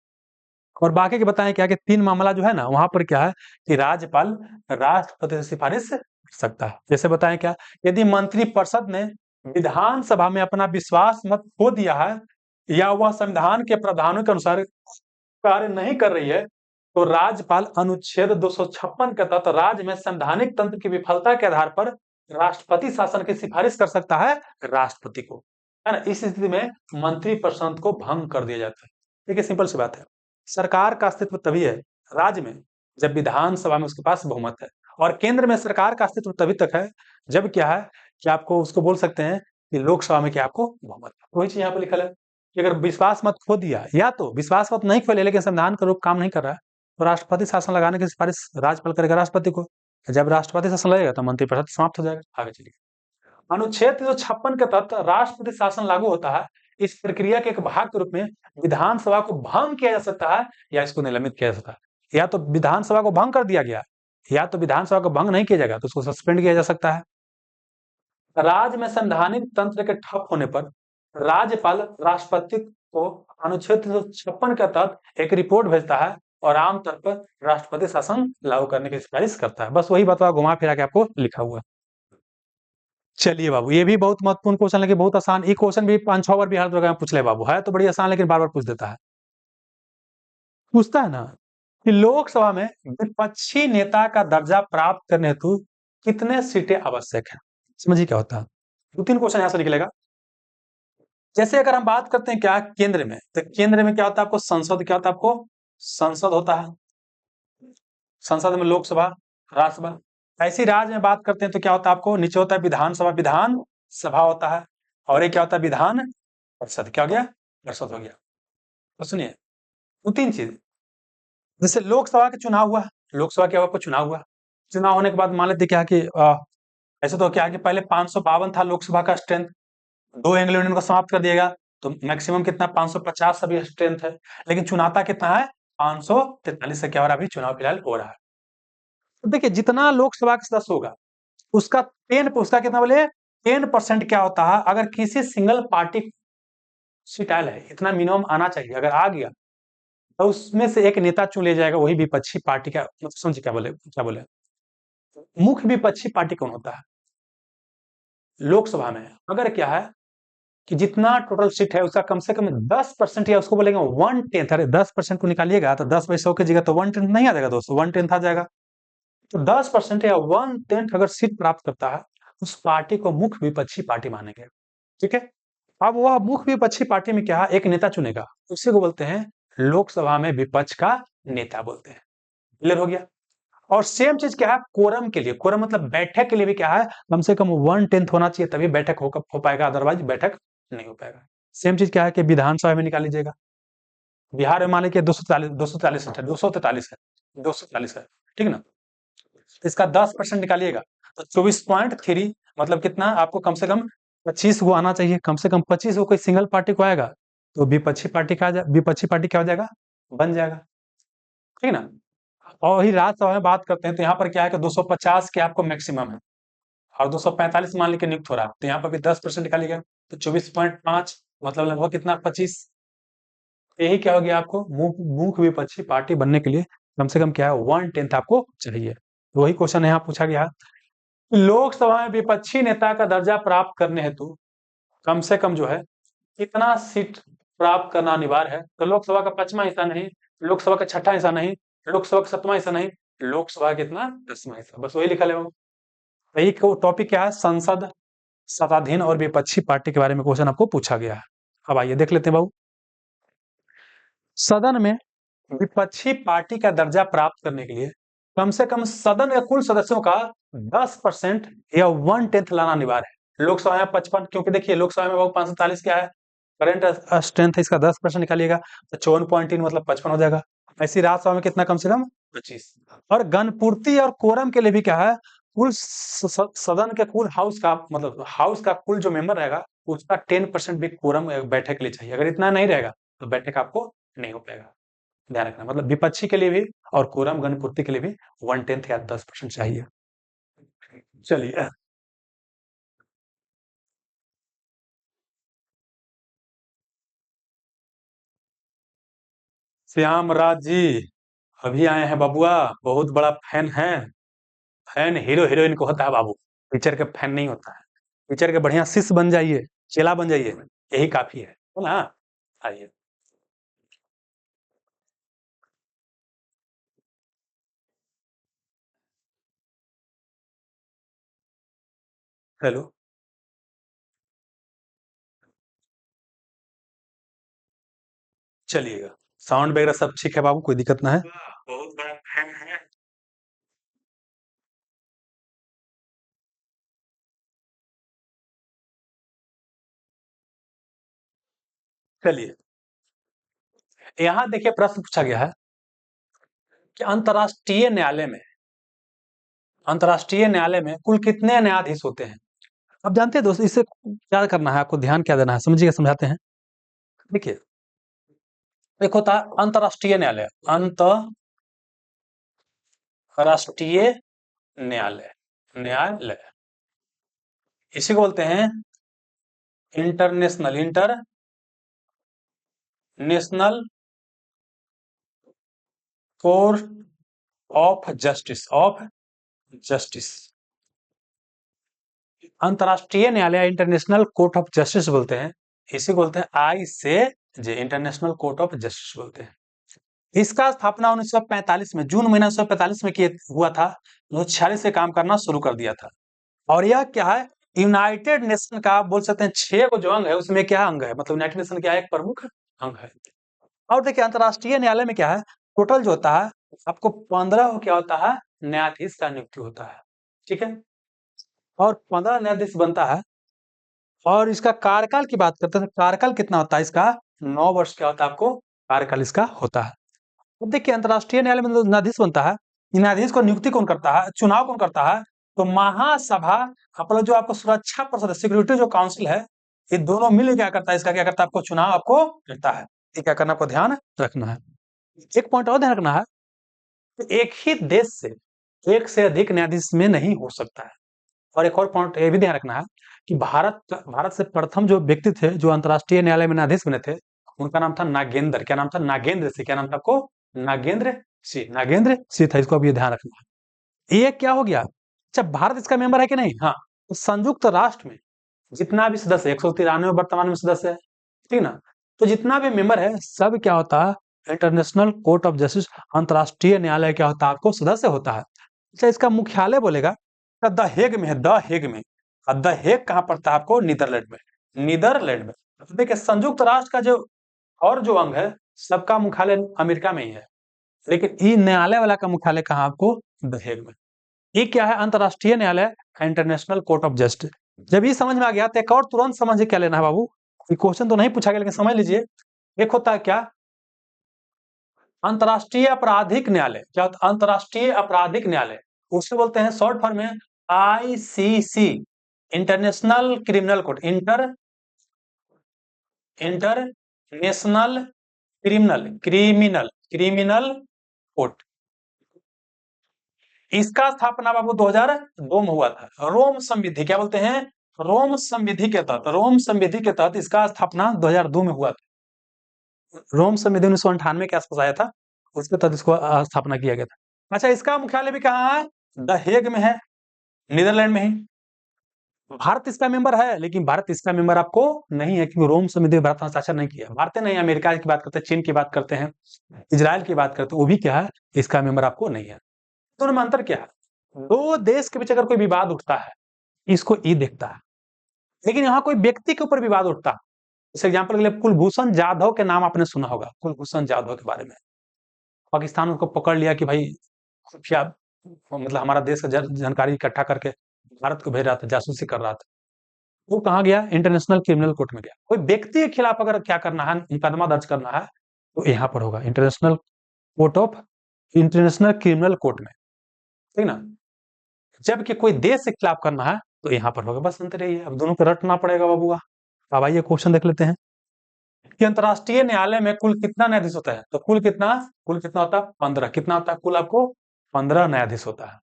S1: और बाकी के बताएं क्या कि 3 मामला जो है ना, वहां पर क्या है कि राज्यपाल राष्ट्रपति से सिफारिश कर सकता है। जैसे बताएं क्या, यदि मंत्रिपरिषद ने विधानसभा में अपना विश्वास मत खो दिया है या वह संविधान के प्रावधानों के अनुसार कार्य नहीं कर रही है, तो राज्यपाल अनुच्छेद 256 के तहत राज्य में संवैधानिक तंत्र की विफलता के आधार पर राष्ट्रपति शासन की सिफारिश कर सकता है राष्ट्रपति को, है ना। इस स्थिति में मंत्रिपरिषद को भंग कर दिया जाता है। देखिए सिंपल सी बात है, सरकार का अस्तित्व तभी है राज्य में जब विधानसभा में उसके पास बहुमत है, और केंद्र में सरकार का अस्तित्व तभी तक है जब क्या है कि आपको उसको बोल सकते हैं कि लोकसभा में क्या आपको बहुमत है। वही चीज यहाँ पे लिखा है कि अगर विश्वास मत खो दिया या तो विश्वास मत नहीं खोले लेकिन संविधान का रूप काम नहीं कर रहा है तो राष्ट्रपति शासन लगाने की सिफारिश राज्यपाल करेगा राष्ट्रपति को। जब राष्ट्रपति शासन लगेगा तो मंत्रिपरिषद समाप्त हो जाएगा। आगे चलिए। अनुच्छेद 356 के तहत राष्ट्रपति शासन लागू होता है। इस प्रक्रिया के एक भाग के रूप में विधानसभा को भंग किया जा सकता है या इसको निलंबित किया जा सकता है। या तो विधानसभा को भंग कर दिया गया या तो विधानसभा को भंग नहीं किया जाएगा तो उसको सस्पेंड किया जा सकता है। राज्य में संवैधानिक तंत्र के ठप होने पर राज्यपाल राष्ट्रपति को अनुच्छेद 356 के तहत एक रिपोर्ट भेजता है और आमतौर पर राष्ट्रपति शासन लागू करने की सिफारिश करता है। बस वही बात घुमा फिरा के आपको लिखा हुआ है। चलिए बाबू, ये भी बहुत महत्वपूर्ण क्वेश्चन है, बहुत आसान। ये क्वेश्चन भी 5-6 बार बिहार दरोगा में पूछ ले बाबू, है तो बड़ी आसान लेकिन बार बार पूछ देता है। पूछता है ना कि लोकसभा में विपक्षी नेता का दर्जा प्राप्त करने हेतु कितने सीटें आवश्यक है। समझिए क्या होता है, 2-3 क्वेश्चन यहां से निकलेगा। जैसे अगर हम बात करते हैं क्या केंद्र में, तो केंद्र में क्या होता है आपको संसद, क्या होता है आपको संसद होता है। संसद में लोकसभा राज्यसभा। ऐसी राज्य में बात करते हैं तो क्या होता है आपको नीचे होता है विधानसभा, विधान सभा होता है। और ये क्या होता है विधान परिषद, क्या हो गया परिषद हो गया। तो सुनिए 2-3 चीज। जैसे लोकसभा के चुनाव हुआ, लोकसभा के आपको चुनाव हुआ, चुनाव होने के बाद मान लेते क्या कि ऐसे तो क्या है कि पहले 552 था लोकसभा का स्ट्रेंथ, 2 एंग्लो इंडियन को समाप्त कर दिएगा तो मैक्सिमम कितना 550 अभी स्ट्रेंथ है, लेकिन चुनाता कितना है 543 से क्या हो रहा है अभी चुनाव फिलहाल हो रहा है। तो देखिए जितना लोकसभा का सदस्य होगा उसका 10 उसका कितना बोले 10% क्या होता है, अगर किसी सिंगल पार्टी सीट आयल है इतना मिनिमम आना चाहिए, अगर आ गया तो उसमें से एक नेता चुन लिया जाएगा, वही विपक्षी पार्टी का मतलब समझिए क्या बोले मुख्य विपक्षी पार्टी कौन होता है लोकसभा में। अगर क्या है कि जितना टोटल सीट है उसका कम से कम 10% या उसको बोलेंगे 1/10, अरे 10% को निकालिएगा तो 10/100 की जगह तो 1/10 नहीं आ जाएगा दोस्तों, 1/10 आ जाएगा। तो 10% या 1/10 अगर सीट प्राप्त करता है उस पार्टी को मुख्य विपक्षी पार्टी मानेंगे। ठीक है। अब वह मुख्य विपक्षी पार्टी में क्या है एक नेता चुनेगा, उसी को बोलते हैं लोकसभा में विपक्ष का नेता बोलते हैं। क्लियर हो गया। और सेम चीज क्या है कोरम के लिए, कोरम मतलब बैठक के लिए भी क्या है कम से कम 1/10 होना चाहिए तभी बैठक हो पाएगा, अदरवाइज बैठक नहीं हो पाएगा। सेम चीज क्या है कि विधानसभा में निकाल लीजिएगा, बिहार में मान लीजिए 240 है, 243 है, ठीक है ना। इसका 10% निकालिएगा तो 24.3 मतलब कितना आपको कम से कम 25 गो आना चाहिए, कम से कम 25 गो कोई सिंगल पार्टी को आएगा तो विपक्षी पार्टी क्या हो जाएगा बन जाएगा। ठीक है ना। और वही राज्यसभा में बात करते हैं तो यहाँ पर क्या है कि 250 के आपको मैक्सिमम है और 245 मान लीजिए नियुक्त हो रहा है तो यहाँ पर भी 10% निकालिएगा तो 24.5 मतलब लगभग कितना 25। यही क्या हो गया आपको मुख्य विपक्षी पार्टी बनने के लिए कम से कम क्या है 1/10 आपको चाहिए। तो वही क्वेश्चन यहाँ पूछा गया है लोकसभा में विपक्षी नेता का दर्जा प्राप्त करने हेतु कम से कम जो है कितना सीट प्राप्त करना अनिवार्य है। तो लोकसभा का 5वां हिस्सा नहीं, लोकसभा का 6ठा हिस्सा नहीं, लोकसभा का 7वां हिस्सा नहीं, लोकसभा का कितना 10वां हिस्सा, बस वही लिखा लेगा। यही टॉपिक क्या है संसद, सत्ताधीन और विपक्षी पार्टी के बारे में क्वेश्चन आपको पूछा गया है। अब आइए देख लेते हैं बाबू। सदन में विपक्षी पार्टी का दर्जा प्राप्त करने के लिए कम से कम सदन के कुल सदस्यों का 10% या 1/10 लाना अनिवार्य है। लोकसभा में 55, क्योंकि देखिए लोकसभा में 540 क्या है करंट स्ट्रेंथ है, इसका 10% निकालिएगा तो 54.3 मतलब 55 हो जाएगा। ऐसी राज्यसभा में कितना कम से कम 25। और गणपूर्ति और कोरम के लिए भी क्या है कुल सदन के कुल हाउस का मतलब हाउस का कुल जो मेंबर रहेगा उसका 10% भी कोरम बैठक के लिए चाहिए, अगर इतना नहीं रहेगा तो बैठक आपको नहीं हो पाएगा। ध्यान रखना मतलब विपक्षी के लिए भी और कोरम गणपूर्ति के लिए भी 1/10 या 10% चाहिए। चलिए श्याम राज जी अभी आए हैं बबुआ, बहुत बड़ा फैन है। फैन हीरो हीरोइन को होता है बाबू, टीचर के फैन नहीं होता है। टीचर के बढ़िया शिष्य बन जाइए, चेला बन जाइए, यही काफी है ना। आइए। हेलो। चलिएगा साउंड वगैरह सब ठीक है बाबू, कोई दिक्कत ना है। बहुत बड़ा फैन है। चलिए, यहाँ देखिए प्रश्न पूछा गया है कि अंतर्राष्ट्रीय न्यायालय में कुल कितने न्यायाधीश होते हैं? अब जानते हैं दोस्त, इससे क्या करना है, आपको ध्यान क्या देना है, समझिएगा, समझाते हैं। देखिए, एक होता है अंतर्राष्ट्रीय न्यायालय, अंतर्राष्ट्रीय न्यायालय, न्यायालय इसी को बोलते हैं इंटरनेशनल कोर्ट ऑफ जस्टिस। अंतर्राष्ट्रीय न्यायालय इंटरनेशनल कोर्ट ऑफ जस्टिस बोलते हैं, इसी को बोलते हैं ICJ, international court of justice बोलते हैं। इसका स्थापना 1945 में, जून महीना 1945 में हुआ था। 1946 से काम करना शुरू कर दिया था। और यह क्या है, यूनाइटेड नेशन का बोल सकते हैं 6 को जो अंग है उसमें क्या अंग है, मतलब यूनाइटेड नेशन क्या है, एक प्रमुख अंग है। और देखिए अंतर्राष्ट्रीय न्यायालय में क्या है, टोटल जो होता है आपको 15 क्या होता है, न्यायाधीश का नियुक्ति होता है, ठीक है। और 15 न्यायाधीश बनता है। और इसका कार्यकाल की बात करते हैं तो कार्यकाल कितना होता है इसका, 9 वर्ष क्या होता है आपको कार्यकाल इसका होता है। अब देखिए अंतर्राष्ट्रीय न्यायालय में न्यायाधीश बनता है, न्यायाधीश को नियुक्ति कौन करता है, चुनाव कौन करता है, तो महासभा, अपना जो आपको सुरक्षा परिषद, सिक्योरिटी जो काउंसिल है, ये दोनों मिल क्या करता है, इसका क्या करता है, आपको चुनाव आपको करता है। ये क्या करना, आपको ध्यान रखना है। एक पॉइंट और ध्यान रखना है, तो एक ही देश से एक से अधिक न्यायाधीश में नहीं हो सकता है। और एक और पॉइंट ये भी ध्यान रखना है कि भारत से प्रथम जो व्यक्ति थे जो अंतर्राष्ट्रीय न्यायालय में न्यायाधीश बने थे, उनका नाम था नागेंद्र, क्या नाम था, नागेंद्र सिंह, क्या नाम था आपको, नागेंद्र सिंह था। इसको अब ये ध्यान रखना है। ये क्या हो गया, अच्छा भारत इसका मेंबर है कि नहीं, हाँ, तो संयुक्त राष्ट्र में जितना भी सदस्य, 193 वर्तमान में सदस्य है, ठीक ना, तो जितना भी मेंबर है सब क्या होता है, इंटरनेशनल कोर्ट ऑफ जस्टिस, अंतर्राष्ट्रीय न्यायालय क्या होता है, आपको सदस्य होता है। अच्छा, इसका मुख्यालय बोलेगा द हेग में है, द हेग में। अब द हेग कहाँ पड़ता है आपको, नीदरलैंड में, नीदरलैंड में। तो देखिए संयुक्त राष्ट्र का जो और जो अंग है सबका मुख्यालय अमेरिका में ही है, लेकिन ये न्यायालय वाला का मुख्यालय कहाँ आपको, द हेग में। ये क्या है, अंतर्राष्ट्रीय न्यायालय, इंटरनेशनल कोर्ट ऑफ जस्टिस। जब ये समझ में आ गया तो एक और तुरंत समझिए क्या लेना है बाबू, क्वेश्चन तो नहीं पूछा गया लेकिन समझ लीजिए। एक होता है क्या, अंतर्राष्ट्रीय आपराधिक न्यायालय, क्या होता है, अंतर्राष्ट्रीय आपराधिक न्यायालय, उसे बोलते हैं शॉर्ट फॉर्म में ICC, international criminal court, international criminal court. इसका स्थापना बाबू 2002 में हुआ था, रोम संविधि, क्या बोलते हैं, रोम संविधि के तहत इसका स्थापना 2002 में हुआ था। रोम संविधि 1998 के आसपास आया था, उसके तहत इसको स्थापना किया गया था। अच्छा, इसका मुख्यालय भी कहाँ है, द हेग में है, नीदरलैंड में ही। भारत इसका मेंबर है, लेकिन भारत इसका मेंबर आपको नहीं है, क्योंकि रोम संविधि में भारत ने हस्ताक्षर नहीं किया। भारत नहीं, अमेरिका की बात करते हैं, चीन की बात करते हैं, इजराइल की बात करते हैं, वो भी क्या है, इसका मेंबर आपको नहीं है। दोनों में अंतर क्या है, दो देश के बीच अगर कोई विवाद उठता है, इसको ई देखता है, लेकिन यहाँ कोई व्यक्ति के ऊपर विवाद उठता है। जैसे एग्जाम्पल के लिए कुलभूषण जाधव के नाम आपने सुना होगा, कुलभूषण जाधव के बारे में, पाकिस्तान उसको पकड़ लिया कि भाई खुफिया, मतलब हमारा देश का जानकारी इकट्ठा करके भारत को भेज रहा था, जासूसी कर रहा था। वो कहाँ गया, इंटरनेशनल क्रिमिनल कोर्ट में गया। कोई व्यक्ति के खिलाफ अगर क्या करना है, मुकदमा दर्ज करना है, तो यहाँ पर होगा इंटरनेशनल क्रिमिनल कोर्ट में, ठीक ना। जबकि कोई देश के खिलाफ करना है तो यहाँ पर होगा, बस अंतर यही है। अब दोनों को रटना पड़ेगा बाबूआ। अब आइए क्वेश्चन देख लेते हैं कि अंतर्राष्ट्रीय न्यायालय में कुल कितना न्यायाधीश होता है, तो कुल कितना होता है, 15। कितना होता है कुल, आपको 15 न्यायाधीश होता है।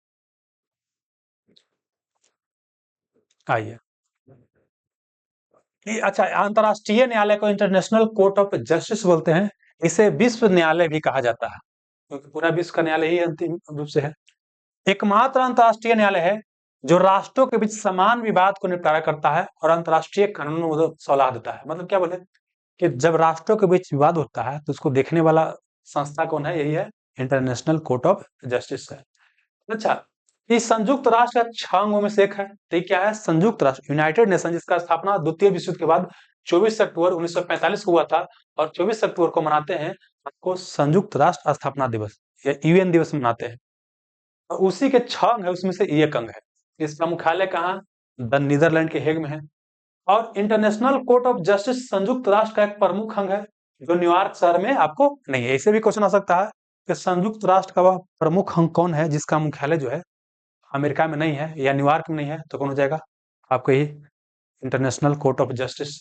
S1: आइए, अच्छा, अंतर्राष्ट्रीय न्यायालय को इंटरनेशनल कोर्ट ऑफ जस्टिस बोलते हैं, इसे विश्व न्यायालय भी कहा जाता है, क्योंकि पूरा विश्व का न्यायालय ही अंतिम रूप से है। एकमात्र अंतर्राष्ट्रीय न्यायालय है जो राष्ट्रों के बीच समान विवाद को निपटारा करता है और अंतर्राष्ट्रीय कानून में सलाह देता है। मतलब क्या बोले कि जब राष्ट्रों के बीच विवाद होता है तो उसको देखने वाला संस्था कौन है, यही है, इंटरनेशनल कोर्ट ऑफ जस्टिस है। अच्छा, ये संयुक्त राष्ट्र का 6 अंगों में से एक है, तो ये क्या है, संयुक्त राष्ट्र, यूनाइटेड नेशन, जिसका स्थापना द्वितीय विश्व युद्ध के बाद 24 अक्टूबर 1945 को हुआ था और 24 अक्टूबर को मनाते हैं आपको संयुक्त राष्ट्र स्थापना दिवस या यूएन दिवस मनाते हैं। और उसी के 6 अंग है, उसमें से ये एक अंग है। इसका मुख्यालय कहाँ? द नीदरलैंड के हेग में है। और इंटरनेशनल कोर्ट ऑफ जस्टिस संयुक्त राष्ट्र का एक प्रमुख अंग है जो न्यूयॉर्क शहर में आपको नहीं है। ऐसे भी क्वेश्चन आ सकता है कि संयुक्त राष्ट्र का वह प्रमुख अंग कौन है जिसका मुख्यालय जो है अमेरिका में नहीं है या न्यूयॉर्क में नहीं है, तो कौन हो जाएगा आपको ये इंटरनेशनल कोर्ट ऑफ जस्टिस।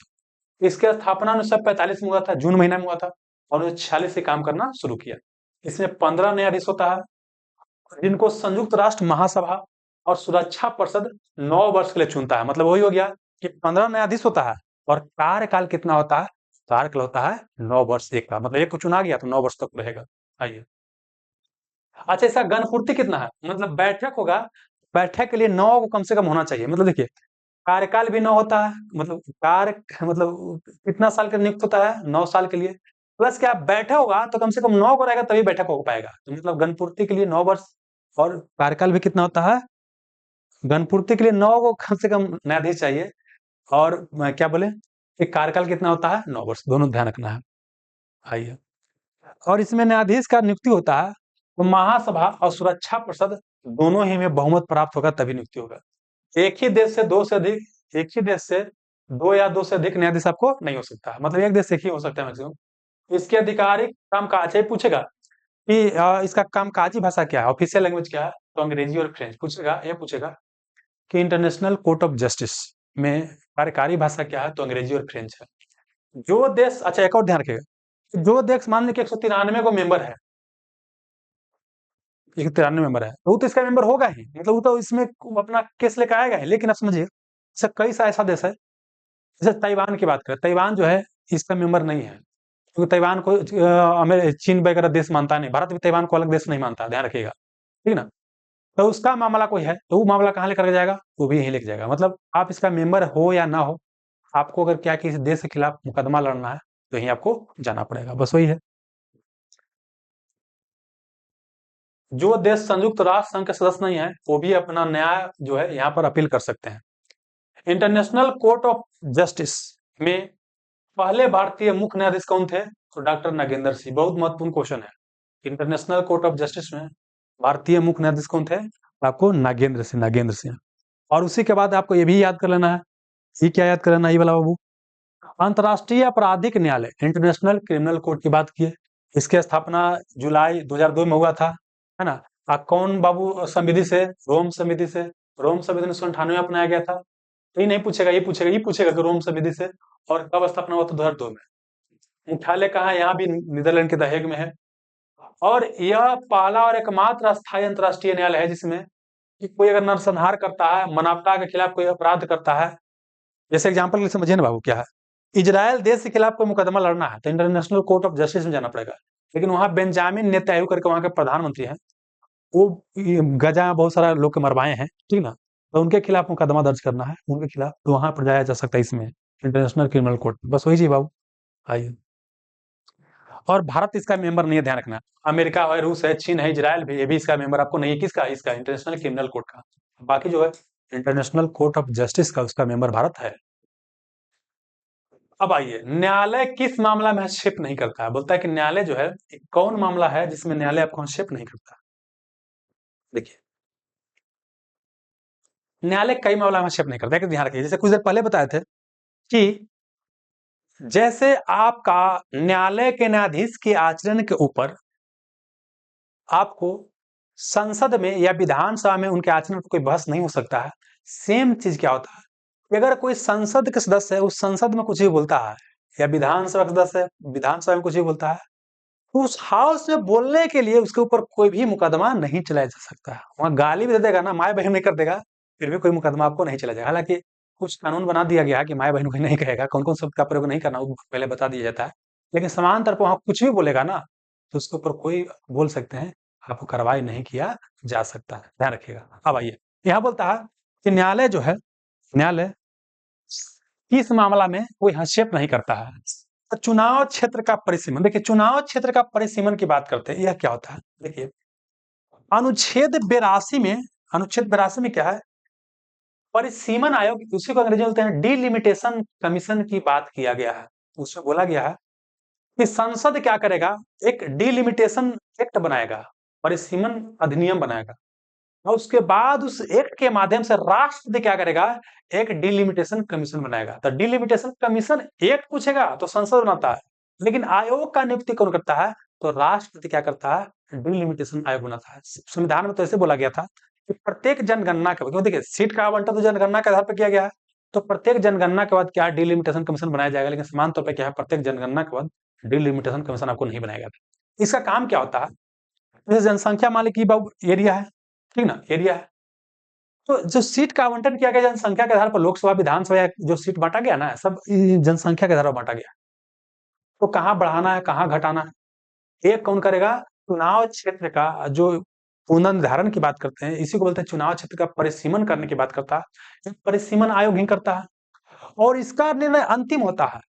S1: इसकी स्थापना 1945 में हुआ था, जून महीना में हुआ था और 1946 से काम करना शुरू किया। इसमें 15 न्यायाधीश होता है जिनको संयुक्त राष्ट्र महासभा और सुरक्षा परिषद 9 वर्ष के लिए चुनता है। मतलब वही हो गया कि 15 न्यायाधीश होता है और कार्यकाल कितना होता है? कार्यकाल होता है 9 वर्ष एक का, मतलब एक को चुना गया तो 9 वर्ष तक रहेगा। आइए, अच्छा इसका गणपूर्ति कितना है? मतलब बैठक होगा, बैठक के लिए 9 को कम से कम होना चाहिए। मतलब देखिए कार्यकाल भी 9 होता है, मतलब मतलब कितना साल का नियुक्त होता है? 9 साल के लिए, प्लस क्या बैठा होगा तो कम से कम 9 को रहेगा तभी बैठक हो पाएगा। तो मतलब गणपूर्ति के लिए 9 वर्ष और कार्यकाल भी कितना होता है? गणपूर्ति के लिए 9 को कम से कम न्यायाधीश चाहिए और क्या बोले कि कार्यकाल कितना होता है? 9 वर्ष, दोनों ध्यान रखना है। आइए, और इसमें न्यायाधीश का नियुक्ति होता है तो महासभा और सुरक्षा परिषद दोनों ही में बहुमत प्राप्त होगा तभी नियुक्ति होगा। एक ही देश से 2 से अधिक, एक ही देश से 2 या 2 से अधिक न्यायाधीश आपको नहीं हो सकता है, मतलब एक देश से एक ही हो सकता है मैक्सिमम। इसके आधिकारिक कामकाज पूछेगा कि इसका कामकाजी भाषा क्या है, ऑफिशियल लैंग्वेज क्या है? तो अंग्रेजी और फ्रेंच पूछेगा। ये पूछेगा कि इंटरनेशनल कोर्ट ऑफ जस्टिस में कार्यकारी भाषा क्या है? तो अंग्रेजी और फ्रेंच है। जो देश, अच्छा एक और ध्यान रखिएगा, जो देश मान लीजिए 193 को मेंबर है, 193 मेंबर है, तो वो तो इसका मेंबर होगा ही, मतलब वो तो इसमें अपना केस लेकर आएगा ही। लेकिन आप समझिए ऐसा कई सा ऐसा देश है, जैसे ताइवान की बात करें, ताइवान जो है इसका मेंबर नहीं है क्योंकि ताइवान को चीन वगैरह देश मानता नहीं, भारत भी ताइवान को अलग देश नहीं मानता, ध्यान रखिएगा, ठीक है ना। तो उसका मामला कोई है तो वो मामला कहाँ लेकर के जाएगा? वो भी यहीं लेके जाएगा। मतलब आप इसका मेंबर हो या ना हो, आपको अगर क्या किसी देश के खिलाफ मुकदमा लड़ना है तो यहीं आपको जाना पड़ेगा, बस वही है। जो देश संयुक्त राष्ट्र संघ के सदस्य नहीं है वो भी अपना न्याय जो है यहाँ पर अपील कर सकते हैं। इंटरनेशनल कोर्ट ऑफ जस्टिस में पहले भारतीय मुख्य न्यायाधीश कौन थे? तो डॉक्टर नागेंद्र सिंह। बहुत महत्वपूर्ण क्वेश्चन है। इंटरनेशनल कोर्ट ऑफ जस्टिस में भारतीय मुख्य न्यायाधीश कौन थे? आपको नागेंद्र सिंह, नागेंद्र सिंह। और उसी के बाद आपको ये भी याद कर लेना है, ये क्या याद कर लेना है ये वाला बाबू, अंतर्राष्ट्रीय आपराधिक न्यायालय इंटरनेशनल क्रिमिनल कोर्ट की बात की है। इसकी स्थापना जुलाई 2002 में हुआ था, है ना। कौन बाबू संविधि से? रोम संविधि से। रोम संविधि 1998 में अपनाया गया था। तो ये नहीं पूछेगा, ये पूछेगा कि रोम संविधि से और कब स्थापना हुआ था? 2002 में। मुख्यालय कहाँ है? यहाँ भी नीदरलैंड के द हेग में है। और यह पहला और एकमात्र अस्थायी अंतर्राष्ट्रीय न्यायालय है जिसमें कि कोई अगर नरसंहार करता है, मानवता के खिलाफ कोई अपराध करता है, जैसे एग्जाम्पल के लिए समझिए ना बाबू क्या है, इजराइल देश के खिलाफ कोई मुकदमा लड़ना है तो इंटरनेशनल कोर्ट ऑफ जस्टिस में जाना पड़ेगा। लेकिन वहां बेंजामिन नेतन्याहू करके वहां के प्रधानमंत्री हैं, वो गजा में बहुत सारा लोग के मरवाए हैं, ठीक ना। तो उनके खिलाफ मुकदमा दर्ज करना है उनके खिलाफ, तो वहां पर जाया जा सकता है इसमें इंटरनेशनल क्रिमिनल कोर्ट, बस वही चीज बाबू। आइए, और भारत इसका मेंबर नहीं है, ध्यान रखना। अमेरिका है, रूस है, चीन है, इजराइल भी, ये भी इसका मेंबर आपको नहीं है। किसका? इसका इंटरनेशनल क्रिमिनल कोर्ट का। बाकी जो है इंटरनेशनल कोर्ट ऑफ जस्टिस का, उसका मेंबर भारत है। अब आइए, न्यायालय किस मामला में हस्तक्षेप नहीं करता है? बोलता है कि न्यायालय जो है कौन मामला है जिसमें न्यायालय आपको हस्तक्षेप नहीं करता। देखिए, न्यायालय कई मामला में हस्तक्षेप नहीं करता है कि ध्यान रखिए, जैसे कुछ देर पहले बताए थे कि जैसे आपका न्यायालय के न्यायाधीश के आचरण के ऊपर आपको संसद में या विधानसभा में उनके आचरण पर कोई बहस नहीं हो सकता है। सेम चीज क्या होता है कि अगर कोई संसद के सदस्य है, उस संसद में कुछ भी बोलता है, या विधानसभा का सदस्य है, विधानसभा में कुछ भी बोलता है, तो उस हाउस में बोलने के लिए उसके ऊपर कोई भी मुकदमा नहीं चलाया जा सकता है। वहां गाली भी दे देगा ना, माए बहन नहीं कर देगा, फिर भी कोई मुकदमा आपको नहीं चला जाएगा। हालांकि कुछ कानून बना दिया गया है कि माए बहन को नहीं कहेगा, कौन कौन शब्द का प्रयोग नहीं करना वो पहले बता दिया जाता है। लेकिन समानांतर पर वहां कुछ भी बोलेगा ना, तो उसके ऊपर कोई बोल सकते हैं, आपको कार्रवाई नहीं किया जा सकता है, ध्यान रखिएगा। अब आइए, यहाँ बोलता है कि न्यायालय जो है, न्यायालय किस मामला में कोई हस्तक्षेप नहीं करता है? तो चुनाव क्षेत्र का परिसीमन। देखिए, चुनाव क्षेत्र का परिसीमन की बात करते हैं, यह क्या होता है? देखिए, अनुच्छेद 82 में, अनुच्छेद 82 में क्या है? परिसीमन आयोग, उसी को अंग्रेजी में बोलते हैं डिलिमिटेशन कमीशन की बात किया गया है। उसमें बोला गया है कि संसद क्या करेगा, एक डिलिमिटेशन एक्ट बनाएगा, परिसीमन अधिनियम बनाएगा, और उसके बाद उस एक्ट के माध्यम से राष्ट्रपति क्या करेगा, एक डिलिमिटेशन कमीशन बनाएगा। तो डिलिमिटेशन कमीशन एक्ट पूछेगा तो संसद बनाता है, लेकिन आयोग का नियुक्ति कौन करता है, तो राष्ट्रपति क्या करता है, डिलिमिटेशन आयोग बनाता है। संविधान में तो ऐसे बोला गया था कि प्रत्येक जनगणना के बाद, देखिए सीट का आवंटन तो जनगणना के आधार पर किया गया है, तो प्रत्येक जनगणना के बाद क्या डिलिमिटेशन कमीशन बनाया जाएगा, लेकिन समान तौर पर क्या है, प्रत्येक जनगणना के बाद डिलिमिटेशन कमीशन आपको नहीं बनाएगा। इसका काम क्या होता है, जैसे जनसंख्या मान ली कि बाबू एरिया है, ठीक ना, एरिया है, तो जो सीट का आवंटन किया गया जनसंख्या के आधार पर, लोकसभा विधानसभा या जो सीट बांटा गया ना, सब जनसंख्या के आधार पर बांटा गया, तो कहाँ बढ़ाना है कहाँ घटाना है, एक कौन करेगा, चुनाव क्षेत्र का जो पुनर्निर्धारण की बात करते हैं, इसी को बोलते हैं चुनाव क्षेत्र का परिसीमन करने की बात करता है, परिसीमन आयोग ही करता है, और इसका निर्णय अंतिम होता है।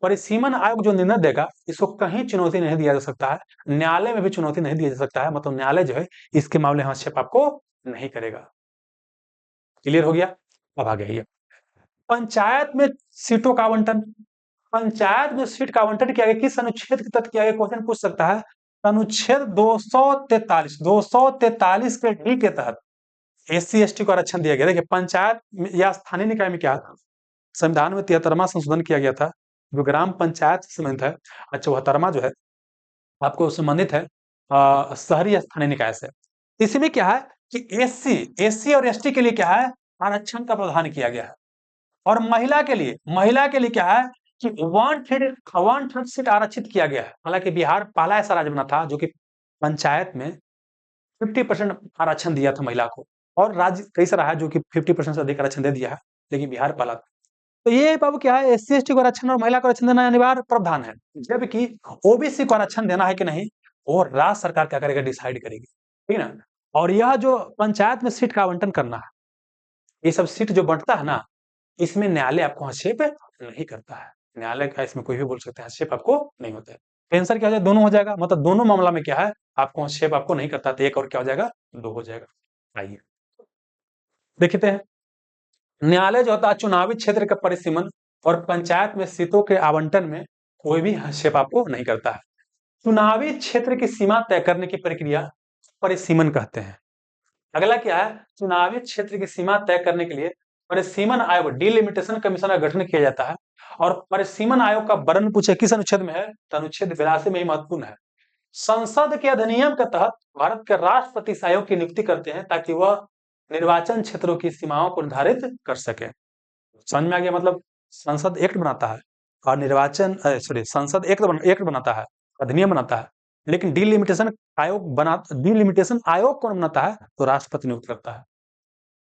S1: परिसीमन आयोग जो निर्णय देगा, इसको कहीं चुनौती नहीं दिया जा सकता है, न्यायालय में भी चुनौती नहीं दिया जा सकता है, मतलब न्यायालय जो है इसके मामले में हस्तक्षेप आपको नहीं करेगा। क्लियर हो गया। अब आ गया ये पंचायत में सीटों का आवंटन। पंचायत में सीट का आवंटन किया गया, किस अनुच्छेद के तहत किया गया, क्वेश्चन पूछ सकता है। अनुच्छेद 243 के डी के तहत एससी एसटी को आरक्षण दिया गया। देखिए पंचायत या स्थानीय निकाय में क्या था, संविधान में 73वां संशोधन किया गया था, जो ग्राम पंचायत से संबंधित है। 74वां जो है आपको संबंधित है शहरी स्थानीय निकाय से। इसमें क्या है कि एससी और एसटी के लिए क्या है, आरक्षण का प्रावधान किया गया है, और महिला के लिए क्या है कि 1/3 सीट आरक्षित किया गया है। हालांकि बिहार पहला ऐसा राज्य बना था जो कि पंचायत में 50% आरक्षण दिया था महिला को, और राज्य कई सारा है जो कि 50% से अधिक आरक्षण दे दिया है, लेकिन बिहार पहला था। तो ये बाबू क्या है, एससी एसटी को आरक्षण और महिला को आरक्षण देना अनिवार्य प्रावधान है, जबकि ओबीसी को आरक्षण देना है कि नहीं, वो राज्य सरकार क्या करेगा, डिसाइड करेगी, ठीक है ना। और यह जो पंचायत में सीट का आवंटन करना है, ये सब सीट जो बंटता है ना, इसमें न्यायालय आपको हस्तक्षेप नहीं करता है, न्यायालय का इसमें कोई भी बोल सकते हैं, हस्तक्षेप आपको नहीं होता है। आंसर क्या हो जाएगा, दोनों हो जाएगा, मतलब दोनों मामला में क्या है, आपको हस्तक्षेप आपको नहीं करता, तो एक और क्या हो जाएगा, दो हो जाएगा। आइए देखते हैं। न्यायालय जो होता है चुनावी क्षेत्र का परिसीमन और पंचायत में सीटों के आवंटन में कोई भी हस्तक्षेप आपको नहीं करता है। चुनावी क्षेत्र की सीमा तय करने की प्रक्रिया परिसीमन कहते हैं। अगला क्या है, चुनावी क्षेत्र की सीमा तय करने के लिए परिसीमन आयोग डिलिमिटेशन कमीशन का गठन किया जाता है, और परिसीमन आयोग का वर्णन पूछे किस अनुच्छेद में है, तो अनुच्छेद 82 में ही महत्वपूर्ण है। संसद के अधिनियम के तहत भारत के राष्ट्रपति इस आयोग की नियुक्ति करते हैं, ताकि वह निर्वाचन क्षेत्रों की सीमाओं को निर्धारित कर सके। समझ में आ गया, मतलब संसद एक्ट बनाता है और निर्वाचन संसद एक्ट बनाता है, अधिनियम बनाता है, लेकिन डिलिमिटेशन आयोग कौन बनाता है, तो राष्ट्रपति नियुक्त करता है।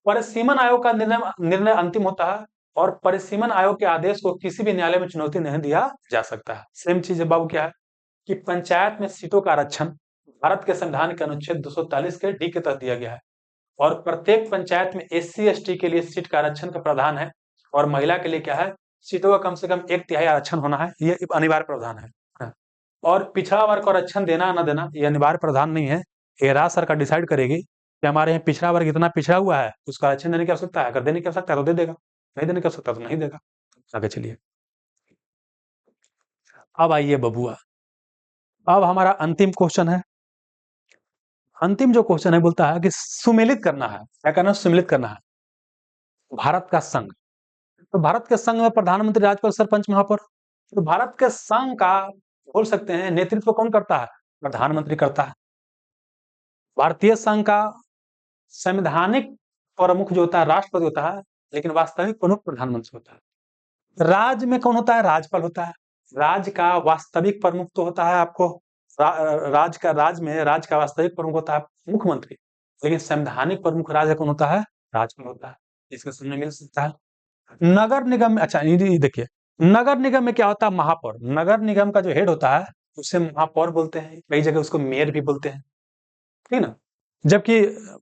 S1: परिसीमन आयोग का निर्णय अंतिम होता है, और परिसीमन आयोग के आदेश को किसी भी न्यायालय में चुनौती नहीं दिया जा सकता है। सेम चीज है बाबू, क्या है कि पंचायत में सीटों का आरक्षण भारत के संविधान के अनुच्छेद 243 के डी के तहत दिया गया है, और प्रत्येक पंचायत में एससी एसटी के लिए सीट का आरक्षण का प्रावधान है, और महिला के लिए क्या है, सीटों का कम से कम 1/3 आरक्षण होना है, ये अनिवार्य प्रावधान है। और पिछड़ा वर्ग को आरक्षण देना न देना ये अनिवार्य प्रावधान नहीं है, ये राज्य सरकार डिसाइड करेगी कि हमारे यहाँ पिछड़ा वर्ग इतना पिछड़ा हुआ है, उसका आरक्षण देने की आवश्यकता है, अगर देने की आवश्यकता है तो दे देगा, नहीं देने की आवश्यकता तो नहीं देगा। आगे चलिए। अब आइए बबुआ, अब हमारा अंतिम क्वेश्चन है। अंतिम जो क्वेश्चन है बोलता है कि सुमेलित करना है, क्या करना है, सुमेलित करना है भारत का संघ। तो भारत के संघ में प्रधानमंत्री, राज्यपाल, सरपंच, महापौर। तो भारत के संघ का बोल सकते हैं नेतृत्व कौन करता है, प्रधानमंत्री करता है। भारतीय संघ का संवैधानिक प्रमुख जो होता है राज्यपति होता है, लेकिन वास्तविक प्रमुख प्रधानमंत्री होता है। राज्य में कौन होता है, राज्यपाल होता है। राज्य का वास्तविक प्रमुख तो होता है आपको राज्य का वास्तविक प्रमुख होता है मुख्यमंत्री, लेकिन संवैधानिक प्रमुख राज्य कौन होता है, राज्यपाल होता है। इसका समझ मिल सकता है। नगर निगम में, अच्छा ये देखिए, नगर निगम में क्या होता है, महापौर। नगर निगम का जो हेड होता है उसे महापौर बोलते हैं, कई जगह उसको मेयर भी बोलते हैं, ठीक ना। जबकि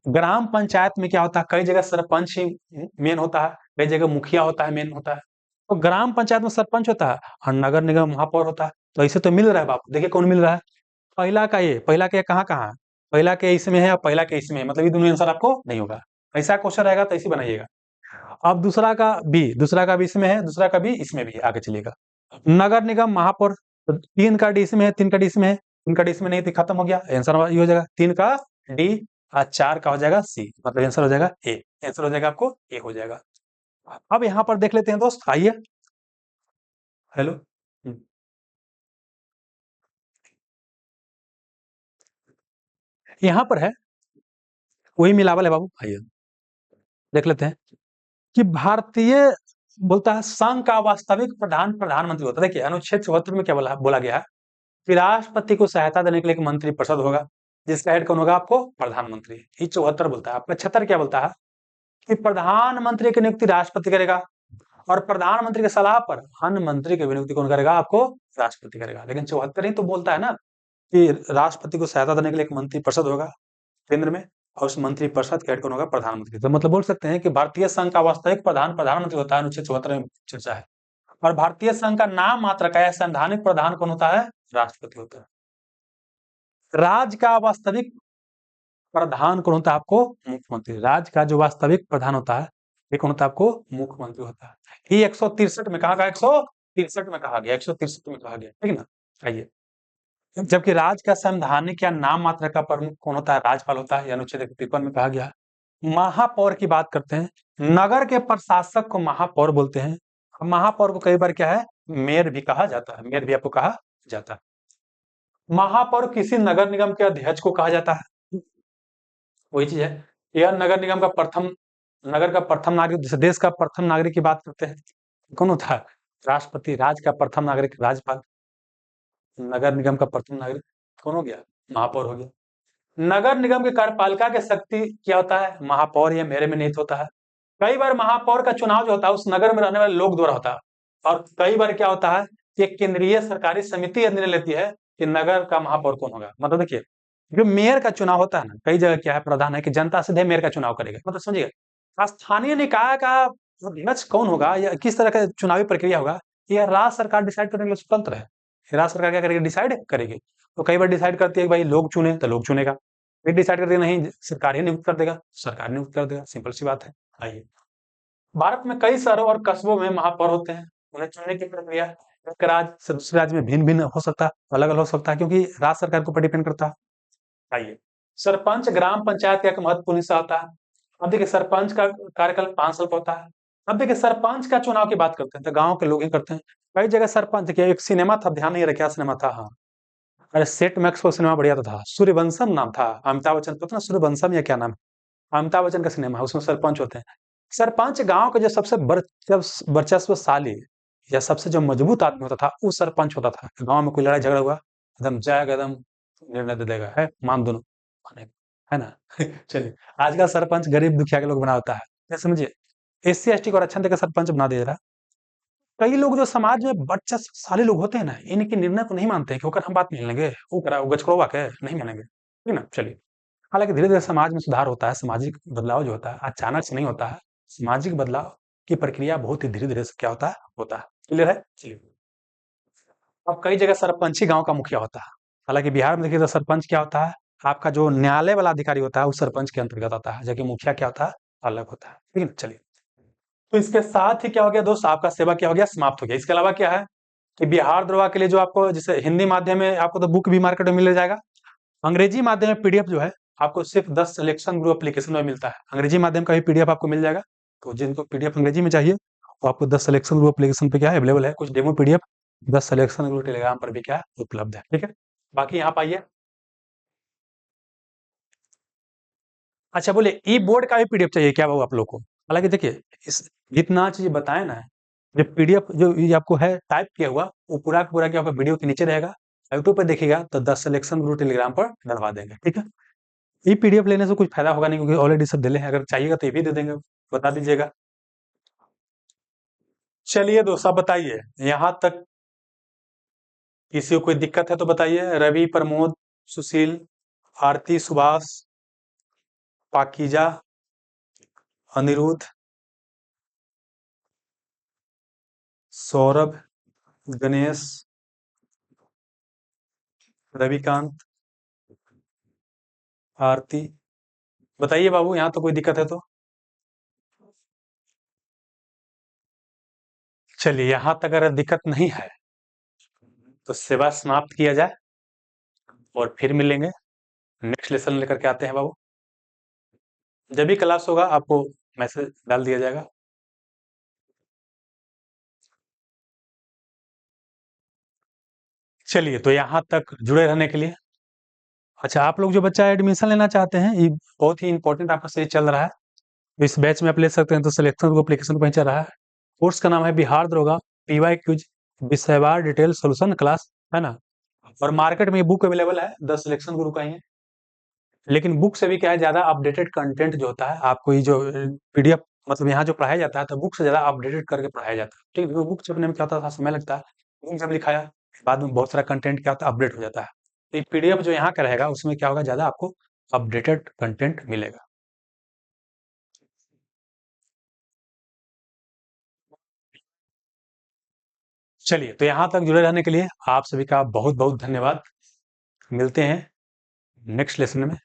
S1: ग्राम पंचायत में क्या होता है, कई जगह सरपंच ही मेन होता है, कई जगह मुखिया होता है, मेन होता है। तो ग्राम पंचायत में सरपंच होता है और नगर निगम महापौर होता है। तो ऐसे तो मिल रहा है बापू, देखिए कौन मिल रहा है, पहला का ये कहाँ कहाँ है, पहला के इसमें है और पहला के इसमें है, मतलब ये दोनों आंसर आपको नहीं होगा। ऐसा क्वेश्चन रहेगा तो ऐसे बनाइएगा। अब दूसरा का भी इसमें है, दूसरा का भी इसमें भी है, आगे चलिएगा। नगर निगम महापौर, तो 3 का डी इसमें है, 3 का डी इसमें है, 3 का डी इसमें नहीं तो खत्म हो गया, आंसर ये हो जाएगा 3 का डी और 4 का हो जाएगा सी, मतलब आंसर हो जाएगा ए, आंसर हो जाएगा आपको ए हो जाएगा। अब यहाँ पर देख लेते हैं दोस्त, आइए। हेलो। यहाँ पर है वही मिलावल है बाबू, आइए देख लेते हैं कि भारतीय बोलता है संघ का वास्तविक प्रधानमंत्री होता है। देखिए अनुच्छेद 74 में क्या बोला गया है कि राष्ट्रपति को सहायता देने के लिए एक मंत्रिपरिषद होगा, जिसका हेड कौन होगा आपको, प्रधानमंत्री। ये 74 बोलता है। 75 क्या बोलता है कि प्रधानमंत्री की नियुक्ति राष्ट्रपति करेगा और प्रधानमंत्री की सलाह पर अन्य मंत्री की नियुक्ति कौन करेगा, आपको राष्ट्रपति करेगा। लेकिन 74 ही तो बोलता है ना कि राष्ट्रपति को सहायता देने के लिए एक मंत्रिपरिषद होगा केंद्र में, और उस मंत्रिपरिषद का हेड कौन होगा, प्रधानमंत्री। तो मतलब बोल सकते हैं कि भारतीय संघ का वास्तविक प्रधानमंत्री होता है, अनुच्छेद 74 में चर्चा है। और भारतीय संघ का नाम मात्र का संवैधानिक प्रधान कौन होता है, राष्ट्रपति होता है। राज्य का वास्तविक प्रधान कौन होता है आपको, मुख्यमंत्री। राज्य का जो वास्तविक प्रधान होता है ये कौन होता है आपको, मुख्यमंत्री होता है। ये 163 में कहा गया, 163 में कहा गया, 163 में कहा गया, ठीक है ना। आइए, जबकि राज्य का संवैधानिक या नाम मात्र का प्रमुख कौन होता है, राज्यपाल होता है, अनुच्छेद 53 में कहा गया। महापौर की बात करते हैं, नगर के प्रशासक को महापौर बोलते हैं। महापौर को कई बार क्या है, मेयर भी कहा जाता है, मेयर भी आपको कहा जाता है। महापौर किसी नगर निगम के अध्यक्ष को कहा जाता है, वही चीज है। यह नगर निगम का प्रथम, नगर का प्रथम नागरिक, जैसे देश का प्रथम नागरिक की बात करते हैं, कौन होता है, राष्ट्रपति। राज्य का प्रथम नागरिक राज्यपाल, नगर निगम का प्रथम नागरिक कौन हो गया, महापौर हो गया। नगर निगम के कार्यपालिका की शक्ति क्या होता है, महापौर या मेयर में निहित होता है। कई बार महापौर का चुनाव जो होता है उस नगर में रहने वाले लोग द्वारा होता है, और कई बार क्या होता है कि केंद्रीय सरकारी समिति यह निर्णय लेती है कि नगर का महापौर कौन होगा। मतलब देखिए, जो मेयर का चुनाव होता है ना, कई जगह क्या है, प्रावधान है कि जनता सीधे मेयर का चुनाव करेगा। मतलब समझिएगा, स्थानीय निकाय का अध्यक्ष कौन होगा या किस तरह का चुनावी प्रक्रिया होगा, यह राज्य सरकार डिसाइड करने के लिए स्वतंत्र है। राज्य सरकार क्या करेगी, डिसाइड करेगी। तो कई बार डिसाइड करती है कि भाई लोग चुने तो लोग चुनेगा, फिर डिसाइड करती है नहीं सरकार ही नियुक्त कर देगा, सरकार नियुक्त कर देगा, सिंपल सी बात है। आइए, भारत में कई शहरों और कस्बों में महापौर होते हैं। उन्हें चुनने की प्रक्रिया एक राज्य से दूसरे राज्य में भिन्न भिन्न हो सकता है, अलग अलग हो सकता है, क्योंकि राज्य सरकार के ऊपर डिपेंड करता है। आइए, सरपंच ग्राम पंचायत का एक महत्वपूर्ण हिस्सा होता है। अब देखिए सरपंच का कार्यकाल 5 साल का होता है। अब देखिए सरपंच का चुनाव की बात करते हैं तो गांव के लोग ही करते हैं। कई जगह सरपंच, देखिए एक सिनेमा था, ध्यान नहीं रहा क्या सिनेमा था, हाँ, अरे सेट मैक्स को सिनेमा बढ़िया तो था, सूर्यवंशम नाम था, अमिताभ बच्चन, पता ना सूर्यवंशम या क्या नाम है, अमिताभ बच्चन का सिनेमा है, उसमें सरपंच होते हैं। सरपंच गांव का जो सबसे वर्चस्वशाली या सबसे जो मजबूत आदमी होता था वो सरपंच होता था। गांव में कोई लड़ाई झगड़ा हुआ, एकदम जाएगा, एकदम निर्णय दे देगा, है मान दोनों, है ना। चलिए, आजकल सरपंच गरीब दुखिया के लोग बना होता है, क्या समझिए, SC ST को आरक्षण देकर सरपंच बना दे रहा है। कई लोग जो समाज में वर्चस्वशाली लोग होते हैं ना, इनके निर्णय को नहीं मानते हैं कि होकर हम बात नहीं लेंगे, वो करा वो गचड़वा के नहीं मानेंगे, ठीक है ना। चलिए, हालांकि धीरे धीरे समाज में सुधार होता है, सामाजिक बदलाव जो होता है अचानक से नहीं होता है। सामाजिक बदलाव की प्रक्रिया बहुत ही धीरे धीरे से क्या होता है, होता है। क्लियर है, चलिए। अब कई जगह सरपंच ही गांव का मुखिया होता है। हालांकि बिहार में देखिए तो सरपंच क्या होता है, आपका जो न्यायालय वाला अधिकारी होता है उस सरपंच के अंतर्गत आता है, जबकि मुखिया क्या होता है, अलग होता है, ठीक है ना। चलिए, तो इसके साथ ही क्या हो गया दोस्त, आपका सेवा क्या हो गया, समाप्त हो गया। इसके अलावा क्या है कि बिहार दरोगा के लिए जो आपको, जैसे हिंदी माध्यम में आपको तो बुक भी मार्केट में मिल जाएगा, अंग्रेजी माध्यम में पीडीएफ जो है आपको सिर्फ 10 सिलेक्शन ग्रुप एप्लीकेशन में मिलता है। अंग्रेजी माध्यम का भी पीडीएफ आपको मिल जाएगा। तो जिनको पीडीएफ अंग्रेजी में चाहिए वो आपको 10 सिलेक्शन ग्रुप एप्लीकेशन पे क्या है, अवेलेबल है। कुछ demo PDF 10 selection group Telegram पर भी क्या है, उपलब्ध है, ठीक है। बाकी यहाँ पाइए। अच्छा बोले, ई बोर्ड का भी पीडीएफ चाहिए क्या बाबू आप लोग को। हालांकि देखिए, इस जितना चीज बताए ना, जो पीडीएफ जो ये आपको है टाइप किया हुआ, वो पूरा का पूरा क्या होगा, वीडियो के नीचे रहेगा। यूट्यूब पे देखिएगा तो 10 सिलेक्शन ग्रुप टेलीग्राम पर डलवा देंगे, ठीक है। ये पीडीएफ लेने से कुछ फायदा होगा नहीं, क्योंकि ऑलरेडी सब दिले हैं। अगर चाहिएगा तो ये भी दे देंगे, बता दीजिएगा। चलिए दोस्त, आप बताइए यहाँ तक किसी को कोई दिक्कत है तो बताइए। रवि, प्रमोद, सुशील, आरती, सुभाष, पाकिजा, अनिरुद्ध, सौरभ, गणेश, रविकांत, आरती, बताइए बाबू यहाँ तो कोई दिक्कत है तो। चलिए, यहां तक अगर दिक्कत नहीं है तो सेवा समाप्त किया जाए और फिर मिलेंगे। नेक्स्ट लेसन लेकर के आते हैं बाबू। जब भी क्लास होगा आपको मैसेज डाल दिया जाएगा। चलिए, तो यहाँ तक जुड़े रहने के लिए अच्छा, आप लोग जो बच्चा एडमिशन लेना चाहते हैं, ये बहुत ही इंपॉर्टेंट आपका सीरीज चल रहा है। इस बैच में आप ले सकते हैं, तो सिलेक्शन को एप्लीकेशन वहीं चल रहा है। कोर्स का नाम है बिहार दरोगा पीवाई क्यूज विषयवार डिटेल सोल्यूशन क्लास, है ना। और मार्केट में ये बुक अवेलेबल है, 10 सिलेक्शन गुरु का ही है। लेकिन बुक से भी क्या है, ज़्यादा अपडेटेड कंटेंट जो होता है, आपको ये जो पीडीएफ मतलब यहाँ जो पढ़ाया जाता है, तो बुक से ज़्यादा अपडेटेड करके पढ़ाया जाता है। ठीक है, बुक छपने में क्या होता था, समय लगता है। बुक जब लिखाया, बाद में बहुत सारा कंटेंट क्या होता है, अपडेट हो जाता है। तो ये पीडीएफ जो यहाँ का रहेगा, उसमें क्या होगा, ज़्यादा आपको अपडेटेड कंटेंट मिलेगा। चलिए, तो यहाँ तक जुड़े रहने के लिए आप सभी का बहुत बहुत धन्यवाद। मिलते हैं नेक्स्ट लेसन में।